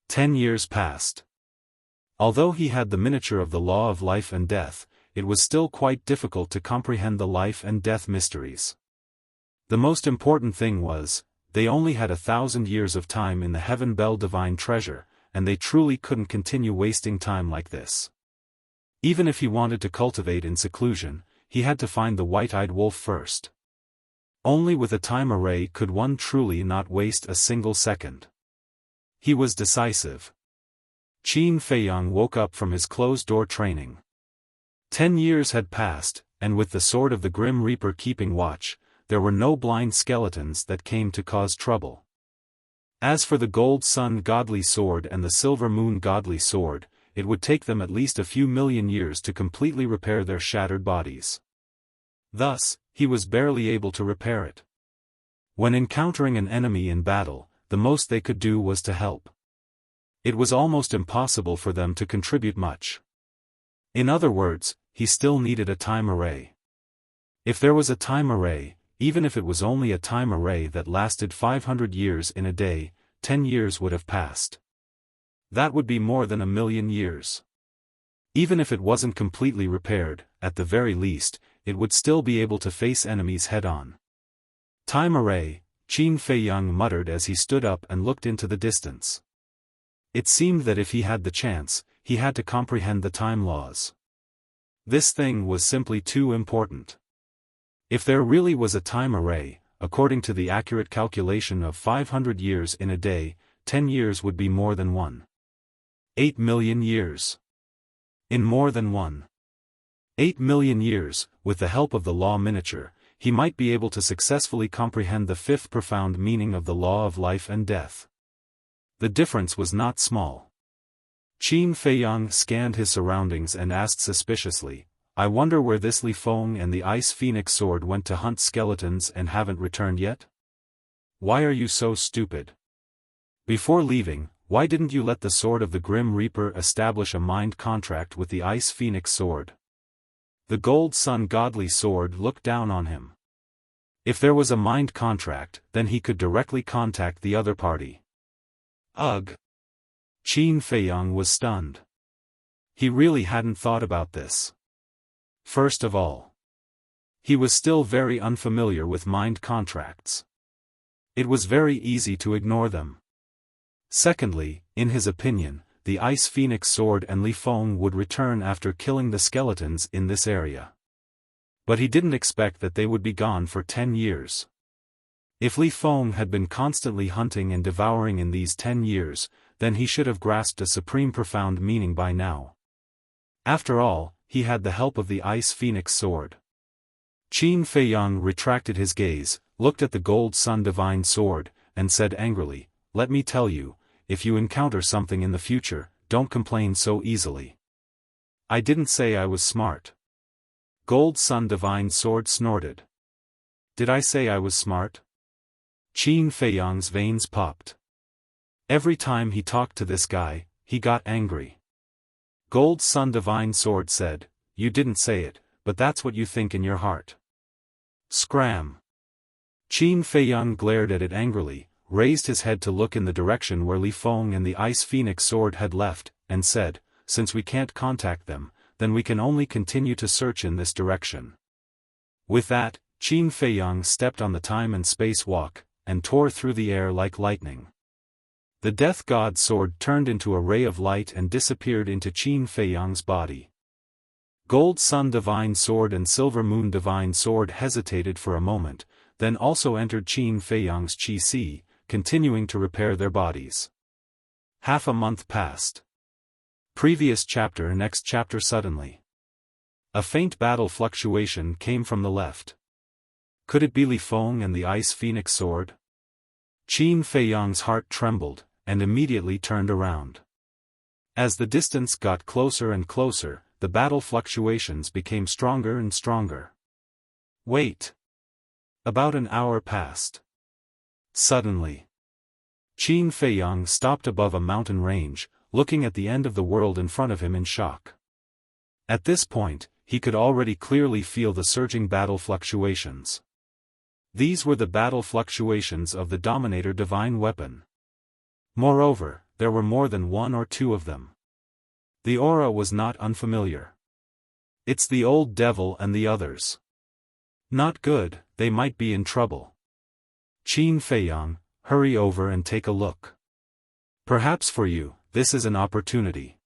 10 years passed. Although he had the miniature of the law of life and death, it was still quite difficult to comprehend the life and death mysteries. The most important thing was, they only had 1,000 years of time in the Heaven Bell Divine Treasure, and they truly couldn't continue wasting time like this. Even if he wanted to cultivate in seclusion, he had to find the white-eyed wolf first. Only with a time array could one truly not waste a single second. He was decisive. Qin Feiyang woke up from his closed-door training. 10 years had passed, and with the Sword of the Grim Reaper keeping watch, there were no blind skeletons that came to cause trouble. As for the Gold Sun Godly Sword and the Silver Moon Godly Sword, it would take them at least a few million years to completely repair their shattered bodies. Thus, he was barely able to repair it. When encountering an enemy in battle, the most they could do was to help. It was almost impossible for them to contribute much. In other words, he still needed a time array. If there was a time array, even if it was only a time array that lasted 500 years in a day, 10 years would have passed. That would be more than 1,000,000 years. Even if it wasn't completely repaired, at the very least, it would still be able to face enemies head-on. Time array, Qin Feiyang muttered as he stood up and looked into the distance. It seemed that if he had the chance, he had to comprehend the time laws. This thing was simply too important. If there really was a time array, according to the accurate calculation of 500 years in a day, 10 years would be more than 1.8 million years. In more than 1.8 million years, with the help of the law miniature, he might be able to successfully comprehend the fifth profound meaning of the law of life and death. The difference was not small. Qin Feiyang scanned his surroundings and asked suspiciously, I wonder where this Li Feng and the Ice Phoenix sword went to hunt skeletons and haven't returned yet? Why are you so stupid? Before leaving, why didn't you let the Sword of the Grim Reaper establish a mind contract with the Ice Phoenix sword? The Gold Sun Godly Sword looked down on him. If there was a mind contract, then he could directly contact the other party. Ugh! Qin Feiyang was stunned. He really hadn't thought about this. First of all, he was still very unfamiliar with mind contracts. It was very easy to ignore them. Secondly, in his opinion, the Ice Phoenix sword and Li Feng would return after killing the skeletons in this area. But he didn't expect that they would be gone for 10 years. If Li Feng had been constantly hunting and devouring in these 10 years, then he should have grasped a supreme profound meaning by now. After all, he had the help of the Ice Phoenix sword. Qin Feiyang retracted his gaze, looked at the Gold Sun Divine Sword, and said angrily, "Let me tell you, if you encounter something in the future, don't complain so easily." "I didn't say I was smart." Gold Sun Divine Sword snorted. "Did I say I was smart?" Qin Feiyang's veins popped. Every time he talked to this guy, he got angry. Gold Sun Divine Sword said, "You didn't say it, but that's what you think in your heart." Scram! Qin Feiyang glared at it angrily, raised his head to look in the direction where Li Feng and the Ice Phoenix sword had left, and said, "Since we can't contact them, then we can only continue to search in this direction." With that, Qin Feiyang stepped on the time and space walk, and tore through the air like lightning. The Death God sword turned into a ray of light and disappeared into Qin Feiyang's body. Gold Sun Divine Sword and Silver Moon Divine Sword hesitated for a moment, then also entered Qin Feiyang's Qi, continuing to repair their bodies. Half a month passed. Previous chapter. Next chapter. Suddenly, a faint battle fluctuation came from the left. Could it be Li Feng and the Ice Phoenix sword? Qin Feiyang's heart trembled, and immediately turned around. As the distance got closer and closer, the battle fluctuations became stronger and stronger. Wait! About an hour passed. Suddenly, Qin Feiyang stopped above a mountain range, looking at the end of the world in front of him in shock. At this point, he could already clearly feel the surging battle fluctuations. These were the battle fluctuations of the Dominator Divine Weapon. Moreover, there were more than one or two of them. The aura was not unfamiliar. "It's the old devil and the others. Not good, they might be in trouble. Qin Feiyang, hurry over and take a look. Perhaps for you, this is an opportunity."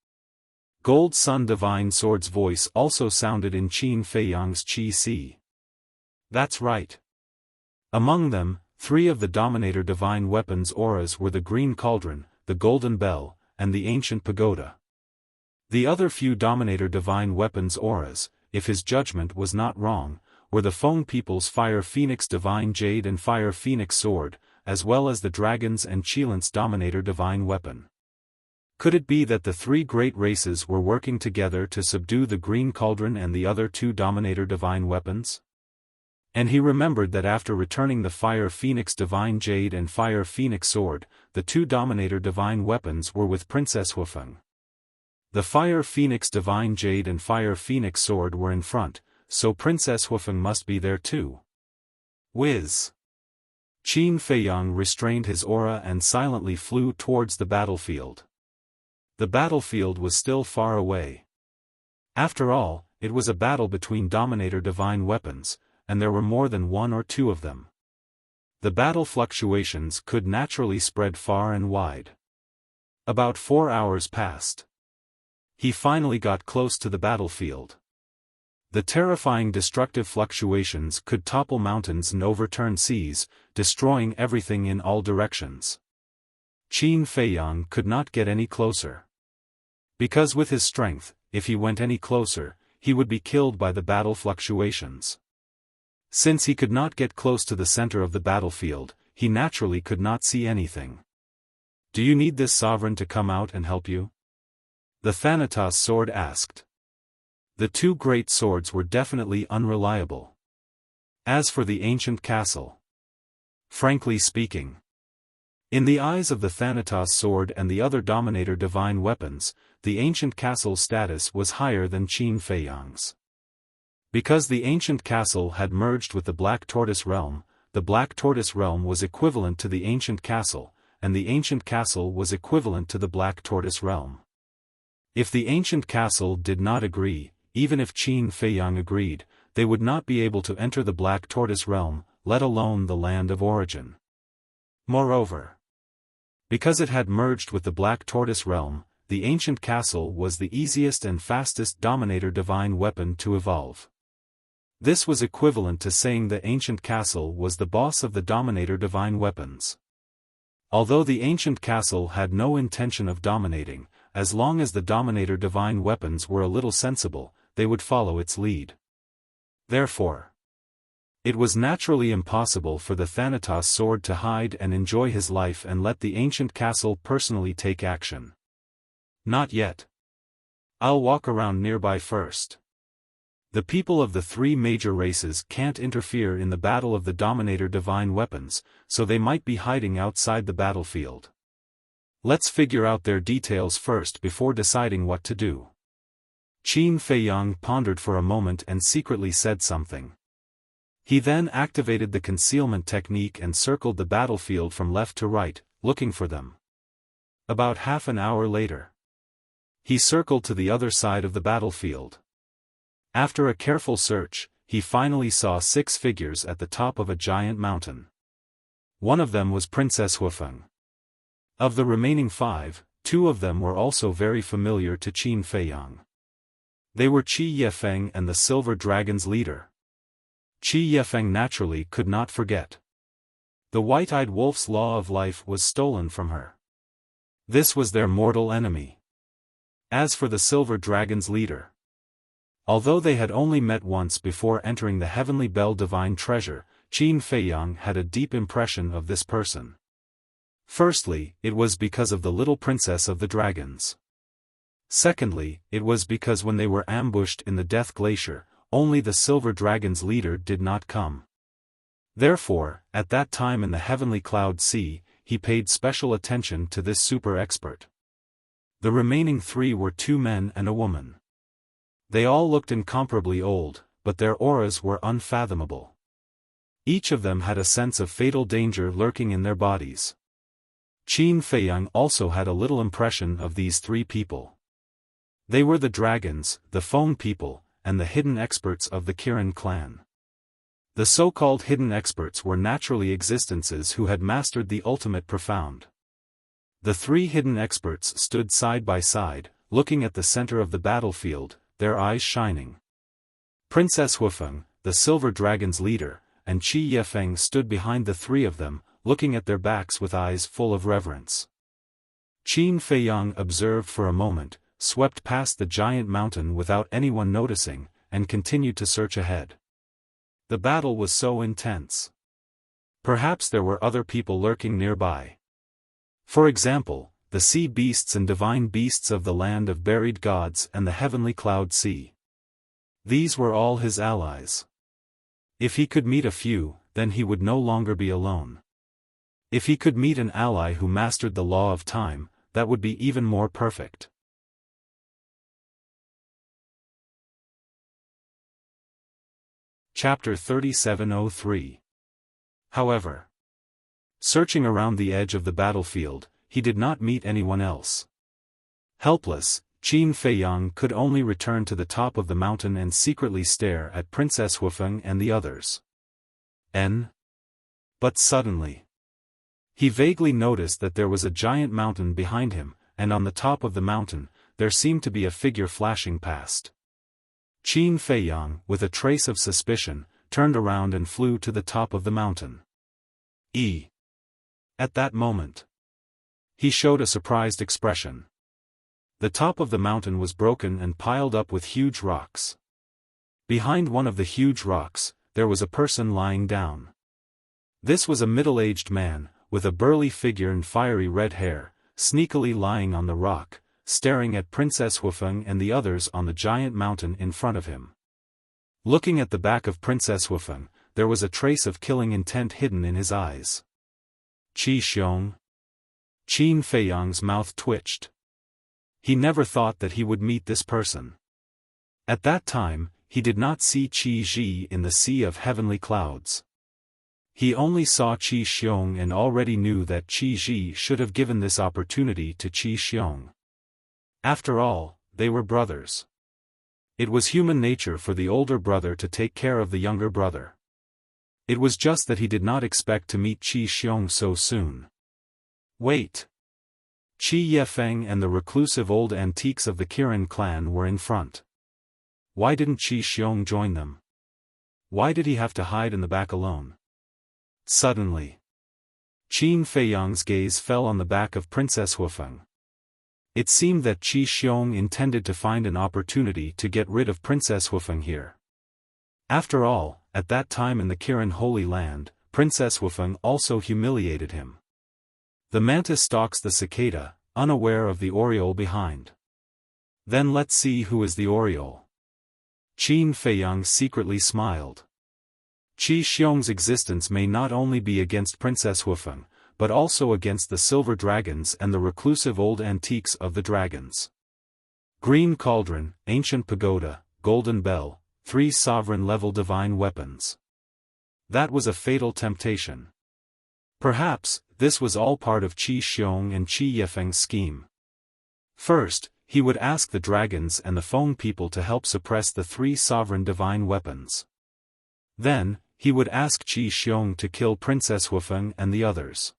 Gold Sun Divine Sword's voice also sounded in Qin Feiyang's Qi. "That's right." Among them, 3 of the Dominator Divine Weapon's auras were the Green Cauldron, the Golden Bell, and the Ancient Pagoda. The other few Dominator Divine Weapon's auras, if his judgment was not wrong, were the Feng people's Fire Phoenix Divine Jade and Fire Phoenix Sword, as well as the Dragon's and Qilint's Dominator Divine Weapon. Could it be that the 3 great races were working together to subdue the Green Cauldron and the other 2 Dominator Divine Weapons? And he remembered that after returning the Fire Phoenix Divine Jade and Fire Phoenix Sword, the 2 Dominator Divine Weapons were with Princess Xiaofan. The Fire Phoenix Divine Jade and Fire Phoenix Sword were in front, so Princess Xiaofan must be there too. Whiz! Qin Feiyang restrained his aura and silently flew towards the battlefield. The battlefield was still far away. After all, it was a battle between Dominator Divine Weapons, and there were more than 1 or 2 of them. The battle fluctuations could naturally spread far and wide. About 4 hours passed. He finally got close to the battlefield. The terrifying destructive fluctuations could topple mountains and overturn seas, destroying everything in all directions. Qin Feiyang could not get any closer. Because with his strength, if he went any closer, he would be killed by the battle fluctuations. Since he could not get close to the center of the battlefield, he naturally could not see anything. "Do you need this sovereign to come out and help you?" the Thanatos sword asked. The 2 great swords were definitely unreliable. As for the ancient castle, frankly speaking, in the eyes of the Thanatos sword and the other Dominator Divine Weapons, the ancient castle's status was higher than Qin Feiyang's. Because the ancient castle had merged with the Black Tortoise Realm, the Black Tortoise Realm was equivalent to the ancient castle, and the ancient castle was equivalent to the Black Tortoise Realm. If the ancient castle did not agree, even if Qin Feiyang agreed, they would not be able to enter the Black Tortoise Realm, let alone the Land of Origin. Moreover, because it had merged with the Black Tortoise Realm, the ancient castle was the easiest and fastest Dominator Divine Weapon to evolve. This was equivalent to saying the ancient castle was the boss of the Dominator Divine Weapons. Although the ancient castle had no intention of dominating, as long as the Dominator Divine Weapons were a little sensible, they would follow its lead. Therefore, it was naturally impossible for the Thanatos sword to hide and enjoy his life and let the ancient castle personally take action. Not yet. I'll walk around nearby first. The people of the three major races can't interfere in the battle of the Dominator Divine Weapons, so they might be hiding outside the battlefield. Let's figure out their details first before deciding what to do. Qin Feiyang pondered for a moment and secretly said something. He then activated the concealment technique and circled the battlefield from left to right, looking for them. About half an hour later, he circled to the other side of the battlefield. After a careful search, he finally saw 6 figures at the top of a giant mountain. One of them was Princess Xiaofan. Of the remaining 5, 2 of them were also very familiar to Qin Feiyang. They were Qi Yefeng and the Silver Dragon's leader. Qi Yefeng naturally could not forget. The white-eyed wolf's law of life was stolen from her. This was their mortal enemy. As for the Silver Dragon's leader, although they had only met once before entering the Heavenly Bell Divine Treasure, Qin Feiyang had a deep impression of this person. Firstly, it was because of the little princess of the dragons. Secondly, it was because when they were ambushed in the Death Glacier, only the Silver Dragon's leader did not come. Therefore, at that time in the Heavenly Cloud Sea, he paid special attention to this super expert. The remaining 3 were 2 men and a woman. They all looked incomparably old, but their auras were unfathomable. Each of them had a sense of fatal danger lurking in their bodies. Qin Feiyang also had a little impression of these 3 people. They were the dragons, the phone people, and the hidden experts of the Kirin clan. The so-called hidden experts were naturally existences who had mastered the ultimate profound. The 3 hidden experts stood side by side, looking at the center of the battlefield, their eyes shining. Princess Xiaofan, the Silver Dragon's leader, and Qi Yefeng stood behind the 3 of them, looking at their backs with eyes full of reverence. Qin Feiyang observed for a moment, swept past the giant mountain without anyone noticing, and continued to search ahead. The battle was so intense. Perhaps there were other people lurking nearby. For example, the sea beasts and divine beasts of the land of buried gods and the Heavenly Cloud Sea. These were all his allies. If he could meet a few, then he would no longer be alone. If he could meet an ally who mastered the law of time, that would be even more perfect. Chapter 3703. However, searching around the edge of the battlefield, he did not meet anyone else. Helpless, Qin Feiyang could only return to the top of the mountain and secretly stare at Princess Xiaofan and the others. But suddenly, he vaguely noticed that there was a giant mountain behind him, and on the top of the mountain, there seemed to be a figure flashing past. Qin Feiyang, with a trace of suspicion, turned around and flew to the top of the mountain. At that moment, he showed a surprised expression. The top of the mountain was broken and piled up with huge rocks. Behind one of the huge rocks, there was a person lying down. This was a middle-aged man, with a burly figure and fiery red hair, sneakily lying on the rock, staring at Princess Xiaofan and the others on the giant mountain in front of him. Looking at the back of Princess Xiaofan, there was a trace of killing intent hidden in his eyes. Qi Xiong. Qin Feiyang's mouth twitched. He never thought that he would meet this person. At that time, he did not see Qi Ji in the sea of heavenly clouds. He only saw Qi Xiong and already knew that Qi Ji should have given this opportunity to Qi Xiong. After all, they were brothers. It was human nature for the older brother to take care of the younger brother. It was just that he did not expect to meet Qi Xiong so soon. Wait. Qi Yefeng and the reclusive old antiques of the Kirin clan were in front. Why didn't Qi Xiong join them? Why did he have to hide in the back alone? Suddenly, Qin Feiyang's gaze fell on the back of Princess Huafeng. It seemed that Qi Xiong intended to find an opportunity to get rid of Princess Huafeng here. After all, at that time in the Kirin Holy Land, Princess Huafeng also humiliated him. The mantis stalks the cicada, unaware of the oriole behind. Then let's see who is the oriole. Qin Feiyang secretly smiled. Qi Xiong's existence may not only be against Princess Huafeng, but also against the silver dragons and the reclusive old antiques of the dragons. Green cauldron, ancient pagoda, golden bell, 3 sovereign-level divine weapons. That was a fatal temptation. Perhaps, this was all part of Qi Xiong and Qi Yefeng's scheme. First, he would ask the dragons and the Feng people to help suppress the 3 sovereign divine weapons. Then, he would ask Qi Xiong to kill Princess Huafeng and the others.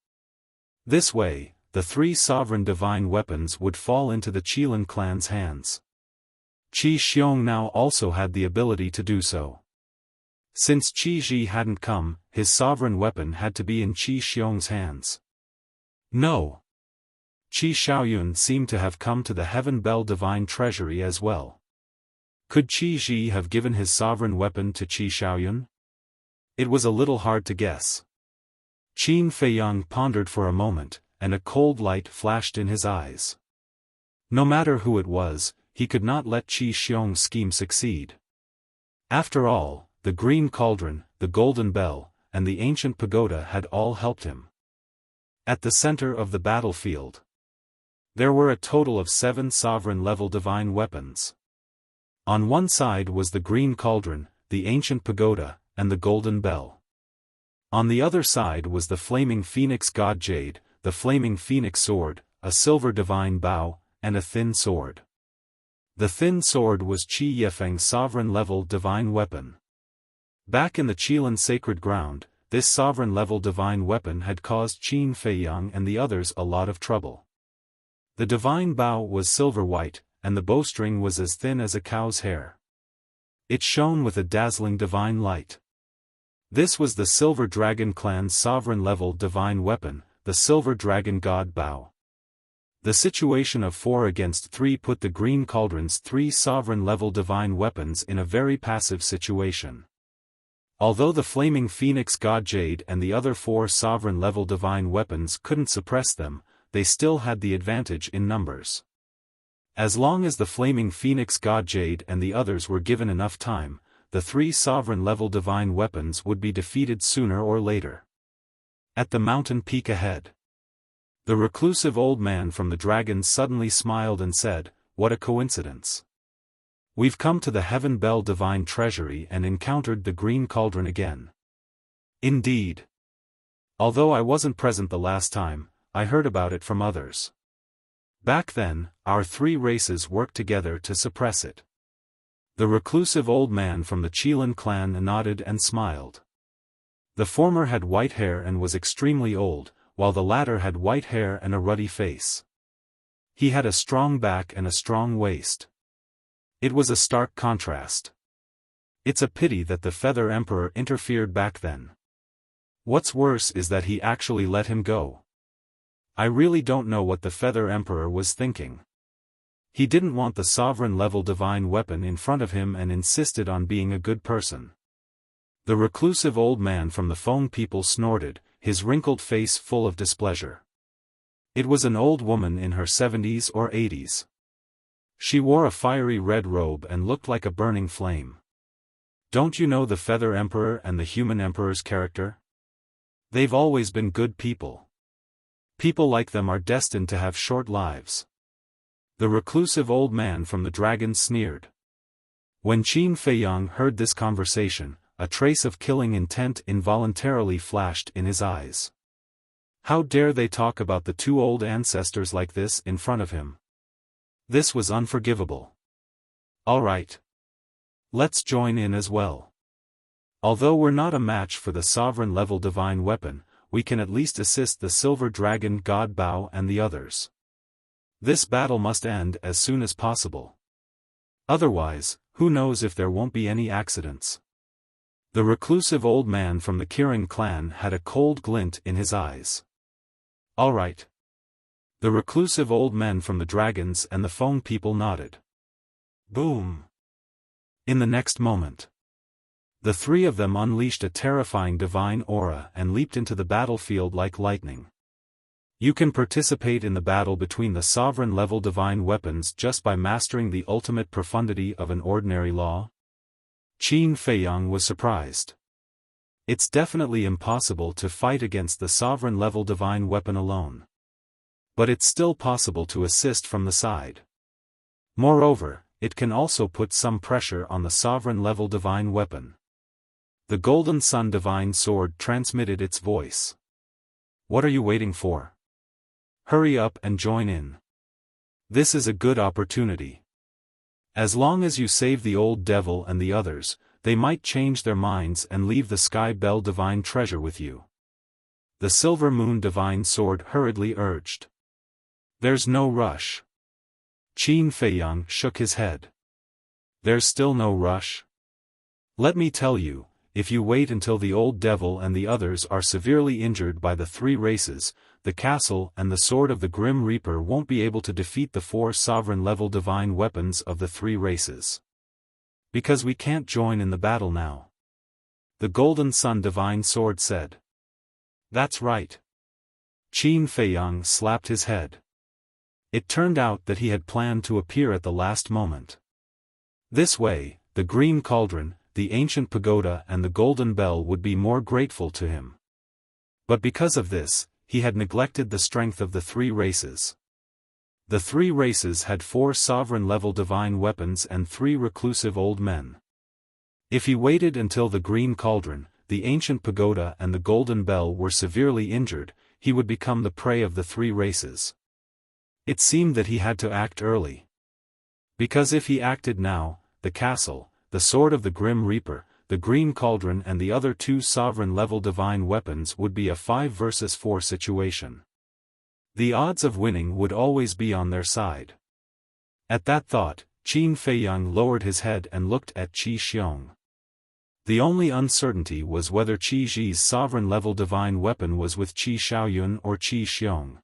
This way, the 3 sovereign divine weapons would fall into the Qilin clan's hands. Qi Xiong now also had the ability to do so. Since Qi Ji hadn't come, his sovereign weapon had to be in Qi Xiong's hands. No. Qi Xiaoyun seemed to have come to the Heaven Bell Divine Treasury as well. Could Qi Ji have given his sovereign weapon to Qi Xiaoyun? It was a little hard to guess. Qin Feiyang pondered for a moment, and a cold light flashed in his eyes. No matter who it was, he could not let Qi Xiong's scheme succeed. After all, the green cauldron, the golden bell, and the ancient pagoda had all helped him. At the center of the battlefield, there were a total of 7 sovereign-level divine weapons. On one side was the green cauldron, the ancient pagoda, and the golden bell. On the other side was the flaming phoenix god jade, the flaming phoenix sword, a silver divine bow, and a thin sword. The thin sword was Qi Yefeng's sovereign-level divine weapon. Back in the Qilin sacred ground, this sovereign-level divine weapon had caused Qin Feiyang and the others a lot of trouble. The divine bow was silver-white, and the bowstring was as thin as a cow's hair. It shone with a dazzling divine light. This was the Silver Dragon clan's sovereign-level divine weapon, the Silver Dragon God Bow. The situation of 4 against 3 put the Green Cauldron's 3 sovereign-level divine weapons in a very passive situation. Although the Flaming Phoenix God Jade and the other 4 sovereign-level divine weapons couldn't suppress them, they still had the advantage in numbers. As long as the Flaming Phoenix God Jade and the others were given enough time, the 3 sovereign-level divine weapons would be defeated sooner or later. At the mountain peak ahead, the reclusive old man from the dragons suddenly smiled and said, "What a coincidence. We've come to the Heaven Bell Divine Treasury and encountered the Green Cauldron again." Indeed. Although I wasn't present the last time, I heard about it from others. Back then, our 3 races worked together to suppress it. The reclusive old man from the Qilin clan nodded and smiled. The former had white hair and was extremely old, while the latter had white hair and a ruddy face. He had a strong back and a strong waist. It was a stark contrast. It's a pity that the Feather Emperor interfered back then. What's worse is that he actually let him go. I really don't know what the Feather Emperor was thinking. He didn't want the sovereign-level divine weapon in front of him and insisted on being a good person. The reclusive old man from the Feng people snorted, his wrinkled face full of displeasure. It was an old woman in her 70s or 80s. She wore a fiery red robe and looked like a burning flame. Don't you know the Feather Emperor and the Human Emperor's character? They've always been good people. People like them are destined to have short lives. The reclusive old man from the dragon sneered. When Qin Feiyang heard this conversation, a trace of killing intent involuntarily flashed in his eyes. How dare they talk about the 2 old ancestors like this in front of him? This was unforgivable. All right. Let's join in as well. Although we're not a match for the sovereign-level divine weapon, we can at least assist the Silver Dragon God Bao and the others. This battle must end as soon as possible. Otherwise, who knows if there won't be any accidents. The reclusive old man from the Kirin clan had a cold glint in his eyes. All right. The reclusive old men from the dragons and the phone people nodded. Boom! In the next moment, the three of them unleashed a terrifying divine aura and leaped into the battlefield like lightning. You can participate in the battle between the sovereign-level divine weapons just by mastering the ultimate profundity of an ordinary law? Qin Feiyang was surprised. It's definitely impossible to fight against the sovereign-level divine weapon alone. But it's still possible to assist from the side. Moreover, it can also put some pressure on the sovereign-level divine weapon. The Golden Sun Divine Sword transmitted its voice. What are you waiting for? Hurry up and join in. This is a good opportunity. As long as you save the old devil and the others, they might change their minds and leave the Sky Bell Divine Treasure with you. The Silver Moon Divine Sword hurriedly urged. There's no rush. Qin Feiyang shook his head. There's still no rush? Let me tell you, if you wait until the old devil and the others are severely injured by the three races, the castle and the sword of the Grim Reaper won't be able to defeat the four sovereign-level divine weapons of the three races. Because we can't join in the battle now. The Golden Sun Divine Sword said. That's right. Qin Feiyang slapped his head. It turned out that he had planned to appear at the last moment. This way, the Green Cauldron, the Ancient Pagoda and the Golden Bell would be more grateful to him. But because of this, he had neglected the strength of the three races. The three races had four sovereign-level divine weapons and three reclusive old men. If he waited until the Green Cauldron, the Ancient Pagoda and the Golden Bell were severely injured, he would become the prey of the three races. It seemed that he had to act early. Because if he acted now, the castle, the sword of the Grim Reaper, the Green Cauldron and the other two sovereign-level divine weapons would be a 5 versus 4 situation. The odds of winning would always be on their side. At that thought, Qin Feiyang lowered his head and looked at Qi Xiong. The only uncertainty was whether Qi Ji's sovereign-level divine weapon was with Qi Xiaoyun or Qi Xiong.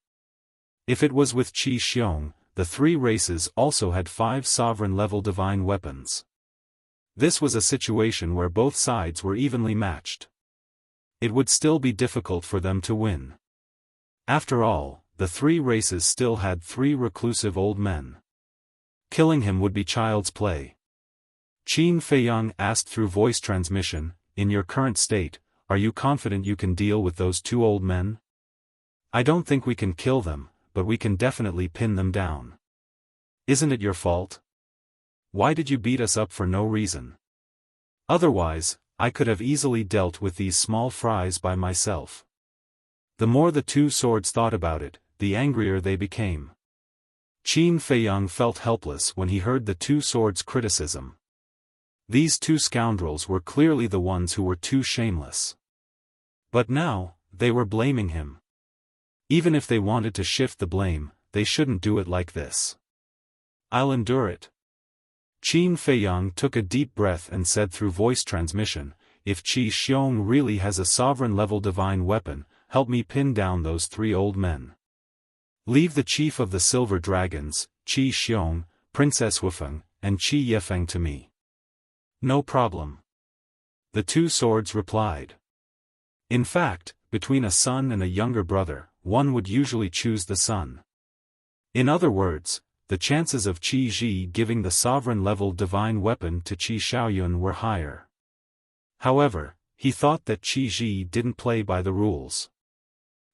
If it was with Qi Xiong, the three races also had 5 sovereign-level divine weapons. This was a situation where both sides were evenly matched. It would still be difficult for them to win. After all, the three races still had 3 reclusive old men. Killing him would be child's play. Qin Feiyang asked through voice transmission, in your current state, are you confident you can deal with those 2 old men? I don't think we can kill them, but we can definitely pin them down. Isn't it your fault? Why did you beat us up for no reason? Otherwise, I could have easily dealt with these small fries by myself. The more the 2 swords thought about it, the angrier they became. Qin Feiyang felt helpless when he heard the 2 swords' criticism. These 2 scoundrels were clearly the ones who were too shameless. But now, they were blaming him. Even if they wanted to shift the blame, they shouldn't do it like this. I'll endure it. Qin Feiyang took a deep breath and said through voice transmission, if Qi Xiong really has a sovereign-level divine weapon, help me pin down those 3 old men. Leave the chief of the Silver Dragons, Qi Xiong, Princess Wufeng, and Qi Yefeng to me. No problem. The 2 swords replied. In fact, between a son and a younger brother, one would usually choose the son. In other words, the chances of Qi Ji giving the sovereign-level divine weapon to Qi Xiaoyun were higher. However, he thought that Qi Ji didn't play by the rules.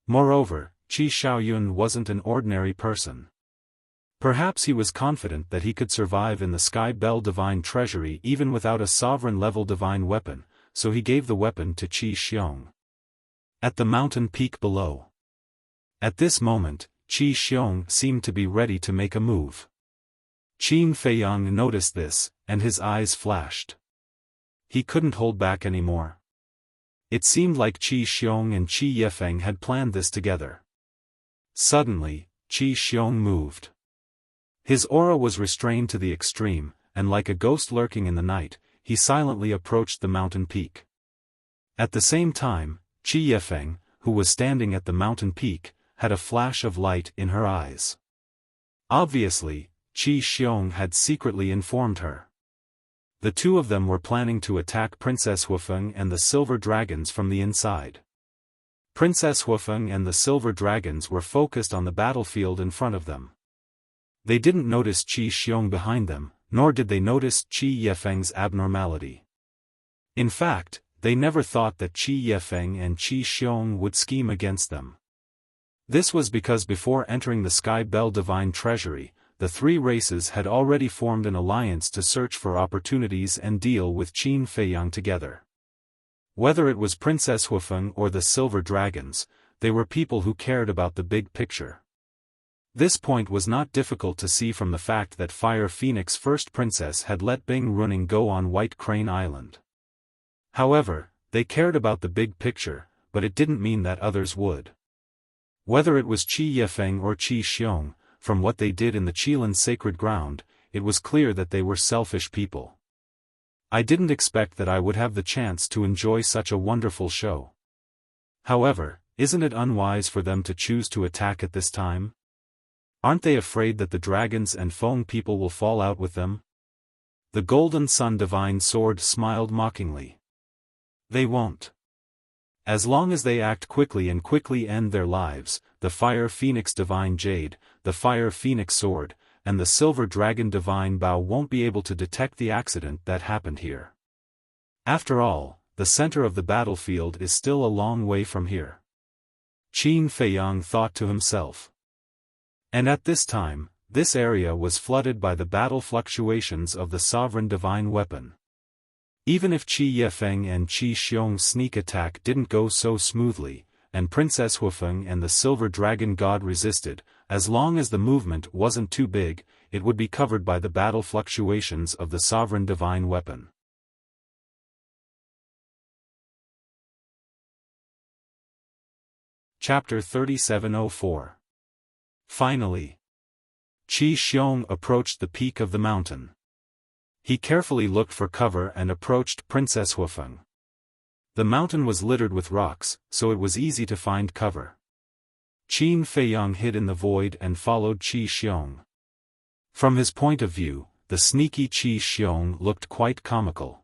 Moreover, Qi Xiaoyun wasn't an ordinary person. Perhaps he was confident that he could survive in the Sky Bell Divine Treasury even without a sovereign-level divine weapon, so he gave the weapon to Qi Xiong. At the mountain peak below. At this moment, Qi Xiong seemed to be ready to make a move. Qin Feiyang noticed this, and his eyes flashed. He couldn't hold back anymore. It seemed like Qi Xiong and Qi Yefeng had planned this together. Suddenly, Qi Xiong moved. His aura was restrained to the extreme, and like a ghost lurking in the night, he silently approached the mountain peak. At the same time, Qi Yifeng, who was standing at the mountain peak, had a flash of light in her eyes. Obviously, Qi Xiong had secretly informed her. The two of them were planning to attack Princess Huifeng and the Silver Dragons from the inside. Princess Huifeng and the Silver Dragons were focused on the battlefield in front of them. They didn't notice Qi Xiong behind them, nor did they notice Qi Yifeng's abnormality. In fact, they never thought that Qi Yifeng and Qi Xiong would scheme against them. This was because before entering the Sky Bell Divine Treasury, the three races had already formed an alliance to search for opportunities and deal with Qin Feiyang together. Whether it was Princess Huifeng or the Silver Dragons, they were people who cared about the big picture. This point was not difficult to see from the fact that Fire Phoenix First Princess had let Bing Runing go on White Crane Island. However, they cared about the big picture, but it didn't mean that others would. Whether it was Qi Yifeng or Qi Xiong, from what they did in the Qilin sacred ground, it was clear that they were selfish people. I didn't expect that I would have the chance to enjoy such a wonderful show. However, isn't it unwise for them to choose to attack at this time? Aren't they afraid that the dragons and Feng people will fall out with them? The Golden Sun Divine Sword smiled mockingly. They won't. As long as they act quickly and quickly end their lives, the Fire Phoenix Divine Jade, the Fire Phoenix Sword, and the Silver Dragon Divine Bow won't be able to detect the accident that happened here. After all, the center of the battlefield is still a long way from here. Qin Feiyang thought to himself. And at this time, this area was flooded by the battle fluctuations of the Sovereign Divine Weapon. Even if Qi Yifeng and Qi Xiong's sneak attack didn't go so smoothly, and Princess Huifeng and the Silver Dragon God resisted, as long as the movement wasn't too big, it would be covered by the battle fluctuations of the Sovereign Divine Weapon. Chapter 3704. Finally, Qi Xiong approached the peak of the mountain. He carefully looked for cover and approached Princess Huifeng. The mountain was littered with rocks, so it was easy to find cover. Qin Feiyang hid in the void and followed Qi Xiong. From his point of view, the sneaky Qi Xiong looked quite comical.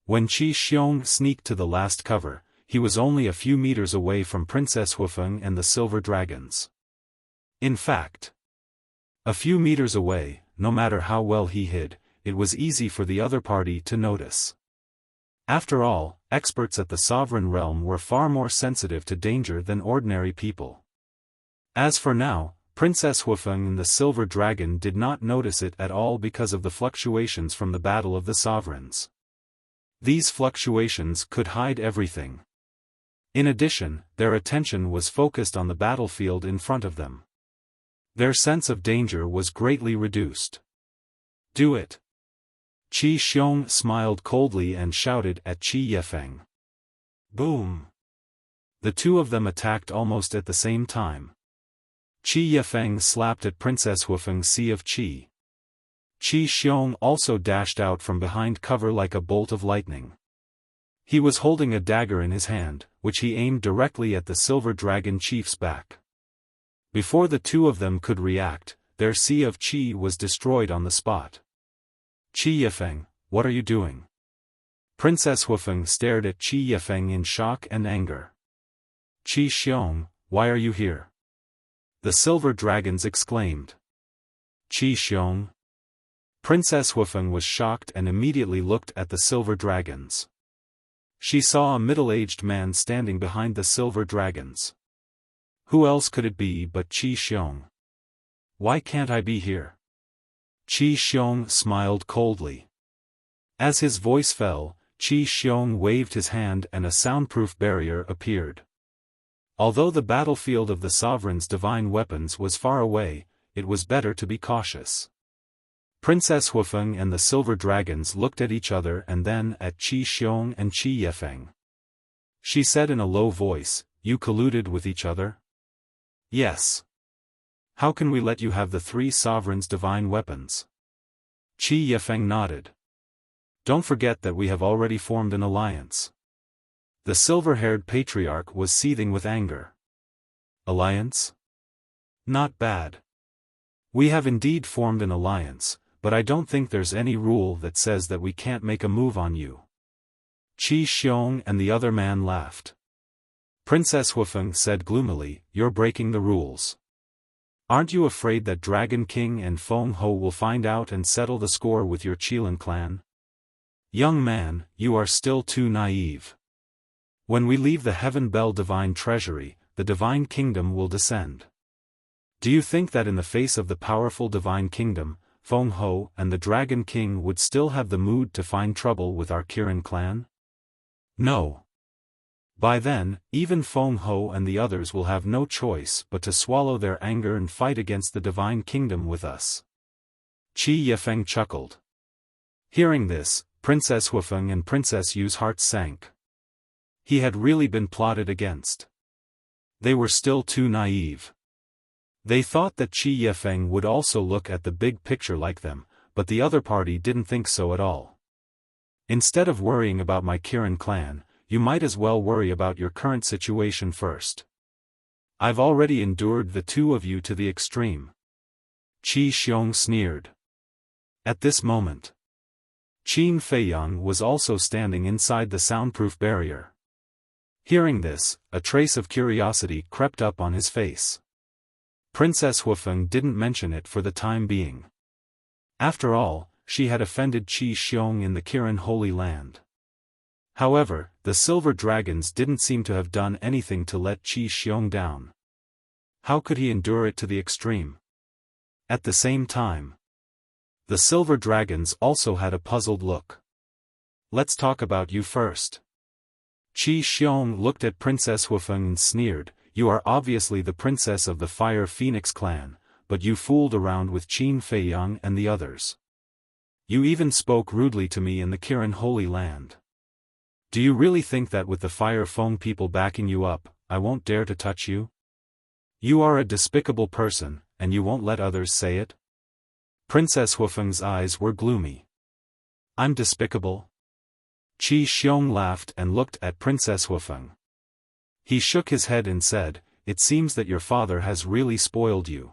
When Qi Xiong sneaked to the last cover, he was only a few meters away from Princess Huifeng and the Silver Dragons. In fact, a few meters away, no matter how well he hid, it was easy for the other party to notice. After all, experts at the Sovereign Realm were far more sensitive to danger than ordinary people. As for now, Princess Huifeng and the Silver Dragon did not notice it at all because of the fluctuations from the Battle of the Sovereigns. These fluctuations could hide everything. In addition, their attention was focused on the battlefield in front of them. Their sense of danger was greatly reduced. Do it! Qi Xiong smiled coldly and shouted at Qi Yifeng. Boom! The two of them attacked almost at the same time. Qi Yifeng slapped at Princess Huifeng's Sea of Qi. Qi Xiong also dashed out from behind cover like a bolt of lightning. He was holding a dagger in his hand, which he aimed directly at the Silver Dragon Chief's back. Before the two of them could react, their Sea of Qi was destroyed on the spot. Qi Yifeng, what are you doing? Princess Huifeng stared at Qi Yifeng in shock and anger. Qi Xiong, why are you here? The Silver Dragons exclaimed. Qi Xiong. Princess Huifeng was shocked and immediately looked at the Silver Dragons. She saw a middle-aged man standing behind the Silver Dragons. Who else could it be but Qi Xiong? Why can't I be here? Qi Xiong smiled coldly. As his voice fell, Qi Xiong waved his hand and a soundproof barrier appeared. Although the battlefield of the Sovereign's divine weapons was far away, it was better to be cautious. Princess Huifeng and the Silver Dragons looked at each other and then at Qi Xiong and Qi Yifeng. She said in a low voice, "You colluded with each other?" "Yes. How can we let you have the three sovereigns' divine weapons?" Qi Yifeng nodded. "Don't forget that we have already formed an alliance." The silver-haired patriarch was seething with anger. Alliance? Not bad. We have indeed formed an alliance, but I don't think there's any rule that says that we can't make a move on you. Qi Xiong and the other man laughed. Princess Huifeng said gloomily, "You're breaking the rules. Aren't you afraid that Dragon King and Feng Ho will find out and settle the score with your Qilin clan? Young man, you are still too naive. When we leave the Heaven Bell Divine Treasury, the Divine Kingdom will descend. Do you think that in the face of the powerful Divine Kingdom, Feng Ho and the Dragon King would still have the mood to find trouble with our Kirin clan? No. By then, even Feng Ho and the others will have no choice but to swallow their anger and fight against the Divine Kingdom with us." Qi Yifeng chuckled. Hearing this, Princess Huifeng and Princess Yu's hearts sank. He had really been plotted against. They were still too naive. They thought that Qi Yifeng would also look at the big picture like them, but the other party didn't think so at all. "Instead of worrying about my Kirin clan, you might as well worry about your current situation first. I've already endured the two of you to the extreme." Qi Xiong sneered. At this moment, Qin Feiyang was also standing inside the soundproof barrier. Hearing this, a trace of curiosity crept up on his face. Princess Huifeng didn't mention it for the time being. After all, she had offended Qi Xiong in the Kirin Holy Land. However, the silver dragons didn't seem to have done anything to let Qi Xiong down. How could he endure it to the extreme? At the same time, the silver dragons also had a puzzled look. "Let's talk about you first." Qi Xiong looked at Princess Huifeng and sneered, "You are obviously the princess of the Fire Phoenix clan, but you fooled around with Qin Feiyang and the others. You even spoke rudely to me in the Kirin Holy Land. Do you really think that with the Fire Feng people backing you up, I won't dare to touch you? You are a despicable person, and you won't let others say it?" Princess Huifeng's eyes were gloomy. "I'm despicable?" Qi Xiong laughed and looked at Princess Huifeng. He shook his head and said, "It seems that your father has really spoiled you.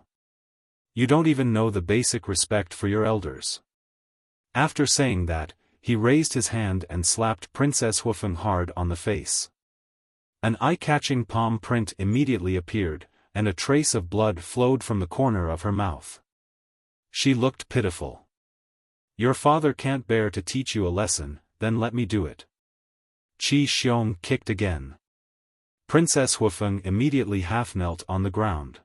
You don't even know the basic respect for your elders." After saying that, he raised his hand and slapped Princess Huifeng hard on the face. An eye-catching palm print immediately appeared, and a trace of blood flowed from the corner of her mouth. She looked pitiful. "Your father can't bear to teach you a lesson, then let me do it." Qi Xiong kicked again. Princess Huifeng immediately half-knelt on the ground.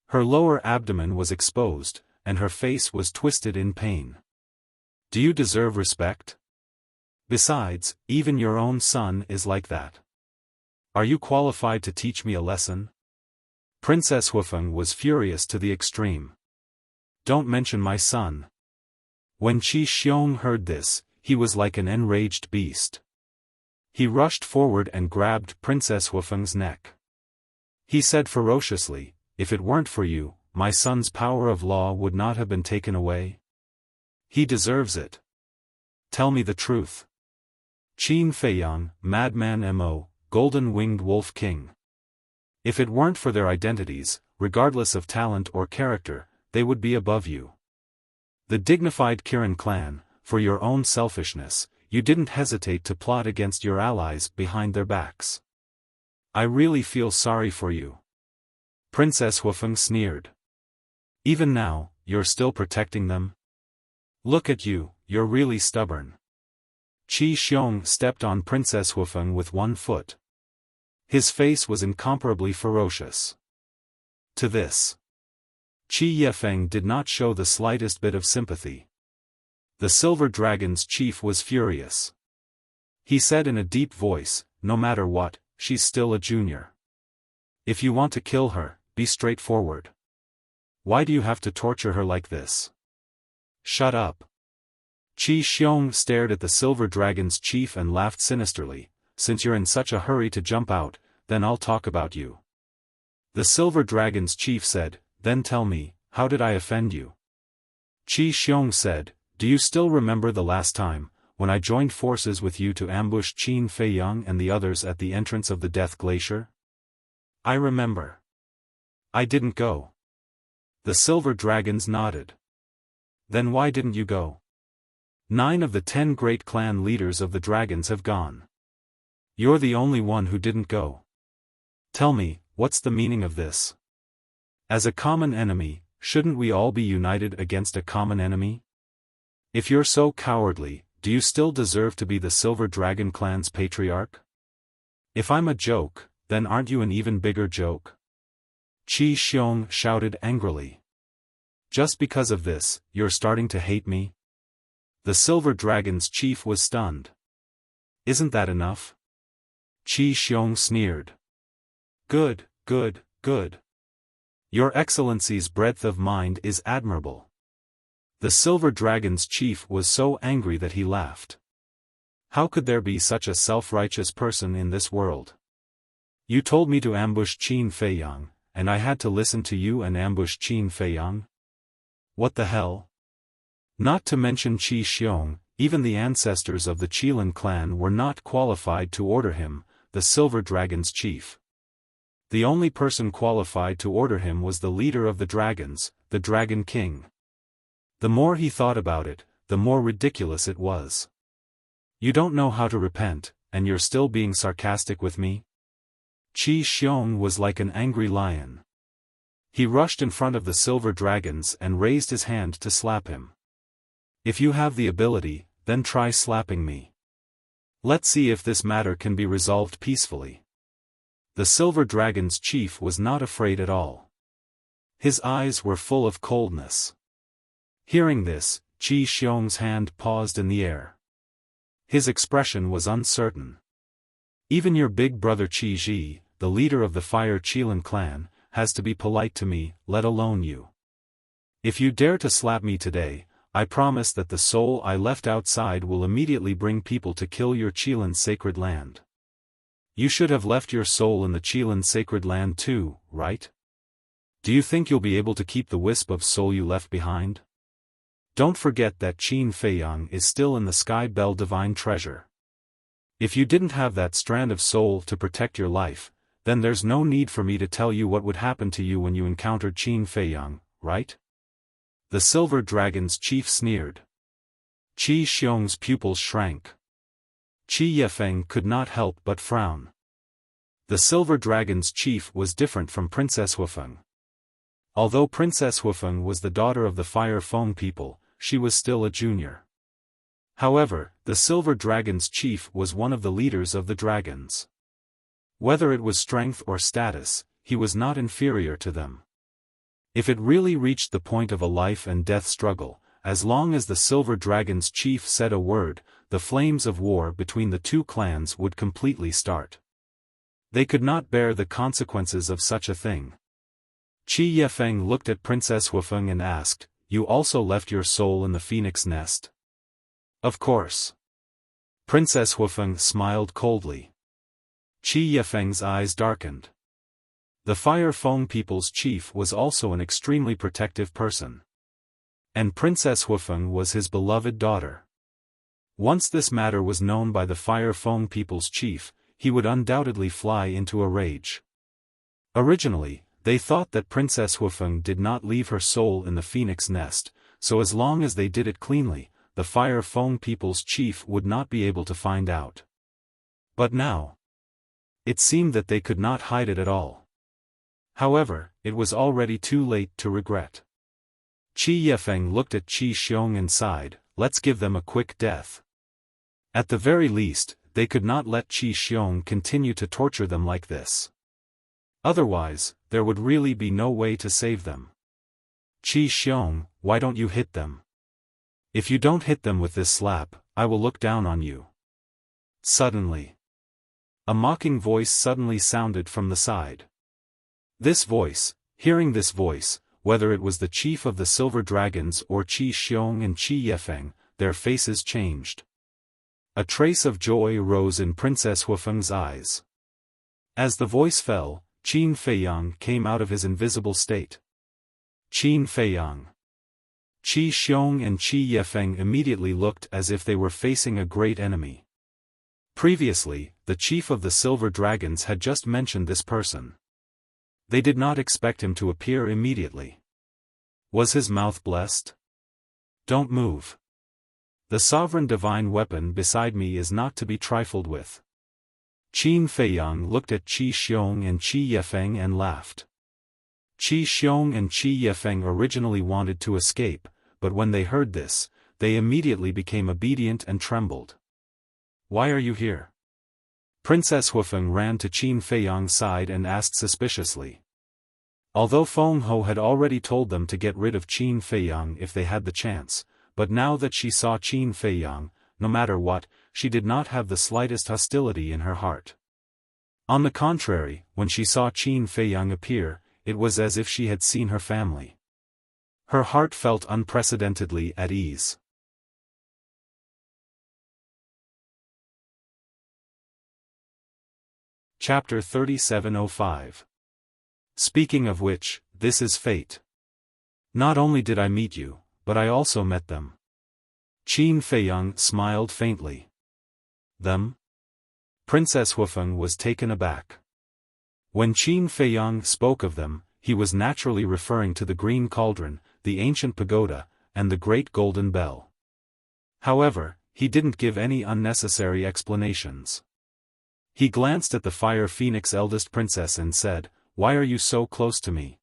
Her lower abdomen was exposed, and her face was twisted in pain. "Do you deserve respect? Besides, even your own son is like that. Are you qualified to teach me a lesson?" Princess Huifeng was furious to the extreme. "Don't mention my son." When Qi Xiong heard this, he was like an enraged beast. He rushed forward and grabbed Princess Huifeng's neck. He said ferociously, "If it weren't for you, my son's power of law would not have been taken away. He deserves it. Tell me the truth." Qin Feiyang, Madman Mo, Golden-Winged Wolf King. If it weren't for their identities, regardless of talent or character, they would be above you. The dignified Kirin clan, for your own selfishness, you didn't hesitate to plot against your allies behind their backs. I really feel sorry for you." Princess Huifeng sneered. "Even now, you're still protecting them? Look at you, you're really stubborn." Qi Xiong stepped on Princess Huifeng with one foot. His face was incomparably ferocious. To this, Qi Yifeng did not show the slightest bit of sympathy. The Silver Dragon's chief was furious. He said in a deep voice, "No matter what, she's still a junior. If you want to kill her, be straightforward. Why do you have to torture her like this?" "Shut up." Qi Xiong stared at the Silver Dragon's chief and laughed sinisterly, "Since you're in such a hurry to jump out, then I'll talk about you." The Silver Dragon's chief said, "Then tell me, how did I offend you?" Qi Xiong said, "Do you still remember the last time, when I joined forces with you to ambush Qin Feiyang and the others at the entrance of the Death Glacier? I remember. I didn't go. The silver dragons nodded. Then why didn't you go? 9 of the 10 great clan leaders of the dragons have gone. You're the only one who didn't go. Tell me, what's the meaning of this? As a common enemy, shouldn't we all be united against a common enemy? If you're so cowardly, do you still deserve to be the Silver Dragon clan's patriarch? If I'm a joke, then aren't you an even bigger joke? Qi Xiong shouted angrily. Just because of this, you're starting to hate me? The Silver Dragon's chief was stunned. Isn't that enough? Qi Xiong sneered. Good, good, good. Your Excellency's breadth of mind is admirable. The Silver Dragon's chief was so angry that he laughed. How could there be such a self-righteous person in this world? You told me to ambush Qin Feiyang, and I had to listen to you and ambush Qin Feiyang? What the hell? Not to mention Qi Xiong, even the ancestors of the Qilin clan were not qualified to order him, the Silver Dragon's chief. The only person qualified to order him was the leader of the dragons, the Dragon King. The more he thought about it, the more ridiculous it was. You don't know how to repent, and you're still being sarcastic with me? Qi Xiong was like an angry lion. He rushed in front of the silver dragons and raised his hand to slap him. If you have the ability, then try slapping me. Let's see if this matter can be resolved peacefully. The silver dragon's chief was not afraid at all. His eyes were full of coldness. Hearing this, Qi Xiong's hand paused in the air. His expression was uncertain. Even your big brother Qi Ji, the leader of the Fire Qilin clan, has to be polite to me, let alone you. If you dare to slap me today, I promise that the soul I left outside will immediately bring people to kill your Qilin sacred land. You should have left your soul in the Qilin sacred land too, right? Do you think you'll be able to keep the wisp of soul you left behind? Don't forget that Qin Feiyang is still in the Sky Bell divine treasure. If you didn't have that strand of soul to protect your life, then there's no need for me to tell you what would happen to you when you encountered Qin Feiyang, right? The Silver Dragon's chief sneered. Qi Xiong's pupils shrank. Qi Yefeng could not help but frown. The Silver Dragon's chief was different from Princess Huifeng. Although Princess Huifeng was the daughter of the Fire Feng people, she was still a junior. However, the Silver Dragon's chief was one of the leaders of the dragons. Whether it was strength or status, he was not inferior to them. If it really reached the point of a life and death struggle, as long as the Silver Dragon's chief said a word, the flames of war between the two clans would completely start. They could not bear the consequences of such a thing. Qi Yefeng looked at Princess Huifeng and asked, "You also left your soul in the phoenix nest?" "Of course." Princess Huifeng smiled coldly. Qi Yefeng's eyes darkened. The Fire Feng people's chief was also an extremely protective person. And Princess Huifeng was his beloved daughter. Once this matter was known by the Fire Feng people's chief, he would undoubtedly fly into a rage. Originally, they thought that Princess Huifeng did not leave her soul in the phoenix nest, so as long as they did it cleanly, the Fire Feng people's chief would not be able to find out. But now, it seemed that they could not hide it at all. However, it was already too late to regret. Qi Yefeng looked at Qi Xiong and sighed, "Let's give them a quick death." At the very least, they could not let Qi Xiong continue to torture them like this. Otherwise, there would really be no way to save them. "Qi Xiong, why don't you hit them? If you don't hit them with this slap, I will look down on you." Suddenly, a mocking voice suddenly sounded from the side. Hearing this voice, whether it was the chief of the Silver Dragons or Qi Xiong and Qi Yefeng, their faces changed. A trace of joy rose in Princess Huifeng's eyes. As the voice fell, Qin Feiyang came out of his invisible state. "Qin Feiyang." Qi Xiong and Qi Yefeng immediately looked as if they were facing a great enemy. Previously, the chief of the Silver Dragons had just mentioned this person. They did not expect him to appear immediately. Was his mouth blessed? Don't move. The sovereign divine weapon beside me is not to be trifled with. Qin Feiyang looked at Qi Xiong and Qi Yefeng and laughed. Qi Xiong and Qi Yefeng originally wanted to escape, but when they heard this, they immediately became obedient and trembled. Why are you here? Princess Huifeng ran to Qin Feiyang's side and asked suspiciously. Although Feng Ho had already told them to get rid of Qin Feiyang if they had the chance, but now that she saw Qin Feiyang, no matter what, she did not have the slightest hostility in her heart. On the contrary, when she saw Qin Feiyang appear, it was as if she had seen her family. Her heart felt unprecedentedly at ease. Chapter 3705. Speaking of which, this is fate. Not only did I meet you, but I also met them. Qin Feiyang smiled faintly. Them? Princess Huifeng was taken aback. When Qin Feiyang spoke of them, he was naturally referring to the Green Cauldron, the ancient pagoda, and the Great Golden Bell. However, he didn't give any unnecessary explanations. He glanced at the Fire Phoenix eldest princess and said, "Why are you so close to me?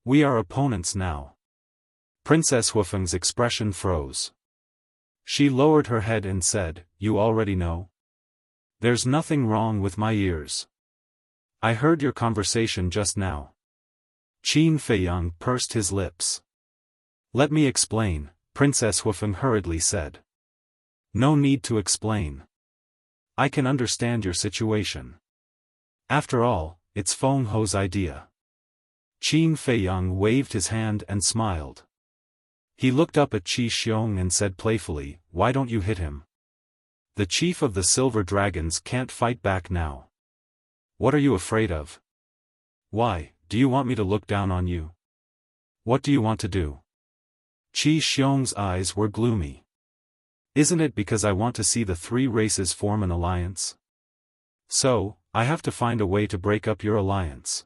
We are opponents now." Princess Huifeng's expression froze. She lowered her head and said, "You already know? There's nothing wrong with my ears. I heard your conversation just now." Qin Feiyang pursed his lips. "Let me explain," Princess Huifeng hurriedly said. "No need to explain. I can understand your situation. After all, it's Feng Ho's idea." Qin Feiyang waved his hand and smiled. He looked up at Qi Xiong and said playfully, "Why don't you hit him? The chief of the Silver Dragons can't fight back now. What are you afraid of? Why, do you want me to look down on you? What do you want to do?" Qi Xiong's eyes were gloomy. "Isn't it because I want to see the three races form an alliance? So, I have to find a way to break up your alliance.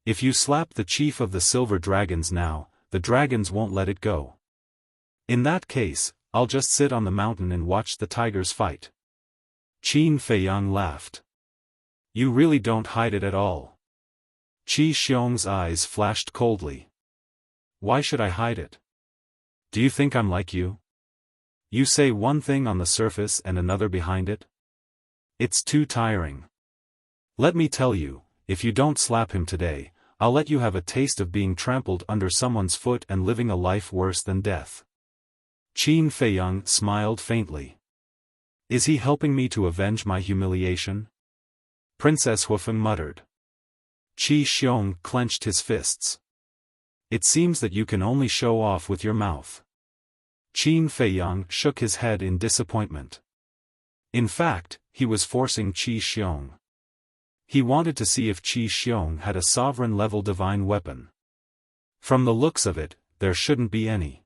If you slap the chief of the Silver Dragons now, the dragons won't let it go. In that case, I'll just sit on the mountain and watch the tigers fight." Qin Feiyang laughed. "You really don't hide it at all." Qi Xiong's eyes flashed coldly. "Why should I hide it? Do you think I'm like you? You say one thing on the surface and another behind it? It's too tiring. Let me tell you, if you don't slap him today, I'll let you have a taste of being trampled under someone's foot and living a life worse than death." Qin Feiyang smiled faintly. "Is he helping me to avenge my humiliation?" Princess Huifeng muttered. Qi Xiong clenched his fists. "It seems that you can only show off with your mouth." Qin Feiyang shook his head in disappointment. In fact, he was forcing Qi Xiong. He wanted to see if Qi Xiong had a sovereign-level divine weapon. From the looks of it, there shouldn't be any.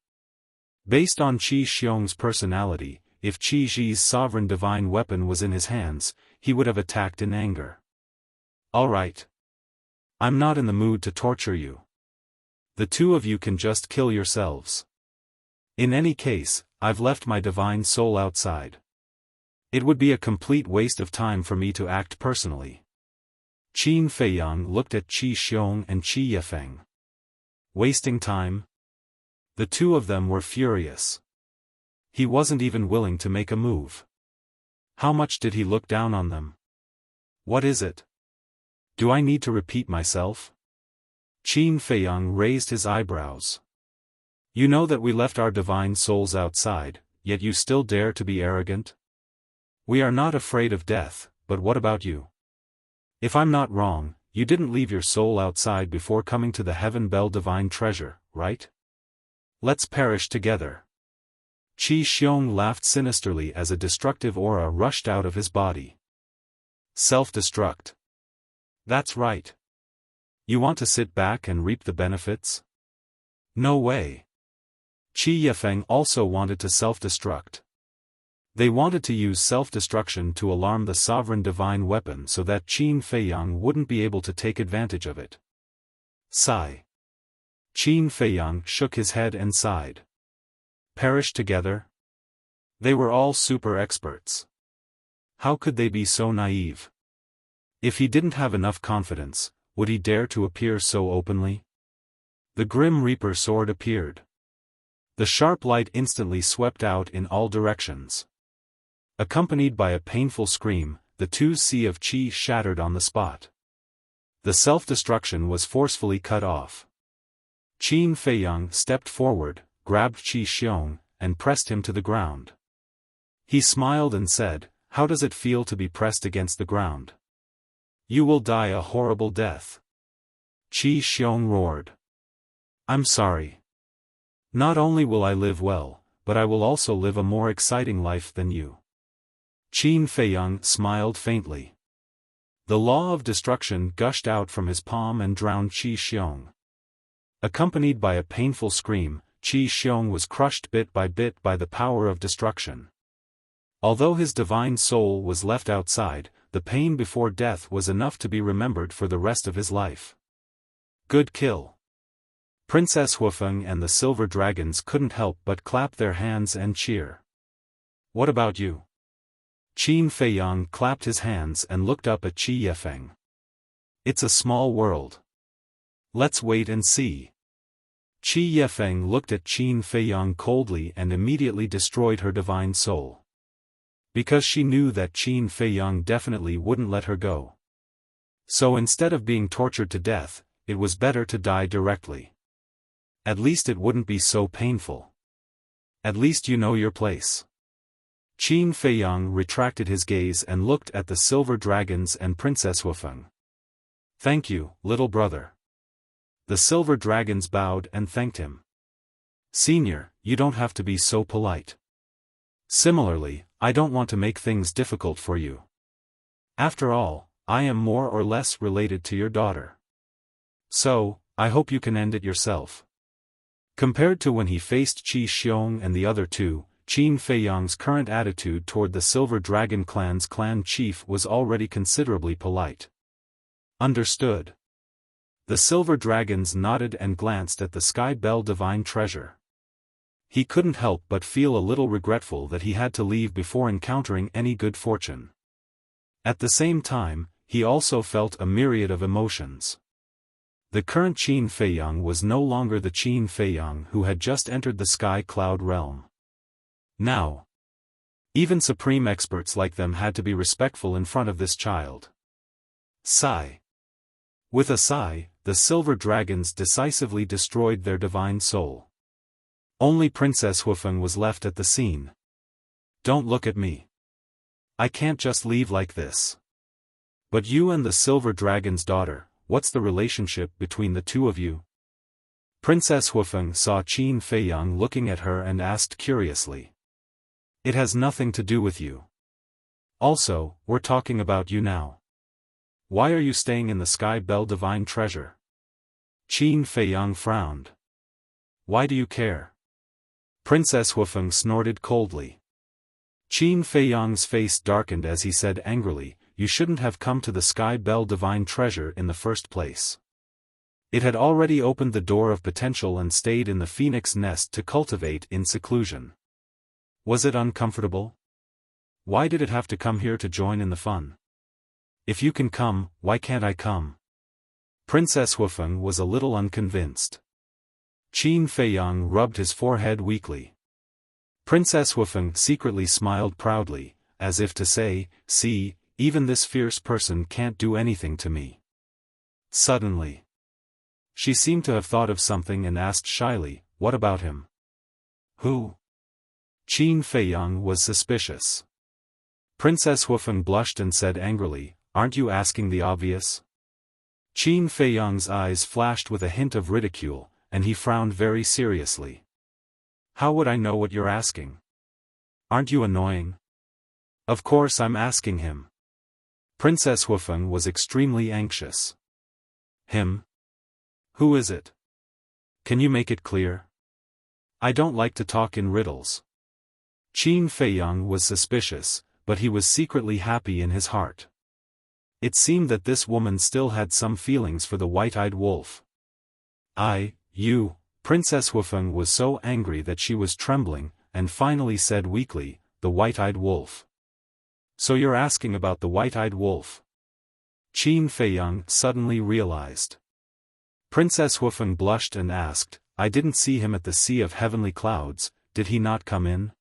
Based on Qi Xiong's personality, if Qi Ji's sovereign divine weapon was in his hands, he would have attacked in anger. "All right. I'm not in the mood to torture you. The two of you can just kill yourselves. In any case, I've left my divine soul outside. It would be a complete waste of time for me to act personally." Qin Feiyang looked at Qi Xiong and Qi Yefeng. Wasting time? The two of them were furious. He wasn't even willing to make a move. How much did he look down on them? What is it? Do I need to repeat myself? Qin Feiyang raised his eyebrows. "You know that we left our divine souls outside, yet you still dare to be arrogant? We are not afraid of death, but what about you? If I'm not wrong, you didn't leave your soul outside before coming to the Heaven Bell divine treasure, right? Let's perish together." Qi Xiong laughed sinisterly as a destructive aura rushed out of his body. "Self-destruct. That's right. You want to sit back and reap the benefits? No way. Qi Yifeng also wanted to self-destruct. They wanted to use self-destruction to alarm the sovereign divine weapon so that Qin Feiyang wouldn't be able to take advantage of it. Sigh. Qin Feiyang shook his head and sighed. Perish together? They were all super experts. How could they be so naive? If he didn't have enough confidence, would he dare to appear so openly? The Grim Reaper sword appeared. The sharp light instantly swept out in all directions. Accompanied by a painful scream, the 2C of Qi shattered on the spot. The self-destruction was forcefully cut off. Qin Feiyang stepped forward, grabbed Qi Xiong, and pressed him to the ground. He smiled and said, "How does it feel to be pressed against the ground?" "You will die a horrible death." Qi Xiong roared. "I'm sorry. Not only will I live well, but I will also live a more exciting life than you." Qin Feiyang smiled faintly. The law of destruction gushed out from his palm and drowned Qi Xiong. Accompanied by a painful scream, Qi Xiong was crushed bit by the power of destruction. Although his divine soul was left outside, the pain before death was enough to be remembered for the rest of his life. Good kill. Princess Huafeng and the Silver Dragons couldn't help but clap their hands and cheer. What about you? Qin Feiyang clapped his hands and looked up at Qi Yifeng. It's a small world. Let's wait and see. Qi Yifeng looked at Qin Feiyang coldly and immediately destroyed her divine soul. Because she knew that Qin Feiyang definitely wouldn't let her go. So instead of being tortured to death, it was better to die directly. At least it wouldn't be so painful. At least you know your place. Qin Feiyang retracted his gaze and looked at the Silver Dragons and Princess Huafeng. Thank you, little brother. The Silver Dragons bowed and thanked him. Senior, you don't have to be so polite. Similarly, I don't want to make things difficult for you. After all, I am more or less related to your daughter. So, I hope you can end it yourself. Compared to when he faced Qi Xiong and the other two, Qin Feiyang's current attitude toward the Silver Dragon clan's clan chief was already considerably polite. Understood. The Silver Dragons nodded and glanced at the Sky Bell Divine Treasure. He couldn't help but feel a little regretful that he had to leave before encountering any good fortune. At the same time, he also felt a myriad of emotions. The current Qin Feiyang was no longer the Qin Feiyang who had just entered the Sky Cloud realm. Now, even supreme experts like them had to be respectful in front of this child. Sigh. With a sigh, the Silver Dragons decisively destroyed their divine soul. Only Princess Huafeng was left at the scene. Don't look at me. I can't just leave like this. But you and the Silver Dragon's daughter, what's the relationship between the two of you? Princess Huafeng saw Qin Feiyang looking at her and asked curiously. It has nothing to do with you. Also, we're talking about you now. Why are you staying in the Sky Bell Divine Treasure? Qin Feiyang frowned. Why do you care? Princess Huafeng snorted coldly. Qin Feiyang's face darkened as he said angrily, you shouldn't have come to the Sky Bell Divine Treasure in the first place. It had already opened the door of potential and stayed in the phoenix nest to cultivate in seclusion. Was it uncomfortable? Why did it have to come here to join in the fun? If you can come, why can't I come? Princess Huafeng was a little unconvinced. Qin Feiyang rubbed his forehead weakly. Princess Huafeng secretly smiled proudly, as if to say, see, even this fierce person can't do anything to me. Suddenly, she seemed to have thought of something and asked shyly, what about him? Who? Qin Feiyang was suspicious. Princess Huafeng blushed and said angrily, aren't you asking the obvious? Qin Feiyang's eyes flashed with a hint of ridicule, and he frowned very seriously. How would I know what you're asking? Aren't you annoying? Of course I'm asking him. Princess Huafeng was extremely anxious. Him? Who is it? Can you make it clear? I don't like to talk in riddles. Qin Feiyang was suspicious, but he was secretly happy in his heart. It seemed that this woman still had some feelings for the white-eyed wolf. Princess Xiaofan was so angry that she was trembling, and finally said weakly, "The white-eyed wolf." "So you're asking about the white-eyed wolf?" Qin Feiyang suddenly realized. Princess Xiaofan blushed and asked, "I didn't see him at the Sea of Heavenly Clouds, did he not come in?"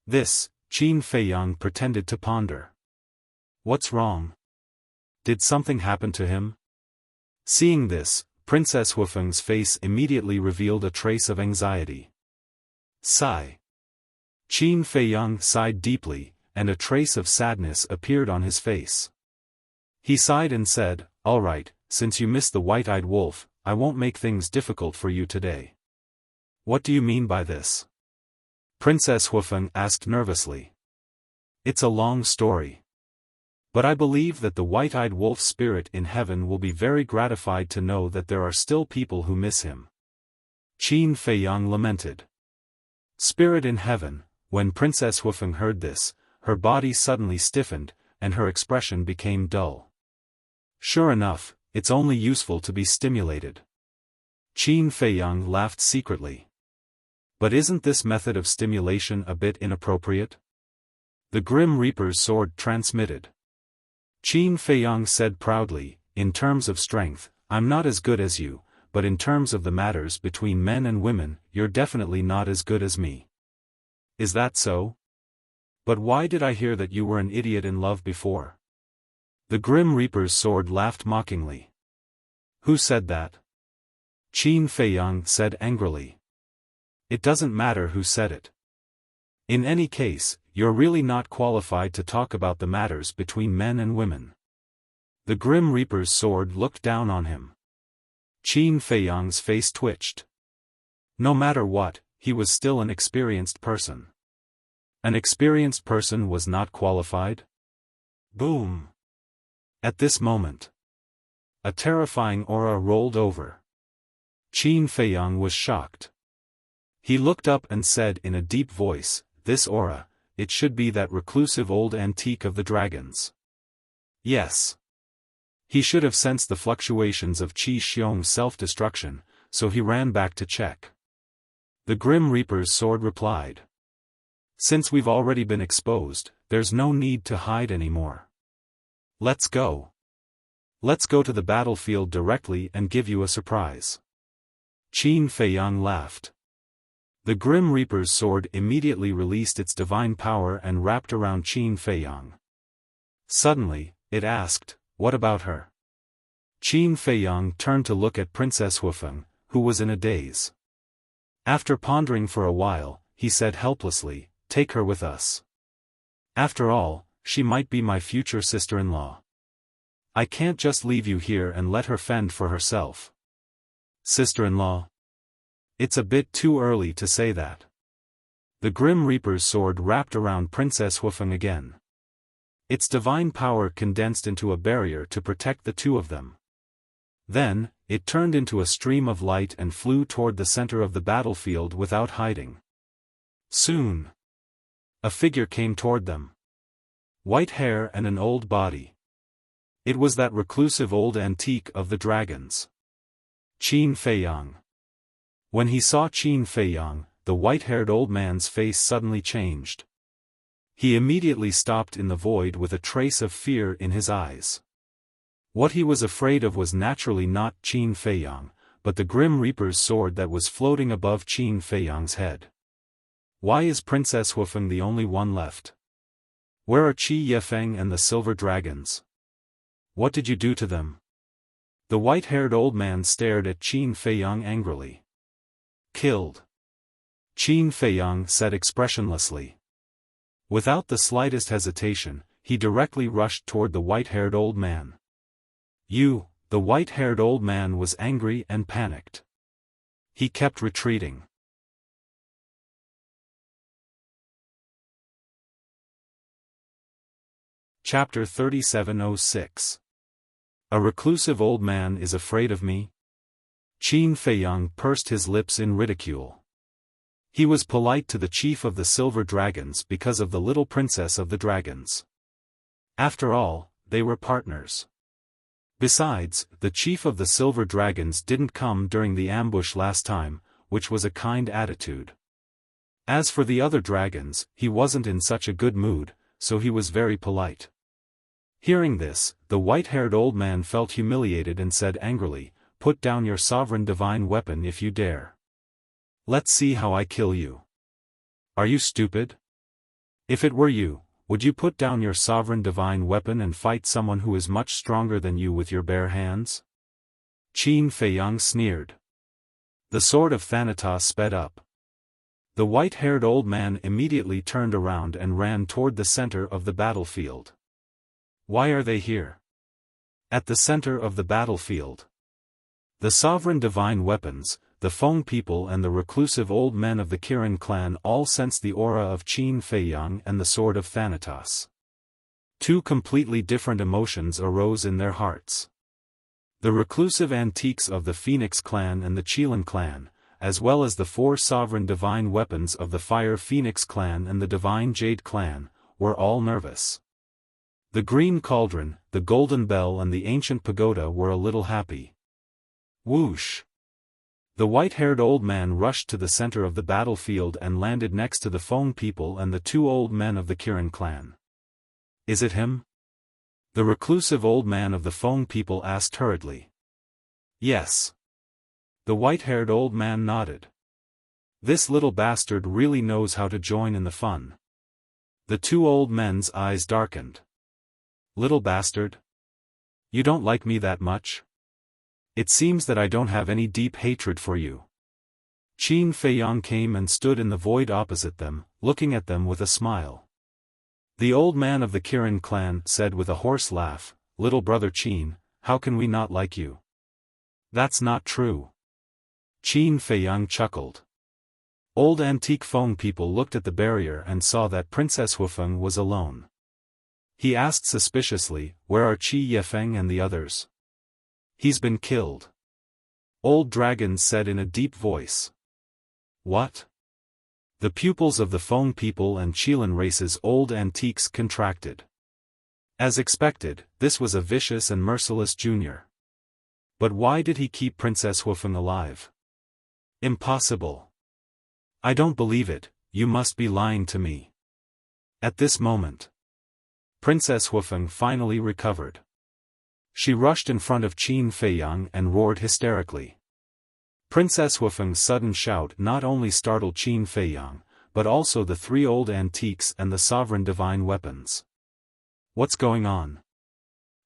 This, Qin Feiyang pretended to ponder. "What's wrong? Did something happen to him?" Seeing this, Princess Xiaofan's face immediately revealed a trace of anxiety. Sigh. Qin Feiyang sighed deeply, and a trace of sadness appeared on his face. He sighed and said, "All right, since you miss the white-eyed wolf, I won't make things difficult for you today." "What do you mean by this?" Princess Xiaofan asked nervously. "It's a long story. But I believe that the white-eyed wolf spirit in heaven will be very gratified to know that there are still people who miss him." Qin Feiyang lamented. Spirit in heaven. When Princess Xiaofan heard this, her body suddenly stiffened, and her expression became dull. "Sure enough, it's only useful to be stimulated." Qin Feiyang laughed secretly. "But isn't this method of stimulation a bit inappropriate?" The Grim Reaper's sword transmitted. Qin Feiyang said proudly, "In terms of strength, I'm not as good as you, but in terms of the matters between men and women, you're definitely not as good as me." "Is that so? But why did I hear that you were an idiot in love before?" The Grim Reaper's sword laughed mockingly. "Who said that?" Qin Feiyang said angrily. "It doesn't matter who said it. In any case, you're really not qualified to talk about the matters between men and women." The Grim Reaper's sword looked down on him. Qin Feiyang's face twitched. No matter what, he was still an experienced person. An experienced person was not qualified? Boom! At this moment, a terrifying aura rolled over. Qin Feiyang was shocked. He looked up and said in a deep voice, "This aura, it should be that reclusive old antique of the dragons." Yes. He should have sensed the fluctuations of Qi Xiong's self-destruction, so he ran back to check. The Grim Reaper's sword replied. "Since we've already been exposed, there's no need to hide anymore. Let's go. Let's go to the battlefield directly and give you a surprise." Qin Feiyang laughed. The Grim Reaper's sword immediately released its divine power and wrapped around Qin Feiyang. Suddenly, it asked, "What about her?" Qin Feiyang turned to look at Princess Xiaofan, who was in a daze. After pondering for a while, he said helplessly, "Take her with us. After all, she might be my future sister-in-law. I can't just leave you here and let her fend for herself." "Sister-in-law? It's a bit too early to say that." The Grim Reaper's sword wrapped around Princess Xiaofan again. Its divine power condensed into a barrier to protect the two of them. Then, it turned into a stream of light and flew toward the center of the battlefield without hiding. Soon, a figure came toward them. White hair and an old body. It was that reclusive old antique of the dragons. Qin Feiyang. When he saw Qin Feiyang, the white-haired old man's face suddenly changed. He immediately stopped in the void with a trace of fear in his eyes. What he was afraid of was naturally not Qin Feiyang, but the Grim Reaper's sword that was floating above Qin Feiyang's head. Why is Princess Xiaofan the only one left? Where are Qi Yefeng and the silver dragons? What did you do to them? The white-haired old man stared at Qin Feiyang angrily. Killed. Qin Feiyang said expressionlessly. Without the slightest hesitation, he directly rushed toward the white-haired old man. The white-haired old man was angry and panicked. He kept retreating. Chapter 3706. A reclusive old man is afraid of me? Qin Feiyang pursed his lips in ridicule. He was polite to the chief of the silver dragons because of the little princess of the dragons. After all, they were partners. Besides, the chief of the silver dragons didn't come during the ambush last time, which was a kind attitude. As for the other dragons, he wasn't in such a good mood, so he was very polite. Hearing this, the white-haired old man felt humiliated and said angrily, "Put down your sovereign divine weapon if you dare. Let's see how I kill you. Are you stupid? If it were you, would you put down your sovereign divine weapon and fight someone who is much stronger than you with your bare hands?" Qin Feiyang sneered. The sword of Thanatos sped up. The white-haired old man immediately turned around and ran toward the center of the battlefield. Why are they here? At the center of the battlefield. The sovereign divine weapons, the Feng people and the reclusive old men of the Kirin clan all sensed the aura of Qin Feiyang and the sword of Thanatos. Two completely different emotions arose in their hearts. The reclusive antiques of the Phoenix clan and the Qilin clan, as well as the four sovereign divine weapons of the Fire Phoenix clan and the Divine Jade clan, were all nervous. The Green Cauldron, the Golden Bell and the Ancient Pagoda were a little happy. Whoosh! The white-haired old man rushed to the center of the battlefield and landed next to the Feng people and the two old men of the Kirin clan. Is it him? The reclusive old man of the Feng people asked hurriedly. Yes. The white-haired old man nodded. This little bastard really knows how to join in the fun. The two old men's eyes darkened. Little bastard? You don't like me that much? It seems that I don't have any deep hatred for you. Qin Feiyang came and stood in the void opposite them, looking at them with a smile. The old man of the Kirin clan said with a hoarse laugh, "Little brother Qin, how can we not like you?" That's not true. Qin Feiyang chuckled. Old antique Feng people looked at the barrier and saw that Princess Wuxia was alone. He asked suspiciously, "Where are Qi Yefeng and the others?" "He's been killed." Old Dragon said in a deep voice. What? The pupils of the Feng people and Qilin race's old antiques contracted. As expected, this was a vicious and merciless junior. But why did he keep Princess Wuxia alive? Impossible. I don't believe it, you must be lying to me. At this moment, Princess Wuxia finally recovered. She rushed in front of Qin Feiyang and roared hysterically. Princess Wuxia's sudden shout not only startled Qin Feiyang, but also the three old antiques and the sovereign divine weapons. What's going on?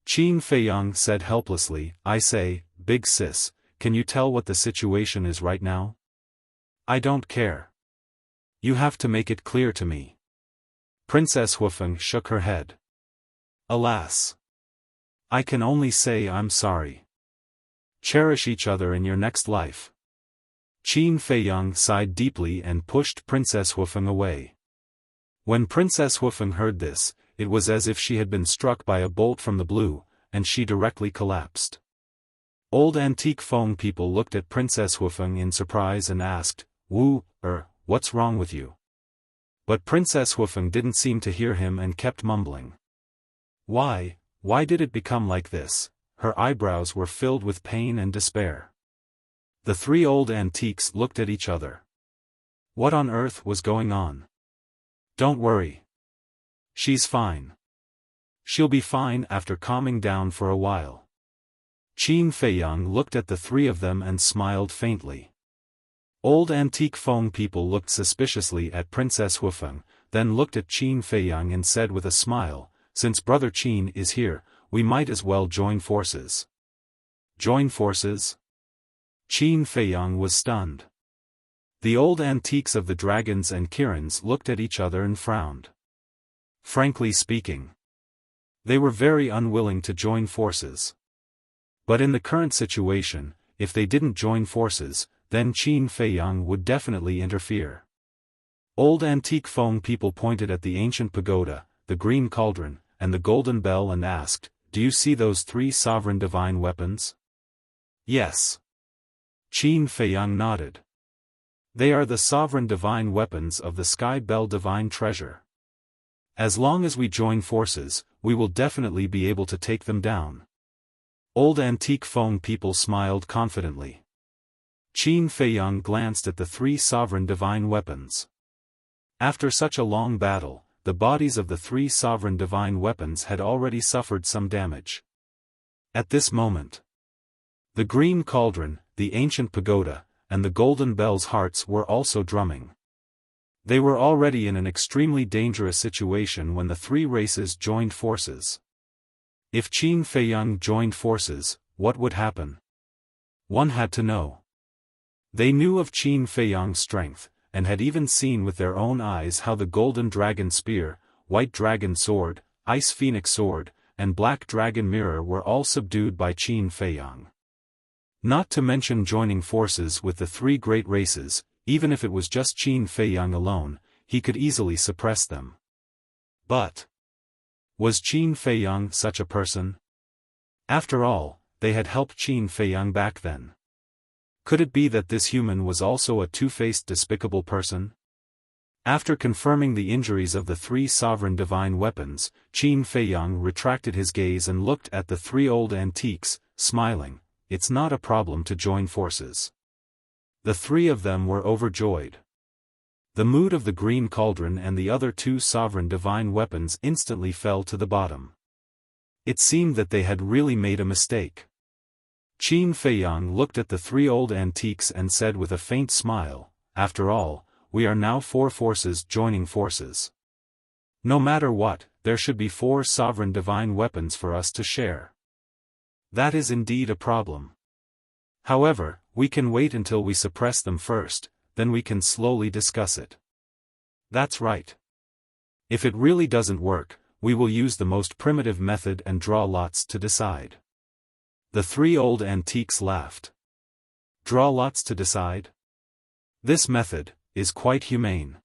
Qin Feiyang said helplessly, I say, big sis, can you tell what the situation is right now? I don't care. You have to make it clear to me. Princess Wuxia shook her head. Alas. I can only say I'm sorry. Cherish each other in your next life. Qin Feiyang sighed deeply and pushed Princess Wuxia away. When Princess Wuxia heard this, it was as if she had been struck by a bolt from the blue, and she directly collapsed. Old antique Feng people looked at Princess Wuxia in surprise and asked, what's wrong with you? But Princess Wuxia didn't seem to hear him and kept mumbling. Why did it become like this? Her eyebrows were filled with pain and despair. The three old antiques looked at each other. What on earth was going on? Don't worry. She's fine. She'll be fine after calming down for a while. Qin Feiyang looked at the three of them and smiled faintly. Old antique Feng people looked suspiciously at Princess Wuxia, then looked at Qin Feiyang and said with a smile, since Brother Qin is here, we might as well join forces. Join forces? Qin Feiyang was stunned. The old antiques of the dragons and Kirins looked at each other and frowned. Frankly speaking, they were very unwilling to join forces. But in the current situation, if they didn't join forces, then Qin Feiyang would definitely interfere. Old antique Feng people pointed at the ancient pagoda, the green cauldron, and the golden bell and asked, do you see those three sovereign divine weapons? Yes. Qin Feiyang nodded. They are the sovereign divine weapons of the Sky Bell divine treasure. As long as we join forces, we will definitely be able to take them down. Old antique phone people smiled confidently. Qin Feiyang glanced at the three sovereign divine weapons. After such a long battle, the bodies of the three sovereign divine weapons had already suffered some damage. At this moment, the green cauldron, the ancient pagoda, and the golden bell's hearts were also drumming. They were already in an extremely dangerous situation when the three races joined forces. If Qin Feiyang joined forces, what would happen? One had to know. They knew of Qin Feiyang's strength, and had even seen with their own eyes how the golden dragon spear, white dragon sword, ice phoenix sword, and black dragon mirror were all subdued by Qin Feiyang. Not to mention joining forces with the three great races, even if it was just Qin Feiyang alone, he could easily suppress them. But was Qin Feiyang such a person? After all, they had helped Qin Feiyang back then. Could it be that this human was also a two-faced despicable person? After confirming the injuries of the three sovereign divine weapons, Qin Feiyang retracted his gaze and looked at the three old antiques, smiling. It's not a problem to join forces. The three of them were overjoyed. The mood of the green cauldron and the other two sovereign divine weapons instantly fell to the bottom. It seemed that they had really made a mistake. Qin Feiyang looked at the three old antiques and said with a faint smile, "After all, we are now four forces joining forces. No matter what, there should be four sovereign divine weapons for us to share. That is indeed a problem. However, we can wait until we suppress them first, then we can slowly discuss it." That's right. If it really doesn't work, we will use the most primitive method and draw lots to decide. The three old antiques laughed. Draw lots to decide? This method is quite humane.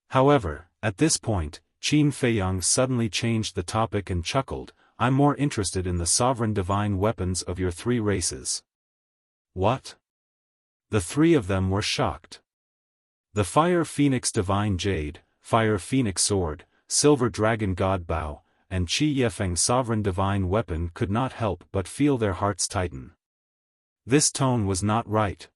However, at this point, Qin Feiyang suddenly changed the topic and chuckled, "I'm more interested in the sovereign divine weapons of your three races." What? The three of them were shocked. The Fire Phoenix Divine Jade, Fire Phoenix Sword, Silver Dragon God Bow, and Qi Yefeng Sovereign Divine Weapon could not help but feel their hearts tighten. This tone was not right.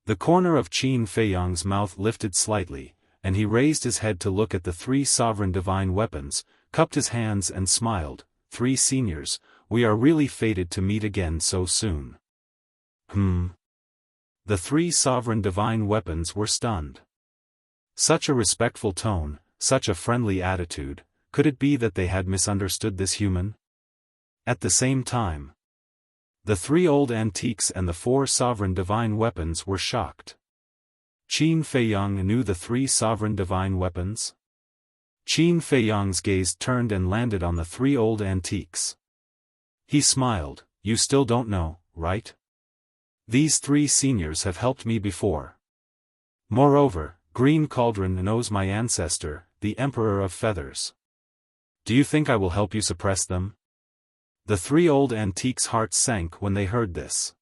The corner of Qin Feiyang's mouth lifted slightly, and he raised his head to look at the three sovereign divine weapons, cupped his hands and smiled. "Three seniors, we are really fated to meet again so soon." The three sovereign divine weapons were stunned. Such a respectful tone, such a friendly attitude, could it be that they had misunderstood this human? At the same time, the three old antiques and the four sovereign divine weapons were shocked. Qin Feiyang knew the three sovereign divine weapons? Qin Feiyang's gaze turned and landed on the three old antiques. He smiled. "You still don't know, right? These three seniors have helped me before. Moreover, Green Cauldron knows my ancestor, the Emperor of Feathers. Do you think I will help you suppress them?" The three old antiques' hearts sank when they heard this.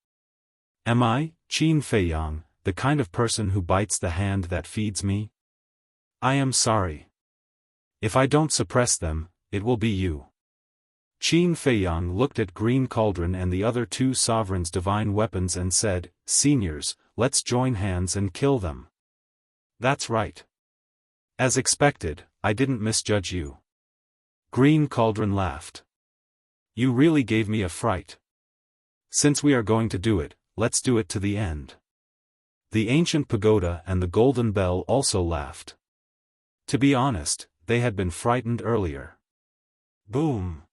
"Am I, Qin Feiyang, the kind of person who bites the hand that feeds me? I am sorry. If I don't suppress them, it will be you." Qin Feiyang looked at Green Cauldron and the other two sovereigns' divine weapons and said, "Seniors, let's join hands and kill them." "That's right. As expected, I didn't misjudge you." Green Cauldron laughed. "You really gave me a fright. Since we are going to do it, let's do it to the end." The ancient pagoda and the golden bell also laughed. To be honest, they had been frightened earlier. Boom!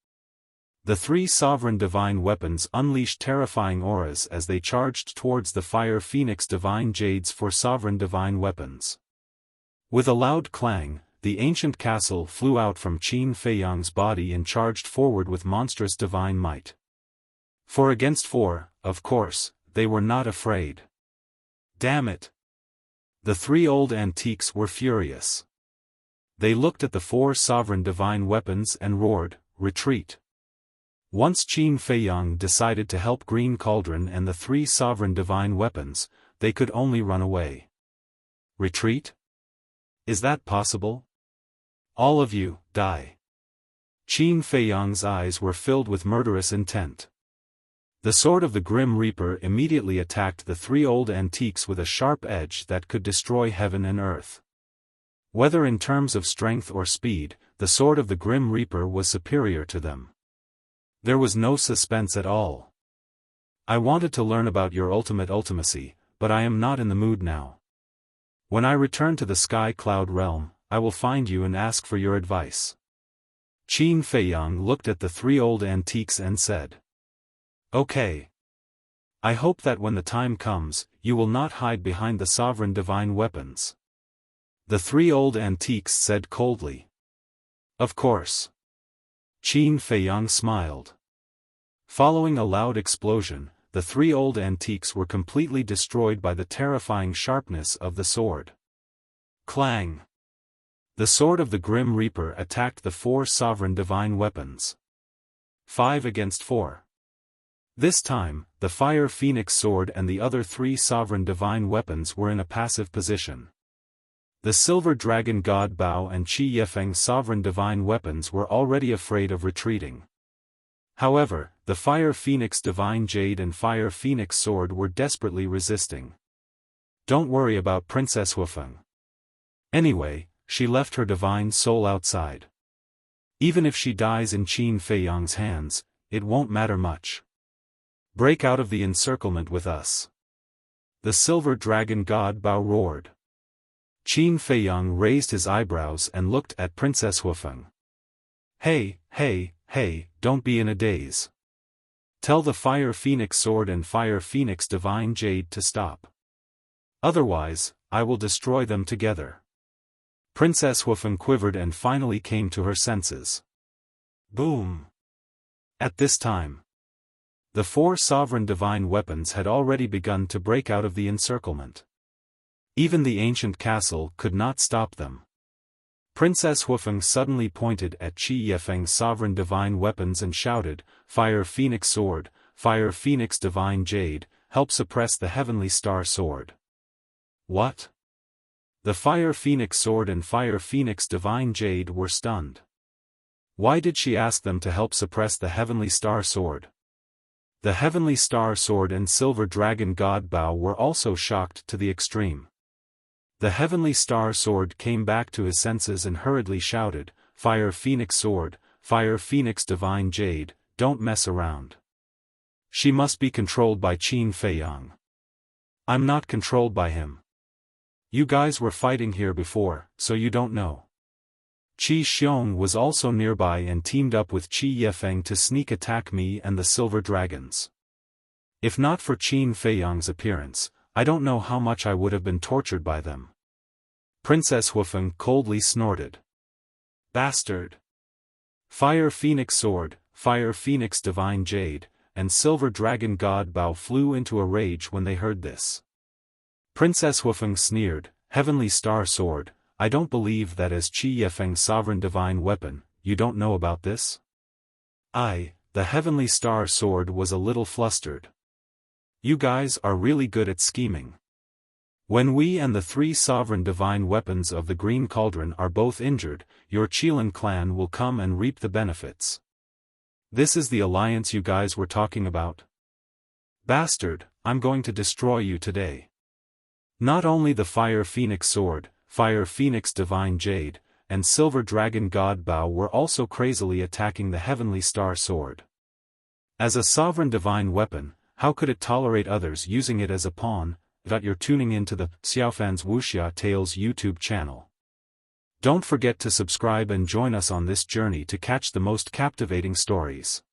The three sovereign divine weapons unleashed terrifying auras as they charged towards the Fire Phoenix Divine Jades for sovereign divine weapons. With a loud clang, the ancient castle flew out from Qin Feiyang's body and charged forward with monstrous divine might. 4 against 4, of course, they were not afraid. Damn it! The three old antiques were furious. They looked at the four sovereign divine weapons and roared, "Retreat!" Once Qin Feiyang decided to help Green Cauldron and the three sovereign divine weapons, they could only run away. Retreat? Is that possible? All of you, die. Qin Feiyang's eyes were filled with murderous intent. The sword of the Grim Reaper immediately attacked the three old antiques with a sharp edge that could destroy heaven and earth. Whether in terms of strength or speed, the sword of the Grim Reaper was superior to them. There was no suspense at all. I wanted to learn about your ultimate ultimacy, but I am not in the mood now. When I return to the Sky Cloud realm, I will find you and ask for your advice. Qin Feiyang looked at the three old antiques and said. Okay. I hope that when the time comes, you will not hide behind the sovereign divine weapons. The three old antiques said coldly. Of course. Qin Feiyang smiled. Following a loud explosion, the three old antiques were completely destroyed by the terrifying sharpness of the sword. Clang! The sword of the Grim Reaper attacked the four sovereign divine weapons. 5 against 4. This time, the Fire Phoenix sword and the other three sovereign divine weapons were in a passive position. The Silver Dragon God Bao and Qi Yefeng's sovereign divine weapons were already afraid of retreating. However, the Fire Phoenix Divine Jade and Fire Phoenix Sword were desperately resisting. Don't worry about Princess Xiaofan. Anyway, she left her divine soul outside. Even if she dies in Qin Feiyang's hands, it won't matter much. Break out of the encirclement with us. The Silver Dragon God Bao roared. Qin Feiyang raised his eyebrows and looked at Princess Xiaofan. Hey, don't be in a daze. Tell the Fire Phoenix Sword and Fire Phoenix Divine Jade to stop. Otherwise, I will destroy them together. Princess Xiaofan quivered and finally came to her senses. Boom! At this time, the four sovereign divine weapons had already begun to break out of the encirclement. Even the ancient castle could not stop them. Princess Xiaofan suddenly pointed at Qi Yefeng's sovereign divine weapons and shouted, Fire Phoenix Sword, Fire Phoenix Divine Jade, help suppress the Heavenly Star Sword. What? The Fire Phoenix Sword and Fire Phoenix Divine Jade were stunned. Why did she ask them to help suppress the Heavenly Star Sword? The Heavenly Star Sword and Silver Dragon God Bao were also shocked to the extreme. The Heavenly Star Sword came back to his senses and hurriedly shouted, Fire Phoenix Sword, Fire Phoenix Divine Jade, don't mess around. She must be controlled by Qin Feiyang. I'm not controlled by him. You guys were fighting here before, so you don't know. Qi Xiong was also nearby and teamed up with Qi Yefeng to sneak attack me and the Silver Dragons. If not for Qin Feiyang's appearance, I don't know how much I would have been tortured by them. Princess Xiaofan coldly snorted. Bastard! Fire Phoenix Sword, Fire Phoenix Divine Jade, and Silver Dragon God Bao flew into a rage when they heard this. Princess Xiaofan sneered, Heavenly Star Sword, I don't believe that as Qi Yefeng's sovereign divine weapon, you don't know about this? The Heavenly Star Sword was a little flustered. You guys are really good at scheming. When we and the three sovereign divine weapons of the Green Cauldron are both injured, your Qilin clan will come and reap the benefits. This is the alliance you guys were talking about? Bastard, I'm going to destroy you today. Not only the Fire Phoenix Sword, Fire Phoenix Divine Jade, and Silver Dragon God Bao were also crazily attacking the Heavenly Star Sword. As a sovereign divine weapon, how could it tolerate others using it as a pawn? You're tuning into the Xiaofan's Wuxia Tales YouTube channel. Don't forget to subscribe and join us on this journey to catch the most captivating stories.